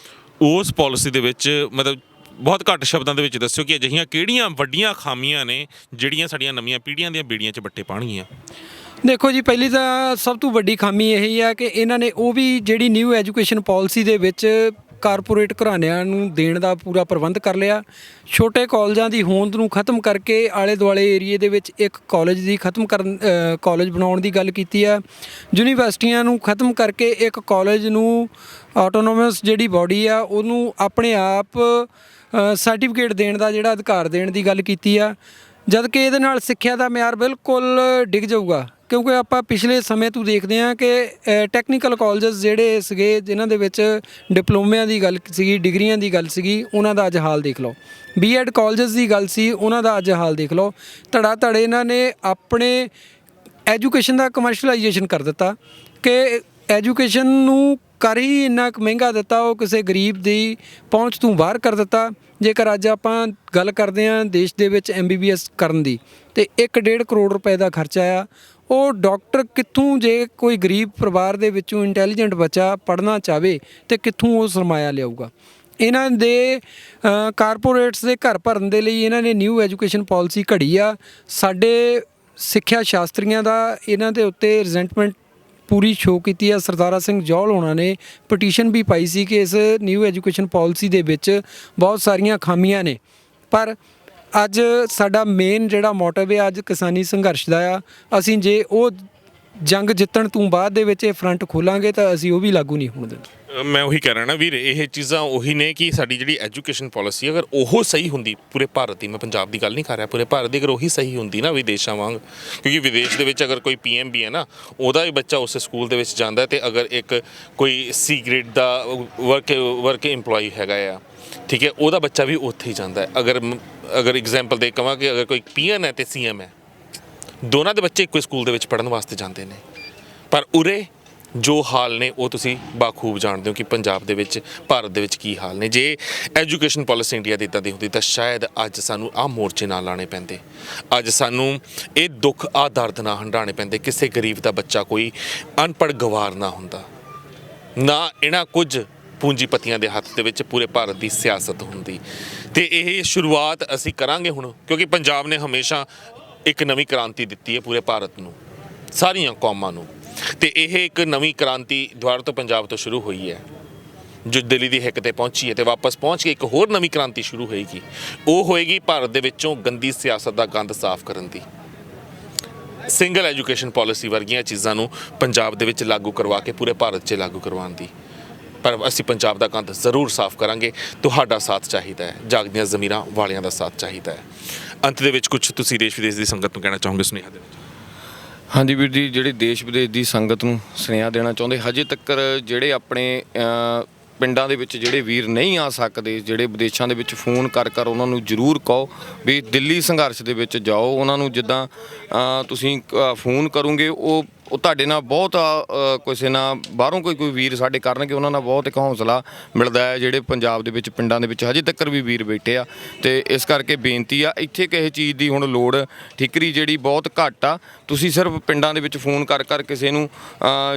ਉਸ ਪਾਲਿਸੀ ਦੇ ਵਿੱਚ ਮਤਲਬ ਬਹੁਤ ਘੱਟ ਸ਼ਬਦਾਂ ਦੇ ਵਿੱਚ ਦੱਸਿਓ ਕਿ ਅਜਿਹੀਆਂ ਕਿਹੜੀਆਂ ਵੱਡੀਆਂ ਖਾਮੀਆਂ ਨੇ ਜਿਹੜੀਆਂ ਸਾਡੀਆਂ ਨਵੀਆਂ ਪੀੜ੍ਹੀਆਂ ਦੀਆਂ ਬੇੜੀਆਂ 'ਚ ਬੱਟੇ ਪਾਉਣਗੀਆਂ। ਦੇਖੋ ਜੀ, ਪਹਿਲੀ ਤਾਂ ਸਭ ਤੋਂ ਵੱਡੀ ਖਾਮੀ ਇਹ ਆ ਕਿ ਇਹਨਾਂ ਨੇ ਉਹ ਵੀ ਜਿਹੜੀ ਨਿਊ ਐਜੂਕੇਸ਼ਨ ਪਾਲਿਸੀ ਦੇ ਵਿੱਚ ਕਾਰਪੋਰੇਟ ਘਰਾਣਿਆਂ ਨੂੰ ਦੇਣ ਦਾ ਪੂਰਾ ਪ੍ਰਬੰਧ ਕਰ ਲਿਆ। ਛੋਟੇ ਕਾਲਜਾਂ ਦੀ ਹੋਂਦ ਨੂੰ ਖਤਮ ਕਰਕੇ ਆਲੇ ਦੁਆਲੇ ਏਰੀਏ ਦੇ ਵਿੱਚ ਇੱਕ ਕਾਲਜ ਦੀ ਕਾਲਜ ਬਣਾਉਣ ਦੀ ਗੱਲ ਕੀਤੀ ਆ। ਯੂਨੀਵਰਸਿਟੀਆਂ ਨੂੰ ਖਤਮ ਕਰਕੇ ਇੱਕ ਕਾਲਜ ਨੂੰ ਆਟੋਨੋਮਸ ਜਿਹੜੀ ਬਾਡੀ ਆ ਉਹਨੂੰ ਆਪਣੇ ਆਪ ਸਰਟੀਫਿਕੇਟ ਦੇਣ ਦਾ ਜਿਹੜਾ ਅਧਿਕਾਰ ਦੇਣ ਦੀ ਗੱਲ ਕੀਤੀ ਆ, ਜਦ ਕਿ ਇਹਦੇ ਨਾਲ ਸਿੱਖਿਆ ਦਾ ਮਿਆਰ ਬਿਲਕੁਲ ਡਿੱਗ ਜਾਊਗਾ। ਕਿਉਂਕਿ ਆਪਾਂ ਪਿਛਲੇ ਸਮੇਂ ਤੋਂ ਦੇਖਦੇ ਹਾਂ ਕਿ ਟੈਕਨੀਕਲ ਕਾਲਜਸ ਜਿਹੜੇ ਸੀਗੇ ਜਿਨ੍ਹਾਂ ਦੇ ਵਿੱਚ ਡਿਪਲੋਮਿਆਂ ਦੀ ਗੱਲ ਸੀਗੀ, ਡਿਗਰੀਆਂ ਦੀ ਗੱਲ ਸੀਗੀ, ਉਹਨਾਂ ਦਾ ਅੱਜ ਹਾਲ ਦੇਖ ਲਓ। ਬੀਐਡ ਕਾਲਜਸ ਦੀ ਗੱਲ ਸੀ, ਉਹਨਾਂ ਦਾ ਅੱਜ ਹਾਲ ਦੇਖ ਲਓ। ਧੜਾ ਧੜ ਇਹਨਾਂ ਨੇ ਆਪਣੇ ਐਜੂਕੇਸ਼ਨ ਦਾ ਕਮਰਸ਼ਲਾਈਜੇਸ਼ਨ ਕਰ ਦਿੱਤਾ ਕਿ ਐਜੂਕੇਸ਼ਨ ਨੂੰ ਕਰ ਹੀ ਇੰਨਾ ਕੁ ਮਹਿੰਗਾ ਦਿੱਤਾ, ਉਹ ਕਿਸੇ ਗਰੀਬ ਦੀ ਪਹੁੰਚ ਤੋਂ ਬਾਹਰ ਕਰ ਦਿੱਤਾ। ਜੇਕਰ ਅੱਜ ਆਪਾਂ ਗੱਲ ਕਰਦੇ ਹਾਂ ਦੇਸ਼ ਦੇ ਵਿੱਚ MBBS ਕਰਨ ਦੀ ਤੇ 1.5 ਕਰੋੜ ਰੁਪਏ ਦਾ ਖਰਚਾ ਆ। ਉਹ ਡਾਕਟਰ ਕਿੱਥੋਂ, ਜੇ ਕੋਈ ਗਰੀਬ ਪਰਿਵਾਰ ਦੇ ਵਿੱਚੋਂ ਇੰਟੈਲੀਜੈਂਟ ਬੱਚਾ ਪੜ੍ਹਨਾ ਚਾਹਵੇ ਤੇ ਕਿੱਥੋਂ ਉਹ ਸਰਮਾਇਆ ਲਿਆਊਗਾ। ਇਹਨਾਂ ਦੇ ਕਾਰਪੋਰੇਟਸ ਦੇ ਘਰ ਭਰਨ ਦੇ ਲਈ ਇਹਨਾਂ ਨੇ ਨਿਊ ਐਜੂਕੇਸ਼ਨ ਪਾਲਿਸੀ ਘੜੀ ਆ। ਸਾਡੇ ਸਿੱਖਿਆ ਸ਼ਾਸਤਰੀਆਂ ਦਾ ਇਹਨਾਂ ਦੇ ਉੱਤੇ ਰਿਜ਼ੈਂਟਮੈਂਟ ਪੂਰੀ ਸ਼ੋਅ ਕੀਤੀ ਆ। ਸਰਦਾਰਾ ਸਿੰਘ ਜੌਹਲ ਹੋਣਾ ਨੇ ਪਟੀਸ਼ਨ ਵੀ ਪਾਈ ਸੀ ਕਿ ਇਸ ਨਿਊ ਐਜੂਕੇਸ਼ਨ ਪਾਲਿਸੀ ਦੇ ਵਿੱਚ ਬਹੁਤ ਸਾਰੀਆਂ ਖਾਮੀਆਂ ਨੇ, ਪਰ ਅੱਜ ਸਾਡਾ ਮੇਨ ਜਿਹੜਾ ਮੋਟਿਵ ਹੈ ਅੱਜ ਕਿਸਾਨੀ ਸੰਘਰਸ਼ ਦਾ ਆ। ਅਸੀਂ ਜੇ ਉਹ ਜੰਗ ਜਿੱਤਣ ਤੋਂ ਬਾਅਦ ਦੇ ਵਿੱਚ ਇਹ ਫਰੰਟ ਖੋਲਾਂਗੇ ਤਾਂ ਅਸੀਂ ਉਹ ਵੀ ਲਾਗੂ ਨਹੀਂ ਹੋਣ ਦਿੰਦੇ। ਮੈਂ ਉਹੀ ਕਹਿ ਰਿਹਾ ਨਾ ਵੀਰ, ਇਹ ਚੀਜ਼ਾਂ ਉਹੀ ਨੇ ਕਿ ਸਾਡੀ ਜਿਹੜੀ ਐਜੂਕੇਸ਼ਨ ਪਾਲਿਸੀ ਅਗਰ ਉਹ ਸਹੀ ਹੁੰਦੀ ਪੂਰੇ ਭਾਰਤ ਦੀ, ਮੈਂ ਪੰਜਾਬ ਦੀ ਗੱਲ ਨਹੀਂ ਕਰ ਰਿਹਾ, ਪੂਰੇ ਭਾਰਤ ਦੀ ਅਗਰ ਉਹੀ ਸਹੀ ਹੁੰਦੀ ਨਾ ਵਿਦੇਸ਼ਾਂ ਵਾਂਗ, ਕਿਉਂਕਿ ਵਿਦੇਸ਼ ਦੇ ਵਿੱਚ ਅਗਰ ਕੋਈ PM ਵੀ ਹੈ ਨਾ, ਉਹਦਾ ਵੀ ਬੱਚਾ ਉਸ ਸਕੂਲ ਦੇ ਵਿੱਚ ਜਾਂਦਾ ਤੇ ਅਗਰ ਇੱਕ ਕੋਈ C ਗ੍ਰੇਡ ਦਾ ਵਰਕ ਇੰਪਲੋਈ ਹੈਗਾ ਆ, ਠੀਕ ਹੈ, ਉਹਦਾ ਬੱਚਾ ਵੀ ਉੱਥੇ ਹੀ ਜਾਂਦਾ ਹੈ। ਅਗਰ ਐਗਜ਼ਾਮਪਲ ਦੇ ਕਹਾਂ ਕਿ ਅਗਰ ਕੋਈ PM ਹੈ ਤੇ CM ਹੈ, ਦੋਨਾਂ ਦੇ ਬੱਚੇ ਇੱਕੋ ਸਕੂਲ ਦੇ ਵਿੱਚ ਪੜ੍ਹਨ ਵਾਸਤੇ ਜਾਂਦੇ ਨੇ। ਪਰ ਉਰੇ ਜੋ ਹਾਲ ਨੇ ਉਹ ਤੁਸੀਂ ਬਾਖੂਬ ਜਾਣਦੇ ਹੋ ਕਿ ਪੰਜਾਬ ਦੇ ਵਿੱਚ, ਭਾਰਤ ਦੇ ਵਿੱਚ ਕੀ ਹਾਲ ਨੇ। ਜੇ ਐਜੂਕੇਸ਼ਨ ਪਾਲਿਸੀ ਇੰਡੀਆ ਦੀ ਇੱਦਾਂ ਦੀ ਹੁੰਦੀ ਤਾਂ ਸ਼ਾਇਦ ਅੱਜ ਸਾਨੂੰ ਆਹ ਮੋਰਚੇ ਨਾ ਲਾਣੇ ਪੈਂਦੇ, ਅੱਜ ਸਾਨੂੰ ਇਹ ਦੁੱਖ ਆਹ ਦਰਦ ਨਾ ਹੰਢਾਣੇ ਪੈਂਦੇ, ਕਿਸੇ ਗਰੀਬ ਦਾ ਬੱਚਾ ਕੋਈ ਅਨਪੜ੍ਹ ਗਵਾਰ ਨਾ ਹੁੰਦਾ, ਨਾ ਇਹਨਾਂ ਕੁਝ ਪੂੰਜੀਪਤੀਆਂ ਦੇ ਹੱਥ ਦੇ ਵਿੱਚ ਪੂਰੇ ਭਾਰਤ ਦੀ ਸਿਆਸਤ ਹੁੰਦੀ। ਤੇ ਇਹ ਸ਼ੁਰੂਆਤ ਅਸੀਂ ਕਰਾਂਗੇ ਹੁਣ, ਕਿਉਂਕਿ ਪੰਜਾਬ ਨੇ ਹਮੇਸ਼ਾ ਇੱਕ ਨਵੀਂ ਕ੍ਰਾਂਤੀ ਦਿੱਤੀ ਹੈ ਪੂਰੇ ਭਾਰਤ ਨੂੰ, ਸਾਰੀਆਂ ਕੌਮਾਂ ਨੂੰ, ਤੇ ਇਹ ਇੱਕ ਨਵੀਂ ਕ੍ਰਾਂਤੀ ਦੁਆਰਾ ਤੋਂ ਪੰਜਾਬ ਤੋਂ ਸ਼ੁਰੂ ਹੋਈ ਹੈ ਜੋ ਦਿੱਲੀ ਦੀ ਹਿੱਕ ਤੇ ਪਹੁੰਚੀ ਹੈ ਤੇ ਵਾਪਸ ਪਹੁੰਚ ਕੇ ਇੱਕ ਹੋਰ ਨਵੀਂ ਕ੍ਰਾਂਤੀ ਸ਼ੁਰੂ ਹੋਏਗੀ। ਉਹ ਹੋਏਗੀ ਭਾਰਤ ਦੇ ਵਿੱਚੋਂ ਗੰਦੀ ਸਿਆਸਤ ਦਾ ਗੰਦ ਸਾਫ਼ ਕਰਨ ਦੀ। ਸਿੰਗਲ ਐਜੂਕੇਸ਼ਨ ਪਾਲਿਸੀ ਵਰਗੀਆਂ ਚੀਜ਼ਾਂ ਨੂੰ ਪੰਜਾਬ ਦੇ ਵਿੱਚ ਲਾਗੂ ਕਰਵਾ ਕੇ ਪੂਰੇ ਭਾਰਤ 'ਚ ਲਾਗੂ ਕਰਵਾਉਣ ਦੀ। ਪਰ ਅਸੀਂ ਪੰਜਾਬ ਦਾ ਗੰਦ ਜ਼ਰੂਰ ਸਾਫ਼ ਕਰਾਂਗੇ। ਤੁਹਾਡਾ ਸਾਥ ਚਾਹੀਦਾ ਹੈ, ਜਾਗਦੀਆਂ ਜ਼ਮੀਰਾਂ ਵਾਲਿਆਂ ਦਾ ਸਾਥ ਚਾਹੀਦਾ ਹੈ। ਅੰਤ ਦੇ ਵਿੱਚ ਕੁਝ ਤੁਸੀਂ ਦੇਸ਼ ਵਿਦੇਸ਼ ਦੀ ਸੰਗਤ ਨੂੰ ਕਹਿਣਾ ਚਾਹੋਗੇ ਸੁਨੇਹਾ ਦੇ ਵਿੱਚ? ਹਾਂਜੀ ਵੀਰ ਜੀ, ਜਿਹੜੇ ਦੇਸ਼ ਵਿਦੇਸ਼ ਦੀ ਸੰਗਤ ਨੂੰ ਸੁਨੇਹਾ ਦੇਣਾ ਚਾਹੁੰਦੇ, ਹਜੇ ਤੱਕ ਜਿਹੜੇ ਆਪਣੇ ਪਿੰਡਾਂ ਦੇ ਵਿੱਚ ਜਿਹੜੇ ਵੀਰ ਨਹੀਂ ਆ ਸਕਦੇ, ਜਿਹੜੇ ਵਿਦੇਸ਼ਾਂ ਦੇ ਵਿੱਚ ਫੋਨ ਕਰ ਉਹਨਾਂ ਨੂੰ ਜ਼ਰੂਰ ਕਹੋ ਵੀ ਦਿੱਲੀ ਸੰਘਰਸ਼ ਦੇ ਵਿੱਚ ਜਾਓ। ਉਹਨਾਂ ਨੂੰ ਜਿੱਦਾਂ ਤੁਸੀਂ ਫੋਨ ਕਰੋਗੇ ਉਹ ਉਹ ਤੁਹਾਡੇ ਨਾਲ ਬਹੁਤ ਕਿਸੇ ਨਾਲ ਬਾਹਰੋਂ ਕੋਈ ਵੀਰ ਸਾਡੇ ਕਰਨਗੇ, ਉਹਨਾਂ ਨਾਲ ਬਹੁਤ ਇੱਕ ਹੌਸਲਾ ਮਿਲਦਾ ਹੈ। ਜਿਹੜੇ ਪੰਜਾਬ ਦੇ ਵਿੱਚ ਪਿੰਡਾਂ ਦੇ ਵਿੱਚ ਹਜੇ ਤੱਕ ਵੀ ਵੀਰ ਬੈਠੇ ਆ, ਤੇ ਇਸ ਕਰਕੇ ਬੇਨਤੀ ਆ, ਇੱਥੇ ਕਿਸੇ ਚੀਜ਼ ਦੀ ਹੁਣ ਲੋੜ ਠਿਕਰੀ ਜਿਹੜੀ ਬਹੁਤ ਘੱਟ ਆ। ਤੁਸੀਂ ਸਿਰਫ ਪਿੰਡਾਂ ਦੇ ਵਿੱਚ ਫੋਨ ਕਰ ਕਿਸੇ ਨੂੰ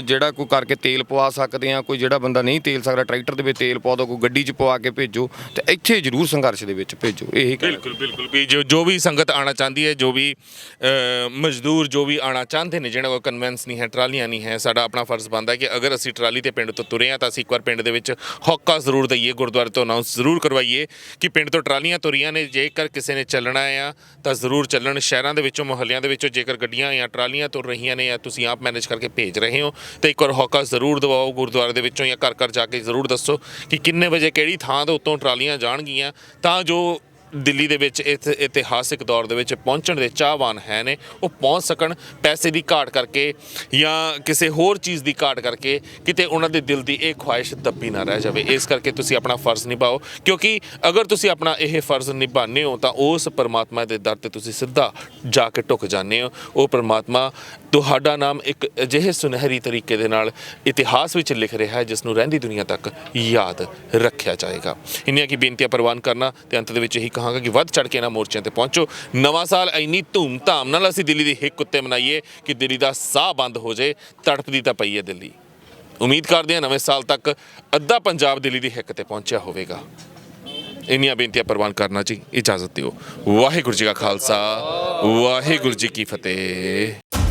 ਜਿਹੜਾ ਕੋਈ ਕਰਕੇ ਤੇਲ ਪਵਾ ਸਕਦੇ ਆ। ਕੋਈ ਜਿਹੜਾ ਬੰਦਾ ਨਹੀਂ ਤੇਲ ਸਕਦਾ, ਟਰੈਕਟਰ ਦੇ ਵਿੱਚ ਤੇਲ ਪਵਾ ਦਿਓ, ਕੋਈ ਗੱਡੀ 'ਚ ਪਵਾ ਕੇ ਭੇਜੋ, ਤੇ ਇੱਥੇ ਜ਼ਰੂਰ ਸੰਘਰਸ਼ ਦੇ ਵਿੱਚ ਭੇਜੋ। ਇਹੀ ਬਿਲकुल ਵੀ ਜੋ ਵੀ ਸੰਗਤ ਆਣਾ ਚਾਹੁੰਦੀ ਹੈ, ਜੋ ਵੀ ਮਜ਼ਦੂਰ ਜੋ ਵੀ ਆਣਾ ਚਾਹੁੰਦੇ ਨੇ, ਜਿਹਨਾਂ ਕੋਲ ਕਨਵੈਂਸ ਨਹੀਂ ਹੈ, ਟਰਾਲੀਆਂ ਨਹੀਂ ਹੈ, ਸਾਡਾ ਆਪਣਾ ਫਰਜ਼ ਬਣਦਾ ਕਿ ਅਗਰ ਅਸੀਂ ਟਰਾਲੀ ਤੇ ਪਿੰਡ ਤੋਂ ਤੁਰੇ ਹਾਂ ਤਾਂ ਅਸੀਂ ਇੱਕ ਵਾਰ ਪਿੰਡ ਦੇ ਵਿੱਚ ਹੋਕਾ ਜ਼ਰੂਰ ਦਈਏ, ਗੁਰਦੁਆਰੇ ਤੋਂ ਅਨਾਉਂਸ ਜ਼ਰੂਰ ਕਰਵਾਈਏ ਕਿ ਪਿੰਡ ਤੋਂ ਟਰਾਲੀਆਂ ਤੁਰੀਆਂ ਨੇ। ਜੇਕਰ ਕਿਸੇ ਨੇ ਚੱਲਣਾ ਆ ਤਾਂ ਜ਼ਰੂਰ ਚੱਲਣ। ਸ਼ਹਿਰਾਂ ਦੇ ਵਿੱਚੋਂ, ਮੁਹੱਲਿਆਂ ਦੇ ਵਿੱਚੋਂ ਜੇਕਰ ਗੱਡੀਆਂ ਜਾਂ ਟਰਾਲੀਆਂ ਤੁਰ ਰਹੀਆਂ ਨੇ ਜਾਂ ਤੁਸੀਂ ਆਪ ਮੈਨੇਜ ਕਰਕੇ ਭੇਜ ਰਹੇ ਹੋ, ਤਾਂ ਇੱਕ ਵਾਰ ਹੋਕਾ ਜ਼ਰੂਰ ਦਵਾਓ ਗੁਰਦੁਆਰੇ ਦੇ ਵਿੱਚੋਂ, ਜਾਂ ਘਰ ਜਾ ਕੇ ਜ਼ਰੂਰ ਦੱਸੋ ਕਿ ਕਿੰਨੇ ਵਜੇ ਕਿਹੜੀ ਥਾਂ ਦੇ ਉੱਤੋਂ ਟਰਾਲੀਆਂ ਜਾਣਗੀਆਂ, ਤਾਂ ਜੋ ਦਿੱਲੀ ਦੇ ਵਿੱਚ ਇਸ ਇਤਿਹਾਸਿਕ ਦੌਰ ਦੇ ਵਿੱਚ ਪਹੁੰਚਣ ਦੇ ਚਾਹਵਾਨ ਹੈ ਨੇ ਉਹ ਪਹੁੰਚ ਸਕਣ। ਪੈਸੇ ਦੀ ਘਾਟ ਕਰਕੇ ਜਾਂ ਕਿਸੇ ਹੋਰ ਚੀਜ਼ ਦੀ ਘਾਟ ਕਰਕੇ ਕਿਤੇ ਉਹਨਾਂ ਦੇ ਦਿਲ ਦੀ ਇਹ ਖੁਆਇਸ਼ ਦੱਬੀ ਨਾ ਰਹਿ ਜਾਵੇ। ਇਸ ਕਰਕੇ ਤੁਸੀਂ ਆਪਣਾ ਫਰਜ਼ ਨਿਭਾਓ, ਕਿਉਂਕਿ ਅਗਰ ਤੁਸੀਂ ਆਪਣਾ ਇਹ ਫਰਜ਼ ਨਿਭਾਉਂਦੇ ਹੋ ਤਾਂ ਉਸ ਪਰਮਾਤਮਾ ਦੇ ਦਰ ਤੇ ਤੁਸੀਂ ਸਿੱਧਾ ਜਾ ਕੇ ਢੁੱਕ ਜਾਂਦੇ ਹੋ। ਉਹ ਪਰਮਾਤਮਾ ਤੁਹਾਡਾ ਨਾਮ ਇੱਕ ਅਜਿਹੇ ਸੁਨਹਿਰੀ ਤਰੀਕੇ ਦੇ ਨਾਲ ਇਤਿਹਾਸ ਵਿੱਚ ਲਿਖ ਰਿਹਾ ਹੈ ਜਿਸ ਨੂੰ ਰਹਿੰਦੀ ਦੁਨੀਆ ਤੱਕ ਯਾਦ ਰੱਖਿਆ ਜਾਏਗਾ। ਇੰਨੀਆਂ ਕੀ ਬੇਨਤੀਆਂ ਪ੍ਰਵਾਨ ਕਰਨਾ ਤੇ ਅੰਤ ਦੇ ਵਿੱਚ ਇਹੀ ਕਹਾਂਗਾ ਕਿ ਵੱਧ ਚੜ ਕੇ ਇਹਨਾਂ ਮੋਰਚਿਆਂ ਤੇ ਪਹੁੰਚੋ। ਨਵਾਂ ਸਾਲ ਇੰਨੀ ਧੂਮ-ਧਾਮ ਨਾਲ ਅਸੀਂ ਦਿੱਲੀ ਦੀ ਹਿੱਕ ਉੱਤੇ ਮਨਾਈਏ ਕਿ ਦਿੱਲੀ ਦਾ ਸਾਹ ਬੰਦ ਹੋ ਜਾਏ। ਤੜਪਦੀ ਤਾਂ ਪਈ ਹੈ ਦਿੱਲੀ। ਉਮੀਦ ਕਰਦੇ ਹਾਂ ਨਵੇਂ ਸਾਲ ਤੱਕ ਅੱਧਾ ਪੰਜਾਬ ਦਿੱਲੀ ਦੀ ਹਿੱਕ ਤੇ ਪਹੁੰਚਿਆ ਹੋਵੇਗਾ। ਇੰਨੀਆਂ ਬੇਨਤੀਆਂ ਪ੍ਰਵਾਨ ਕਰਨਾ ਜੀ, ਇਜਾਜ਼ਤ ਦਿਓ। ਵਾਹਿਗੁਰੂ ਜੀ ਕਾ ਖਾਲਸਾ, ਵਾਹਿਗੁਰੂ ਜੀ ਕੀ ਫਤਿਹ।